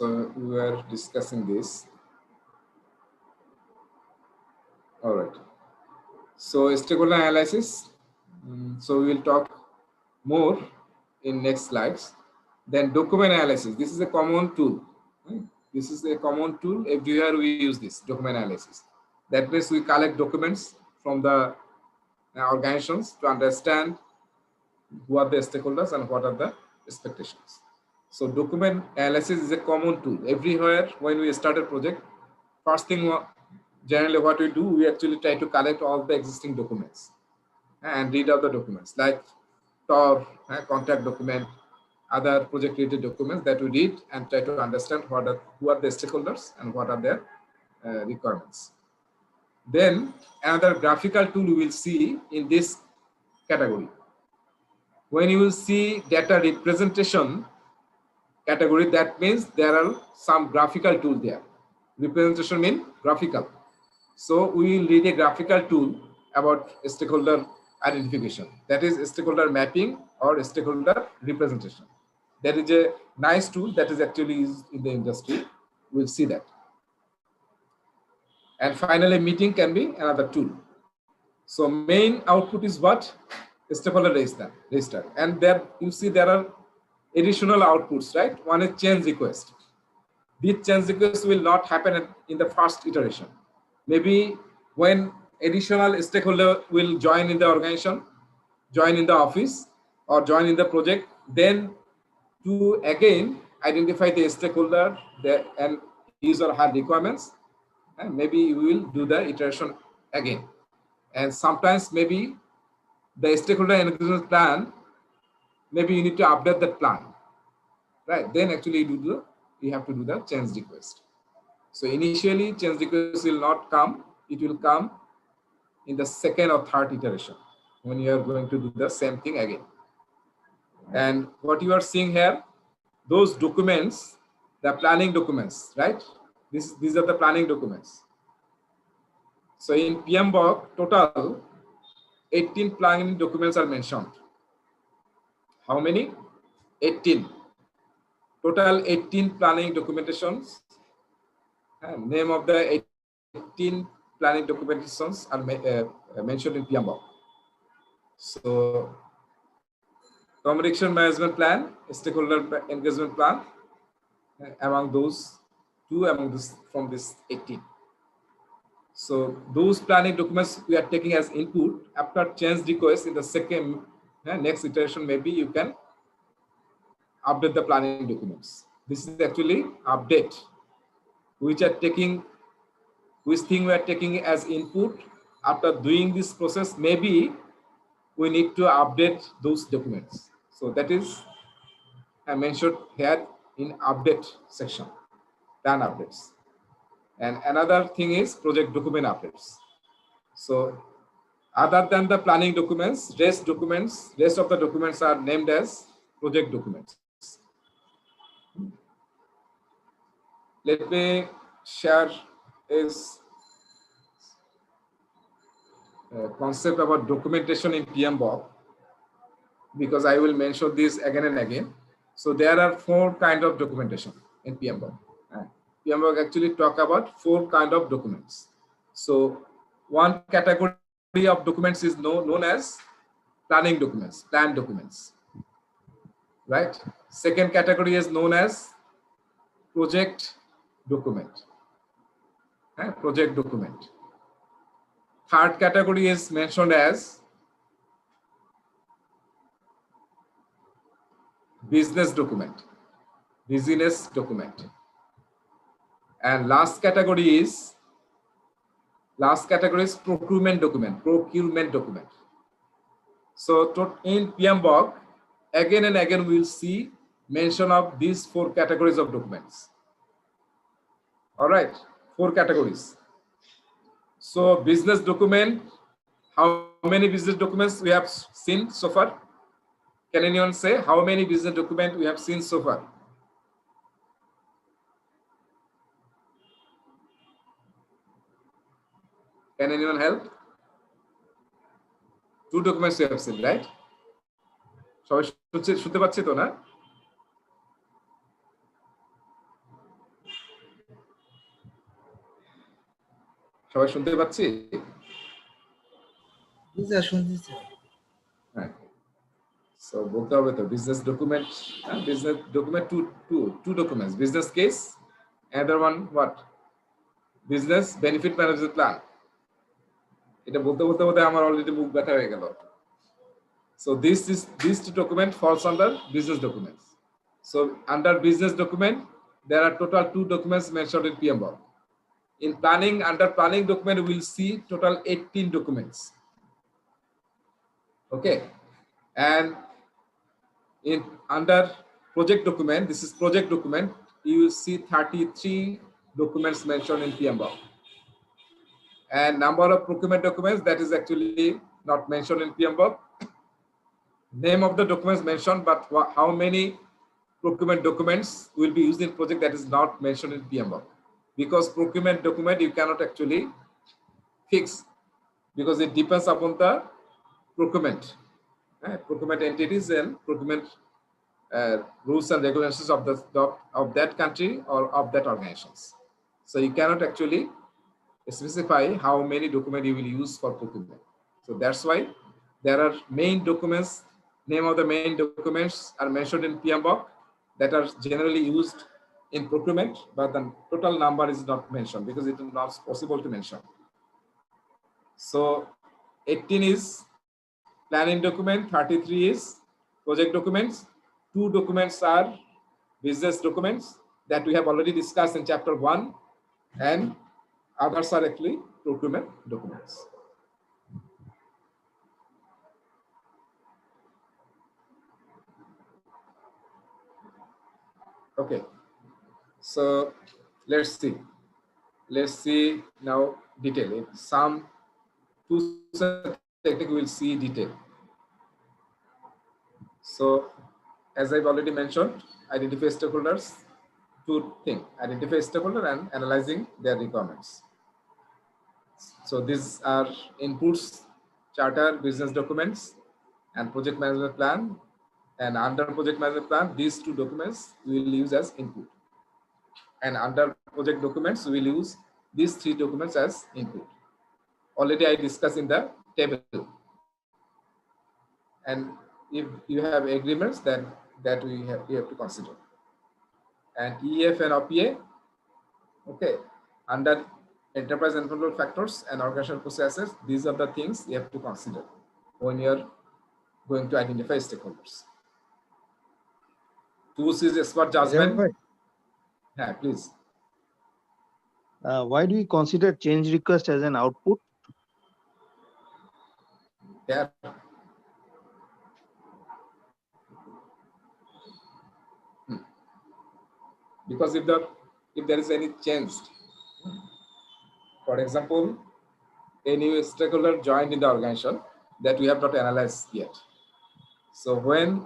Speaker 1: So we were discussing this. All right. So stakeholder analysis. So we will talk more in next slides. Then document analysis. This is a common tool. This is a common tool. Everywhere we use this document analysis. That means we collect documents from the organizations to understand who are the stakeholders and what are the expectations. So document analysis is a common tool. Everywhere when we start a project, first thing generally what we do, we actually try to collect all the existing documents and read out the documents like TOR, contract document, other project related documents that we read and try to understand who are the stakeholders and what are their requirements. Then another graphical tool we will see in this category. When you will see data representation category, that means there are some graphical tool there. Representation means graphical. So we will read a graphical tool about stakeholder identification. That is stakeholder mapping or stakeholder representation. That is a nice tool that is actually used in the industry. We'll see that. And finally, meeting can be another tool. So main output is what? Stakeholder register. And there you see there are additional outputs, right? One is change request. This change request will not happen in the first iteration. Maybe when additional stakeholder will join in the organization, join in the office, or join in the project, then to again identify the stakeholder and his or her requirements, and maybe we will do the iteration again. And sometimes maybe the stakeholder engagement plan, maybe you need to update that plan, right? Then actually you have to do the change request. So initially change request will not come, it will come in the second or third iteration when you are going to do the same thing again. And what you are seeing here, those documents, the planning documents, right? These are the planning documents. So in PMBOK, total 18 planning documents are mentioned. How many? 18. Total 18 planning documentations. Name of the 18 planning documentations are mentioned in PMBOK. So communication management plan, stakeholder engagement plan, among those two, from this 18. So those planning documents we are taking as input. After change request in the second next iteration, maybe you can update the planning documents. This is actually update, which are taking which thing we are taking as input. After doing this process, maybe we need to update those documents. So that is I mentioned here in update section, plan updates. And another thing is project document updates. So other than the planning documents, rest of the documents are named as project documents. Let me share is a concept about documentation in PMBOK, because I will mention this again and again. So there are 4 kinds of documentation in PMBOK. PMBOK actually talk about 4 kinds of documents. So one category of documents is known as planning documents, plan documents, right? Second category is known as project document, project document. Third category is mentioned as business document, and last category is procurement document. So in PMBOK, again and again we will see mention of these 4 categories of documents. All right, 4 categories. So business document, how many business documents we have seen so far? Can anyone say how many business documents we have seen so far? Can anyone help? 2 documents we have seen, right? সবাই শুনতে পাচ্ছি তো না? সবাই শুনতে পাচ্ছি?
Speaker 2: জি sir শুনতেছি।
Speaker 1: হ্যাঁ। So বলতে হবে তো business document, two documents, business case, another one what? Business benefit management plan. এটা বলতে আমার অলরেডি মুখ ব্যথা হয়ে গেল। So these 2 documents falls under business documents. So under business document, there are total 2 documents mentioned in PMBOK. In planning, under planning document, we will see total 18 documents. Okay, and in under project document, this is project document, you will see 33 documents mentioned in PMBOK. And number of procurement documents, that is actually not mentioned in PMBOK. Name of the documents mentioned, but how many procurement documents will be used in project, that is not mentioned in PMBOK. Because procurement document you cannot actually fix, because it depends upon the procurement entities and procurement rules and regulations of that country or of that organizations. So you cannot actually specify how many documents you will use for procurement. So that's why there are main documents, name of the main documents are mentioned in PMBOK that are generally used in procurement, but the total number is not mentioned because it is not possible to mention. So 18 is planning document, 33 is project documents, 2 documents are business documents that we have already discussed in chapter 1, and others are actually procurement documents. Okay, so let's see now detail. In some 2 technique we'll see detail. So as I've already mentioned, identify stakeholders, 2 things, identify stakeholder and analyzing their requirements. So these are inputs, charter, business documents, and project management plan. And under project management plan, these 2 documents we will use as input. And under project documents, we will use these 3 documents as input. Already I discussed in the table. And if you have agreements, then that you have to consider. And EF and OPA, okay, under enterprise and control factors and organizational processes, these are the things you have to consider when you're going to identify stakeholders. Tools is expert judgment. Yeah, please.
Speaker 6: Why do we consider change request as an output?
Speaker 1: Yeah. Because if there is any change, for example, a new stakeholder joined in the organization that we have not analyzed yet. So when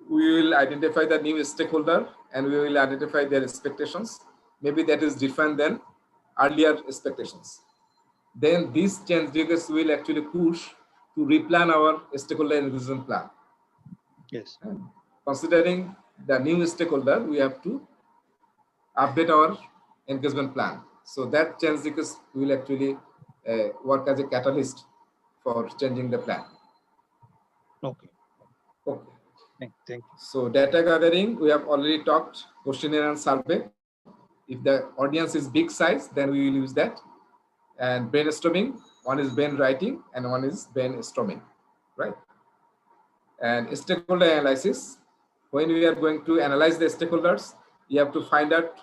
Speaker 1: we will identify the new stakeholder and we will identify their expectations, maybe that is different than earlier expectations. Then these change requests will actually push to replan our stakeholder engagement plan.
Speaker 6: Yes.
Speaker 1: Considering the new stakeholder, we have to update our engagement plan. So that change request will actually work as a catalyst for changing the plan.
Speaker 6: Okay.
Speaker 1: Okay.
Speaker 6: Thank you.
Speaker 1: So data gathering, we have already talked questionnaire and survey. If the audience is big size, then we will use that. And brainstorming, one is brain writing and one is brainstorming, right? And stakeholder analysis, when we are going to analyze the stakeholders, you have to find out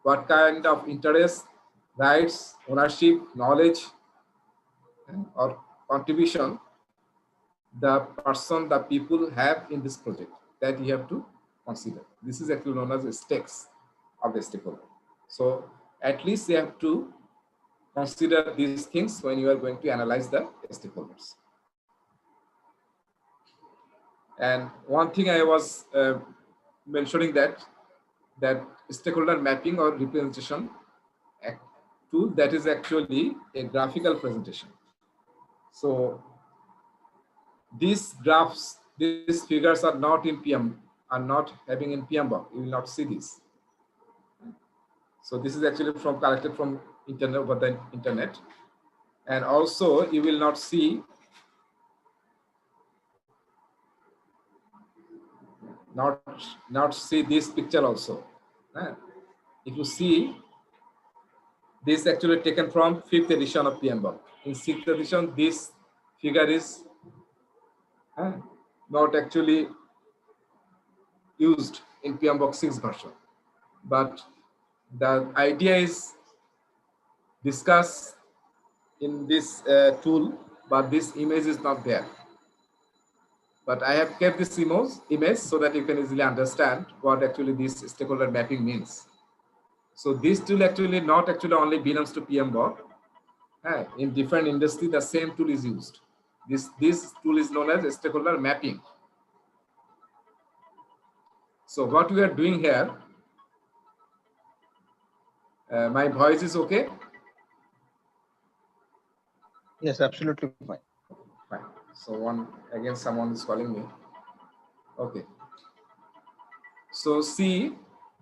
Speaker 1: what kind of interest, rights, ownership, knowledge, or contribution the person, the people have in this project that you have to consider. This is actually known as the stakes of the stakeholder. So at least you have to consider these things when you are going to analyze the stakeholders. And one thing I was mentioning that stakeholder mapping or representation tool, that is actually a graphical presentation. So these graphs, these figures are not in PM, are not having in PMBOK. You will not see this. So this is actually collected from internet, over the internet. And also you will not see this picture also. If you see, this is actually taken from 5th edition of PMBOK. In 6th edition, this figure is not actually used in PMBOK 6 version. But the idea is discussed in this tool, but this image is not there. But I have kept this image so that you can easily understand what actually this stakeholder mapping means. So this tool actually not actually only belongs to PMBOK. In different industry, the same tool is used. This tool is known as stakeholder mapping. So what we are doing here, my voice is okay?
Speaker 6: Yes, absolutely fine.
Speaker 1: Fine. So someone is calling me. Okay. So see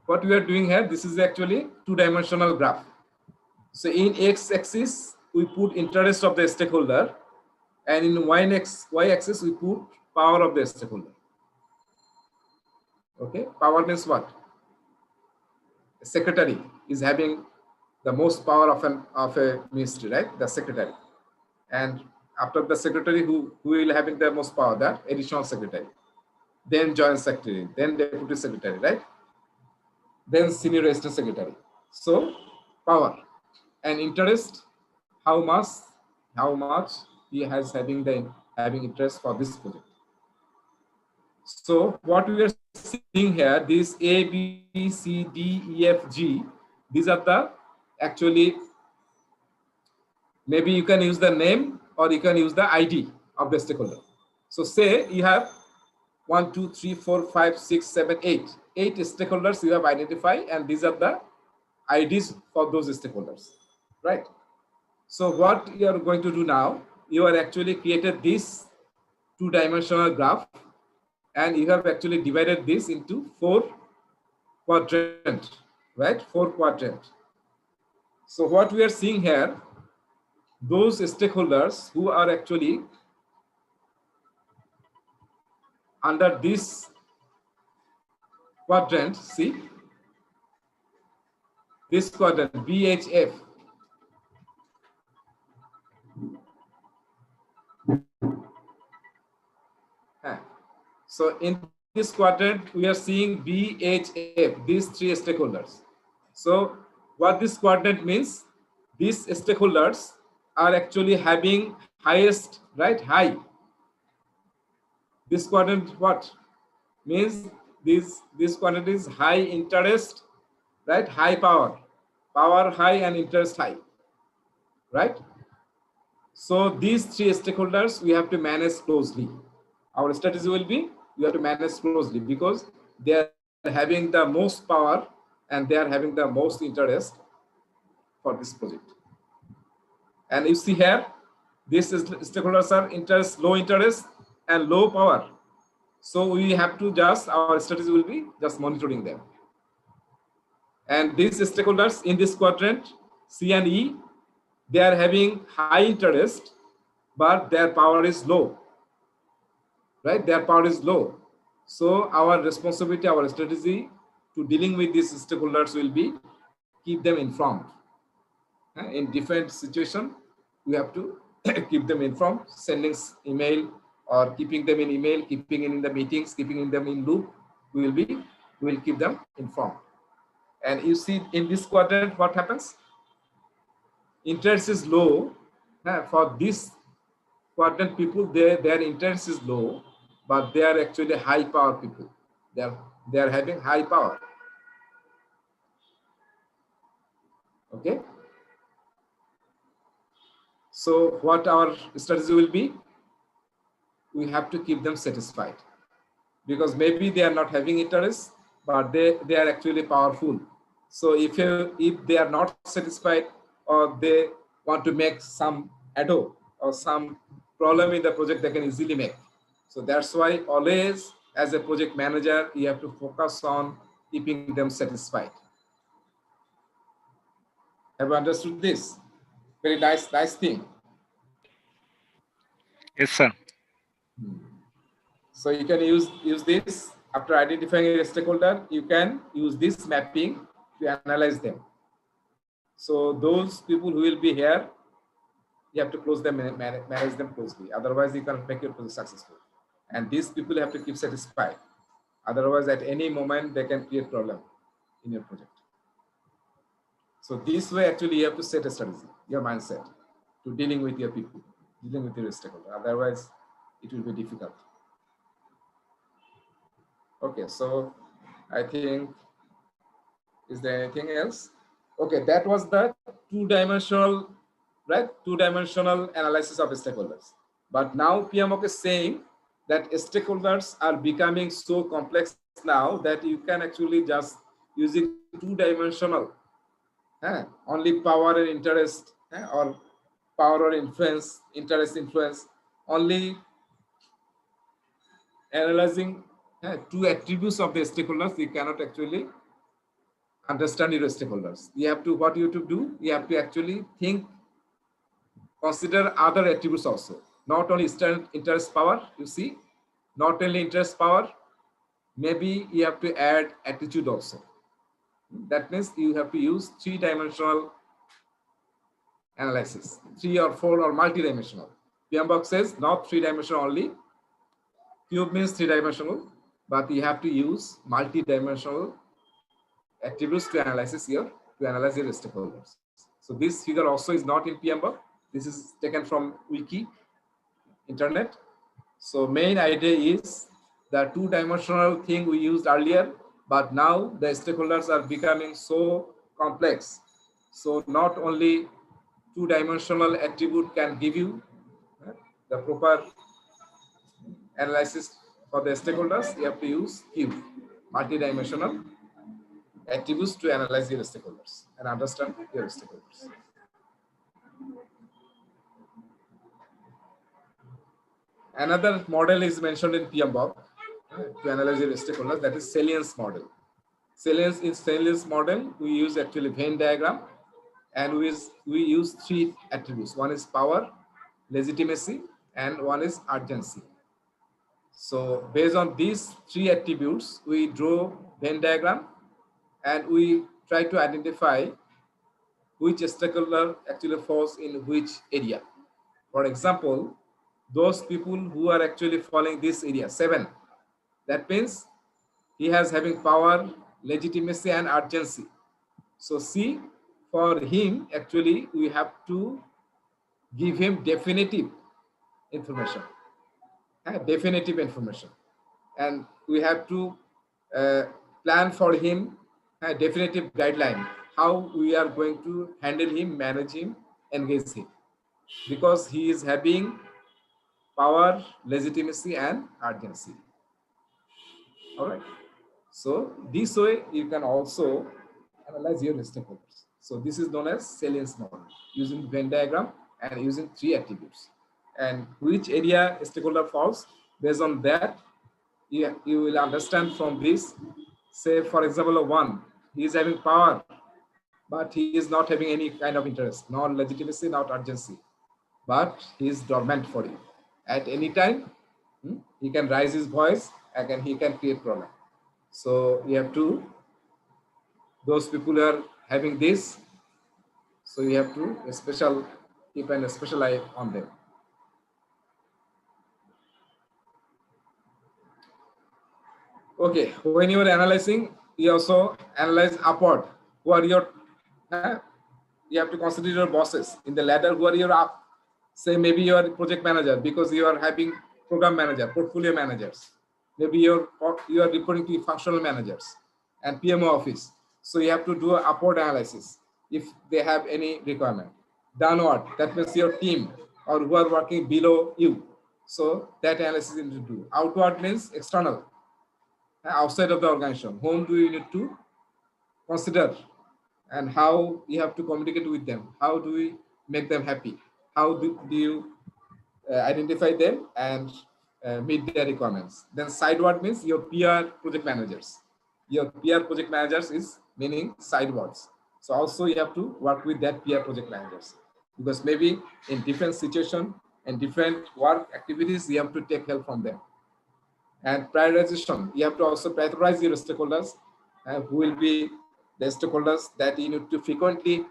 Speaker 1: what we are doing here. This is actually two-dimensional graph. So in x-axis, we put interest of the stakeholder, and in y-axis, we put power of the stakeholder. Okay, power means what? The secretary is having the most power of a ministry, right? The secretary. And after the secretary, who will having the most power? That additional secretary. Then joint secretary, then deputy secretary, right? Then senior assistant secretary. So power and interest, how much he has having interest for this project. So what we are seeing here, these A, B, C, D, E, F, G, these are the actually, maybe you can use the name or you can use the ID of the stakeholder. So say you have 1, 2, 3, 4, 5, 6, 7, 8. 8 stakeholders you have identified, and these are the IDs for those stakeholders, right? So what you are going to do now, you are actually created this two-dimensional graph, and you have actually divided this into 4 quadrants, right? 4 quadrants. So what we are seeing here, those stakeholders who are actually under this quadrant, see, this quadrant, BHF. So in this quadrant, we are seeing BHF, these 3 stakeholders. So what this quadrant means, these stakeholders are actually having highest, right, high. This quadrant what means? This quadrant is high interest, right, high power, power high and interest high, right? So these three stakeholders we have to manage closely. Our strategy will be we have to manage closely because they are having the most power and they are having the most interest for this project. And you see here, these stakeholders are interest, low interest and low power. So we have to just, our strategy will be just monitoring them. And these stakeholders in this quadrant, C and E, they are having high interest, but their power is low, right? Their power is low. So our responsibility, our strategy to dealing with these stakeholders will be keep them informed. In different situation, we have to keep them informed, sending email or keeping them in email, keeping in the meetings, keeping them in loop. We will keep them informed. And you see in this quadrant, what happens? Interest is low. For this quadrant people, their interest is low, but they are actually high power people. They are having high power. Okay. So what our strategy will be? We have to keep them satisfied because maybe they are not having interest, but they are actually powerful. So if they are not satisfied or they want to make some ado or some problem in the project, they can easily make. So that's why always as a project manager, you have to focus on keeping them satisfied. Have you understood this? Very nice thing.
Speaker 7: Yes, sir.
Speaker 1: So you can use this after identifying a stakeholder. You can use this mapping to analyze them. So those people who will be here, you have to close them, manage them closely. Otherwise, you can't make your project successful. And these people have to keep satisfied. Otherwise, at any moment, they can create problem in your project. So this way, actually, you have to set a strategy, your mindset to dealing with your people, dealing with your stakeholder. Otherwise, it will be difficult. Okay, so I think, is there anything else? Okay, that was the two-dimensional, right? Two-dimensional analysis of stakeholders. But now PMBOK is saying that stakeholders are becoming so complex now that you can actually just using two-dimensional, only power and interest, or power or influence, interest, influence, only analyzing two attributes of the stakeholders. You cannot actually understand your stakeholders. You have to, what you have to do, you have to actually think, consider other attributes also. Not only interest power, you see, not only interest power, maybe you have to add attitude also. That means you have to use three-dimensional analysis, 3 or 4 or multi-dimensional. PMBOK says not three-dimensional only. Cube means three-dimensional, but you have to use multi-dimensional attributes to analyze your stakeholders. So this figure also is not in PMBOK. This is taken from wiki, internet. So main idea is the two-dimensional thing we used earlier, but now the stakeholders are becoming so complex. So not only two-dimensional attribute can give you the proper analysis for the stakeholders. You have to use cube, multi-dimensional attributes to analyze your stakeholders and understand your stakeholders. Another model is mentioned in PMBOK to analyze your stakeholders, that is salience model. Salience model, we use actually Venn diagram, and we use 3 attributes. One is power, legitimacy, and one is urgency. So based on these 3 attributes, we draw Venn diagram and we try to identify which stakeholder actually falls in which area. For example, those people who are actually following this area, 7, that means he has having power, legitimacy, and urgency. So C for him, actually, we have to give him definitive information, definitive information. And we have to uh, plan for him a definitive guideline, how we are going to handle him, manage him, engage him. Because he is having power, legitimacy, and urgency. All right. So this way you can also analyze your stakeholders. So this is known as salience model using Venn diagram and using 3 attributes. And which area a stakeholder falls, based on that, you will understand from this. Say, for example, one, he is having power, but he is not having any kind of interest, not legitimacy, not urgency, but he is dormant for you. At any time, he can raise his voice and he can create problem. So you have to, those people who are having this, so you have to keep a special eye on them. Okay, when you are analyzing, you also analyze upward. Who are your, you have to consider your bosses in the ladder. Who are your up? Say maybe you are project manager because you are having program manager, portfolio managers. Maybe you are reporting to functional managers and PMO office. So you have to do an upward analysis if they have any requirement. Downward, that means your team or who are working below you. So that analysis you need to do. Outward means external, outside of the organization. Whom do you need to consider and how you have to communicate with them? How do we make them happy? How do you identify them and meet their requirements? Then sideward means your peer project managers. Your peer project managers is meaning sidewards. So also you have to work with that peer project managers, because maybe in different situation and different work activities, you have to take help from them. And prioritization, you have to also prioritize your stakeholders, who will be the stakeholders that you need to frequently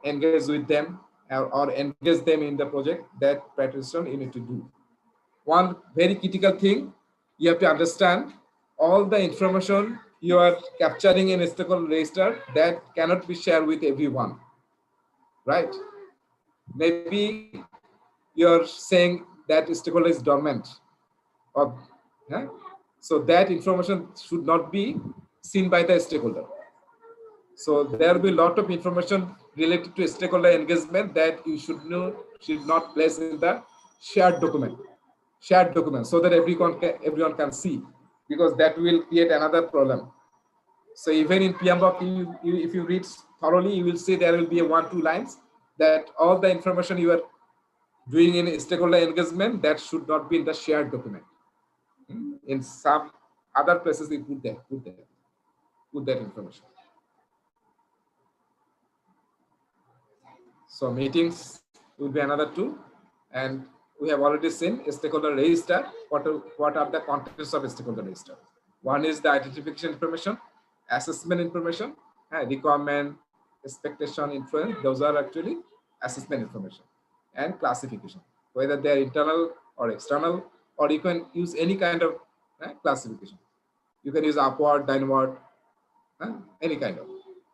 Speaker 1: engage with them or engage them in the project. That prioritization you need to do. One very critical thing, you have to understand all the information you are capturing in a stakeholder register that cannot be shared with everyone, right? Maybe you're saying that stakeholder is dormant, or so that information should not be seen by the stakeholder. So there will be a lot of information related to stakeholder engagement that you should not place in the shared document, so that everyone can see, because that will create another problem. So even in PMBOK, if you read thoroughly, you will see there will be 1-2 lines that all the information you are doing in stakeholder engagement, that should not be in the shared document. In some other places, they put that information. So meetings will be another 2, and we have already seen a stakeholder register. What are the contents of a stakeholder register? One is the identification information, assessment information, requirement, expectation, influence. Those are actually assessment information, and classification, whether they are internal or external, or you can use any kind of classification. You can use upward, downward, any kind of.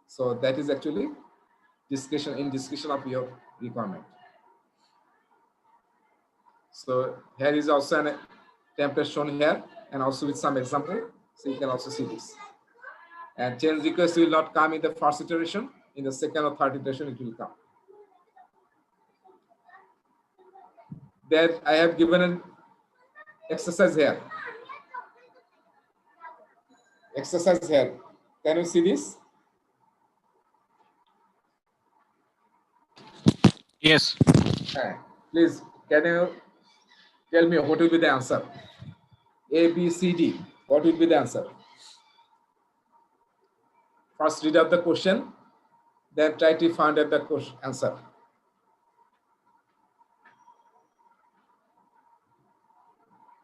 Speaker 1: So that is actually discussion of your requirement. So here is also a template shown here, and also with some example. So you can also see this. And change request will not come in the first iteration. In the second or third iteration, it will come. Then I have given an exercise here. Exercise here. Can you see this?
Speaker 7: Yes.
Speaker 1: Please, can you tell me what will be the answer? A, B, C, D. What will be the answer? First read out the question, then try to find out the answer.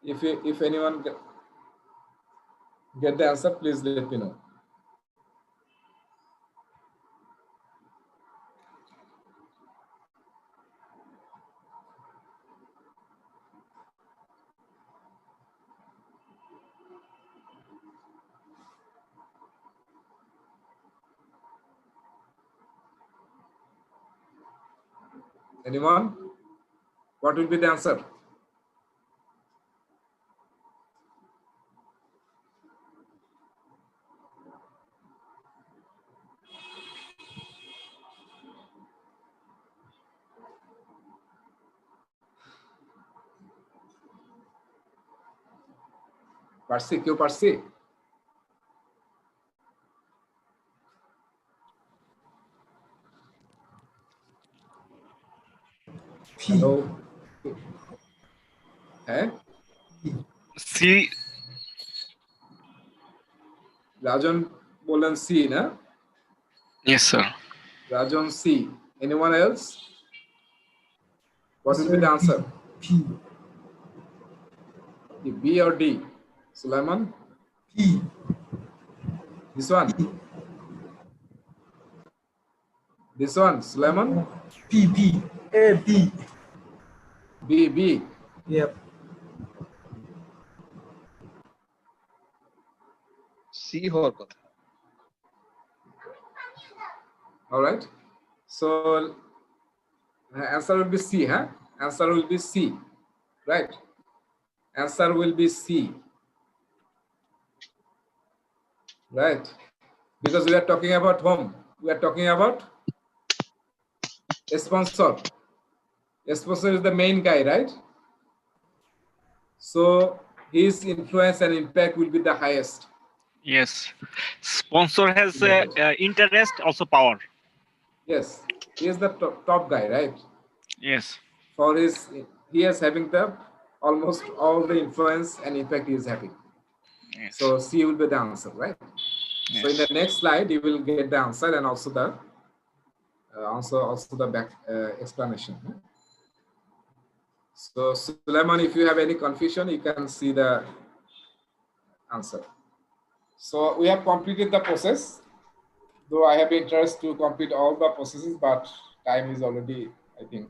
Speaker 1: If anyone get the answer, please let me know. Anyone? What will be the answer? পারছি কেউ পারছি? Hello হ্যাঁ
Speaker 7: C
Speaker 1: রাজন বললেন C না?
Speaker 7: Yes sir
Speaker 1: Rajan C. Anyone else? What will be the answer?
Speaker 5: P.
Speaker 1: B or D? Sulaiman?
Speaker 5: P.
Speaker 1: This one? This one, Sulaiman?
Speaker 5: P. P. A. B.
Speaker 1: B, B.
Speaker 5: Yep.
Speaker 6: C হওয়ার কথা।
Speaker 1: All right. So answer will be C, huh? Answer will be C, right? Answer will be C, right? Because we are talking about whom? We are talking about a sponsor. A sponsor is the main guy, right? So his influence and impact will be the highest.
Speaker 7: Yes. Sponsor has interest, also power.
Speaker 1: Yes, he is the top guy, right?
Speaker 7: Yes.
Speaker 1: For his, he is having the almost all the influence and impact he is having.
Speaker 7: Yes.
Speaker 1: So C will be the answer, right? So in
Speaker 7: Yes.
Speaker 1: the next slide, you will get the answer and also the back explanation. So Sulaiman, if you have any confusion, you can see the answer. So we have completed the process. Though I have interest to complete all the processes, but time is already, I think,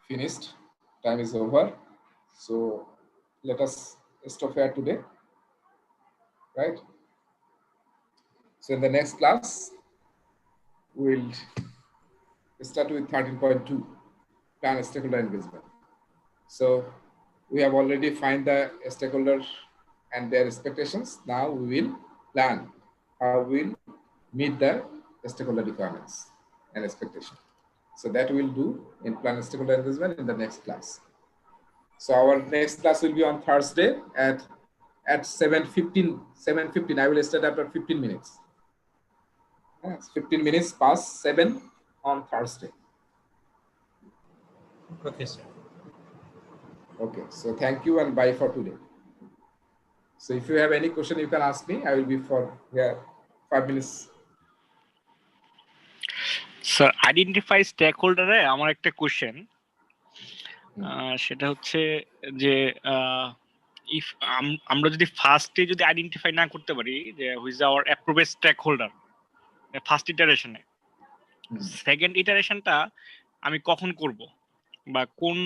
Speaker 1: finished. Time is over. So let us stop here today, right? So in the next class, we'll start with 13.2, plan stakeholder engagement. So we have already find the stakeholders and their expectations. Now we will plan how we'll meet the stakeholder requirements and expectations. So that we'll do in plan stakeholder engagement in the next class. So our next class will be on Thursday at 7:15. I will start after 15 minutes. Yes, 15 minutes past 7 on Thursday.
Speaker 5: Okay, sir.
Speaker 1: Okay, so thank you and bye for today. So if you have any question, you can ask me. I will be for here 5 minutes.
Speaker 7: Sir identify stake হোল্ডারে আমার একটা question, সেটা হচ্ছে যে if আমরা যদি ফার্স্টে যদি আইডেন্টিফাই না করতে পারি যে who's our approved stakeholder first ইটারেশনে, সেকেন্ড ইটারেশনটা আমি কখন করব বা কোন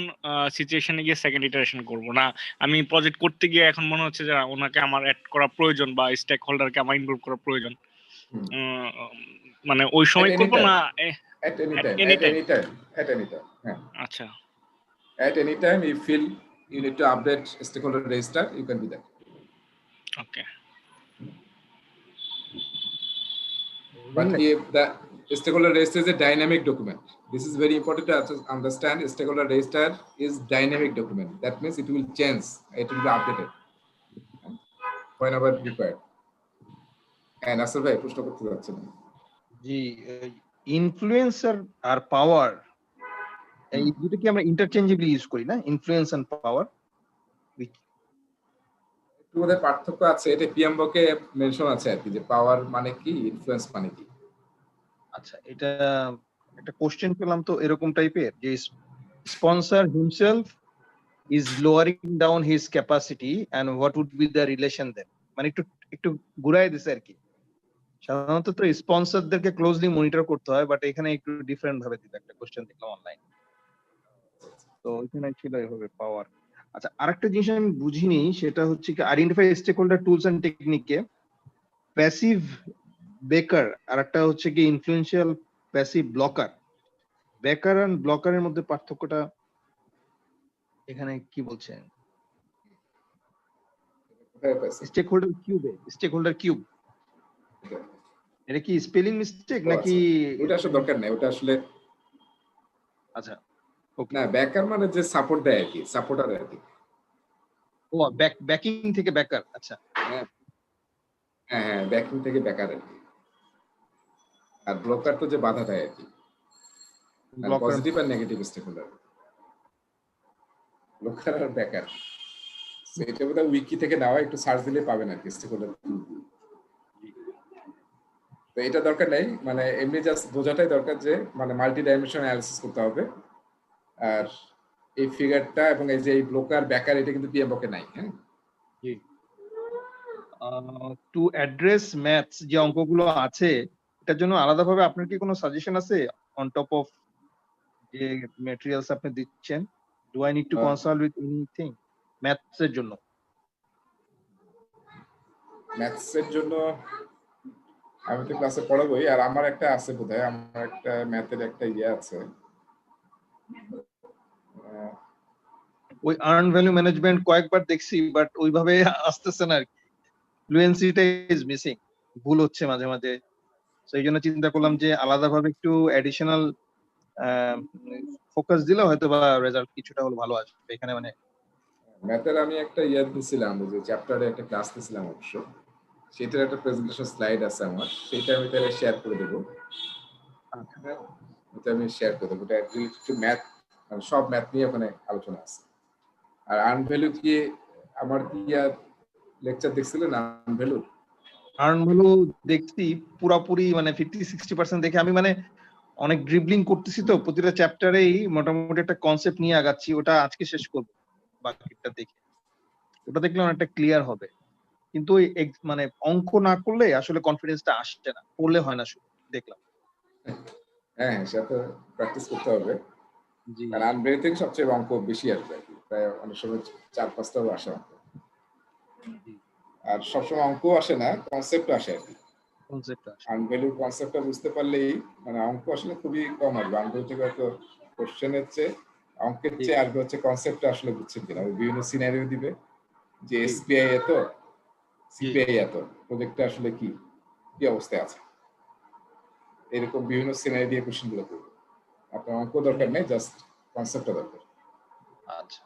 Speaker 7: সিচুয়েশনে গিয়ে সেকেন্ড ইটারেশন করব? না আমি প্রজেক্ট করতে গিয়ে এখন মনে হচ্ছে যে ওনাকে আমার অ্যাড করা প্রয়োজন বা স্টেক হোল্ডারকে আমার ইনভলভ করা প্রয়োজন, মানে ওই সময় করব না
Speaker 1: at any time.
Speaker 7: আচ্ছা,
Speaker 1: at any time you feel you need to update stakeholder register, you can do that.
Speaker 7: Okay.
Speaker 1: But if the stakeholder register is a dynamic document, this is very important to understand. Stakeholder register is dynamic document. That means it will change, it will be updated whenever required. And Asal bhai pushta korte jacche na
Speaker 6: G, influencer আর পাওয়ার এই দুটো কি আমরা ইন্টারচেঞ্জেবলি use করি না, influence and পাওয়ার?
Speaker 1: একটু মধ্যে পার্থক্য আছে, এটা পিএমবকে মেনশন আছে আর কি, যে পাওয়ার মানে কি, ইনফ্লুয়েন্স মানে কি।
Speaker 6: আচ্ছা, এটা একটা কোশ্চেন পেলাম তো এরকম টাইপের, যে sponsor himself is lowering down his capacity and what would be the relation then, মানে একটু ঘুরাই দিছে আর কি। সাধারণত তো স্পন্সরদেরকে ক্লোজলি মনিটর করতে হয়, বাট এখানে একটু ডিফারেন্ট ভাবে দিল একটা কোশ্চেন দেখলাম অনলাইন, তো এখানে ছিল এভাবে পাওয়ার। আচ্ছা, আরেকটা জিনিস আমি বুঝিনি, সেটা হচ্ছে কি identify stake holder tools and টেকনিকে প্যাসিভ বেকার আর একটা হচ্ছে কি ইনফ্লুয়েন্সিয়াল প্যাসিভ ব্লকার, ব্যাকার আর ব্লকারের মধ্যে পার্থক্যটা এখানে কি বলছেন? স্টেক হোল্ডার কিউব এটা কি স্পেলিং মিস্টেক নাকি?
Speaker 1: ওটা আসলে দরকার নেই, ওটা আসলে
Speaker 6: আচ্ছা
Speaker 1: না, ব্যাকার মানে যে সাপোর্ট দেয় আর কি, সাপোর্টার আর কি।
Speaker 6: ও ব্যাকিং থেকে ব্যাকার। আচ্ছা
Speaker 1: হ্যাঁ হ্যাঁ, ব্যাকিং থেকে ব্যাকার আর কি। আর ব্লকার তো যে বাধা দেয় আর কি, পজিটিভ আর নেগেটিভ স্টেক হোল্ডার, ব্লকার আর ব্যাকার। এটা বোধহয় উইকি থেকে নেওয়া, একটু সার্চ দিলে পাবেন আর কি স্টেক হোল্ডার। তো এটা দরকার নেই, মানে এমনি জাস্ট বোঝাটাই দরকার যে মানে মাল্টি ডাইমেনশনাল অ্যানালিসিস করতে হবে। আর এই ফিগারটা এবং এই যে এই ব্লকার ব্যাকার এটা কিন্তু পিএমবকে নাই। হ্যাঁ,
Speaker 6: টু অ্যাড্রেস ম্যাথস যে অঙ্কগুলো আছে এটার জন্য আলাদাভাবে আপনার কি কোনো সাজেশন আছে অন টপ অফ যে ম্যাটেরিয়ালস আপনি দিচ্ছেন? Do I need to consult with anything maths এর জন্য?
Speaker 1: ম্যাথস এর জন্য আমি তো ক্লাসে পড়াবোই, আর আমার একটা আছে বোধহয়, আমার একটা ম্যাথের একটা ইয়ে আছে।
Speaker 6: ওই আর্ন ভ্যালু ম্যানেজমেন্ট কয়েকবার দেখছি, বাট ওইভাবে আসতেছে না আর কি, ফ্লুয়েন্সিটা ইজ মিসিং, ভুল হচ্ছে মাঝে মাঝে। সেই জন্য চিন্তা করলাম যে আলাদাভাবে একটু অ্যাডিশনাল ফোকাস দিলে হয়তো বা রেজাল্ট কিছুটা হলো ভালো আসবে এখানে। মানে
Speaker 1: ম্যাথের আমি একটা ইয়ে দিছিলাম, যে চ্যাপ্টারে একটা ক্লাস দিছিলাম অবশ্য, সেটার একটা প্রেজেন্টেশন স্লাইড আছে আমার, সেটা আমি তাহলে শেয়ার করে দেবো। এটা আমি শেয়ার করে দেবো, এটা একটু ম্যাথ, মানে সব ম্যাথ নিয়ে ওখানে আলোচনা আছে। আর আর্ন ভ্যালু কি আমার কি লেকচার দেখছিলেন? আর্ন ভ্যালু
Speaker 6: দেখছি পুরাপুরি, মানে 50-60% দেখে আমি মানে অনেক ড্রিবলিং করতেছি তো প্রতিটা চ্যাপ্টারেই মোটামুটি একটা কনসেপ্ট নিয়ে আগাচ্ছি, ওটা আজকে শেষ করব। বাকিটা দেখে ওটা দেখলে অনেকটা ক্লিয়ার হবে, কিন্তু ওই মানে অঙ্ক না করলে আসলে কনফিডেন্সটা আসছে না, পড়লে হয় না শুধু দেখলাম।
Speaker 1: হ্যাঁ, সেটা তো প্র্যাকটিস করতে হবে। আর আর্ন ভ্যালু থেকে সবচেয়ে অঙ্ক বেশি আসবে আর কি, প্রায় অনেক সময় 4-5টাও আসে অঙ্ক। আর সবসময় অঙ্ক আসে না, কনসেপ্ট আসে আর কি। আর্ন ভ্যালুর কনসেপ্টটা বুঝতে পারলেই মানে অঙ্ক আসলে খুবই কম আসবে। আর্ন ভ্যালু থেকে হয়তো কোশ্চেনের চেয়ে অঙ্কের চেয়ে আসবে হচ্ছে কনসেপ্টটা আসলে বুঝছেন কিনা। বিভিন্ন সিনারিও দিবে যে এসপিআই এত, সিপিআই এত, প্রজেক্টটা আসলে কি অবস্থায় আছে, এরকম বিভিন্ন সিনারি দিয়ে কোশ্চেন গুলো করবে। আপনার অঙ্ক দরকার নেই, জাস্ট কনসেপ্টটা দরকার।
Speaker 6: আচ্ছা,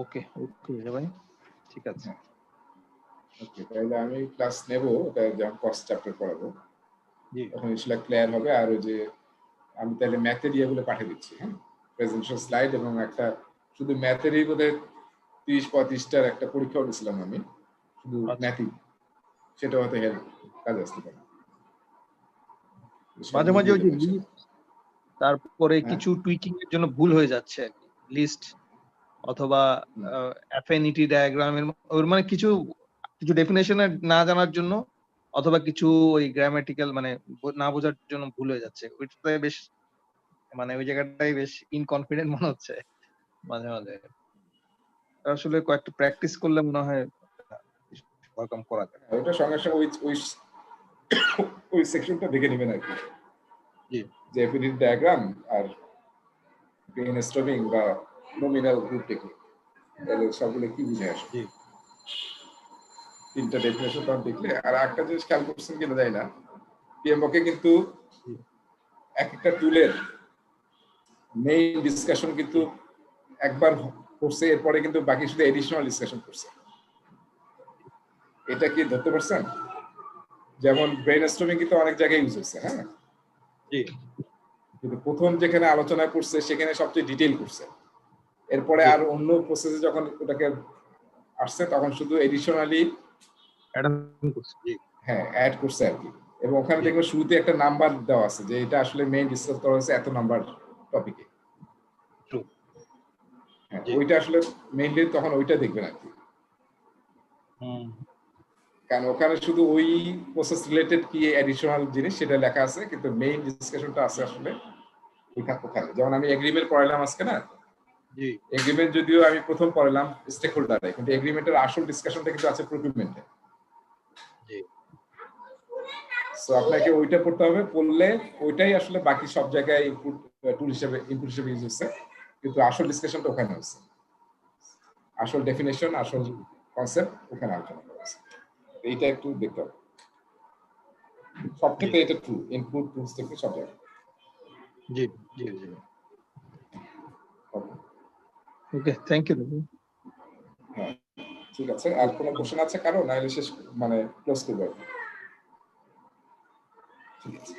Speaker 6: ওকে ভাই, ঠিক আছে।
Speaker 1: ওকে, তাহলে আমি ক্লাস নেব, ওটা যখন কস্ট চ্যাপ্টার পড়াবো তখন ইনশাআল্লাহ ক্লিয়ার হবে। আর ওই যে আমি তাহলে ম্যাথের ইয়েগুলো পাঠিয়ে দিচ্ছি, হ্যাঁ, প্রেজেন্টেশন স্লাইড এবং একটা শুধু ম্যাথেরই বোধহয় 30-35টার একটা পরীক্ষাও দিয়েছিলাম আমি, শুধু ম্যাথই, সেটা হয়তো হেল্প কাজে আসতে পারে।
Speaker 6: মাঝে মাঝে ওই যে তারপরে কিছু টুইকিং এর জন্য ভুল হয়ে যাচ্ছে আর কি, লিস্ট অথবা অ্যাফিনিটি ডায়াগ্রামের ওর মানে কিছু ডেফিনেশন না জানার জন্য, অথবা কিছু ওই গ্রামাটিক্যাল মানে না বোঝার জন্য ভুল হয়ে যাচ্ছে। ওইটাতে বেশ মানে ওই জায়গাটাই বেশ ইনকনফিডেন্ট মনে হচ্ছে মাঝে মাঝে। আসলে কয়েকটা প্র্যাকটিস করলে মনে হয় ওয়েলকাম করা যায়।
Speaker 1: ওটা সঙ্গে সঙ্গে ওই সেকশনটা দেখে নেবেন আর কি, যে অ্যাফিনিটি ডায়াগ্রাম আর ব্রেইনস্টর্মিং বা নমিনাল গ্রুপ টেকনিক, তাহলে সবগুলো কি বুঝে আসে, তিনটা ডেফিনেশন তখন দেখলে। আর একটা জিনিস খেয়াল করছেন কিনা যায় না, পিএমবকে কিন্তু এক একটা টুলের মেইন ডিসকাশন কিন্তু একবার করছে, এরপরে কিন্তু বাকি শুধু এডিশনাল ডিসকাশন করছে। এটা কি ধরতে পারছেন? যেমন ব্রেইনস্টর্মিং কিন্তু অনেক জায়গায় ইউজ হচ্ছে, হ্যাঁ, কিন্তু প্রথম যেখানে আলোচনা করছে সেখানে সবচেয়ে ডিটেইল করছে, এরপরে আর অন্য প্রসেসে যখন ওটাকে আসছে তখন শুধু এডিশনালি হ্যাঁ অ্যাড করছে আর কি। এবং ওখানে দেখবেন শুরুতে একটা নাম্বার দেওয়া আছে যে এটা আসলে মেইন ডিসকাস করা হয়েছে এত নাম্বার টপিকে। হ্যাঁ, ওইটা আসলে মেইনলি তখন ওইটা দেখবেন আর কি, কারণ ওখানে শুধু ওই প্রসেস রিলেটেড কি অ্যাডিশনাল জিনিস সেটা লেখা আছে, কিন্তু মেইন ডিসকাশনটা আছে আসলে ওখানে। যেমন আমি এগ্রিমেন্ট পড়াইলাম আজকে না, এগ্রিমেন্ট যদিও আমি প্রথম পড়াইলাম স্টেক হোল্ডারে, কিন্তু এগ্রিমেন্টের আসল ডিসকাশনটা কিন্তু আছে প্রকিউরমেন্টে। সো আপনাকে ওইটা পড়তে হবে, পড়লে ওইটাই আসলে বাকি সব জায়গায় টুল হিসেবে ইনপুট হিসেবে ইউজ হচ্ছে, কিন্তু আসল ডিসকাশনটা ওখানে হচ্ছে, আসল ডেফিনেশন আসল কনসেপ্ট ওখানে আলোচনা করা হচ্ছে। এইটা একটু দেখতে হবে, সব ক্ষেত্রে এটা ট্রু, ইনপুট টুলস থেকে সব জায়গায়।
Speaker 6: জি জি জি। ওকে, থ্যাংক ইউ।
Speaker 1: হ্যাঁ ঠিক আছে, আর কোনো কোশ্চেন আছে কারো, নাহলে শেষ মানে ক্লোজ করবো। ঠিক আছে।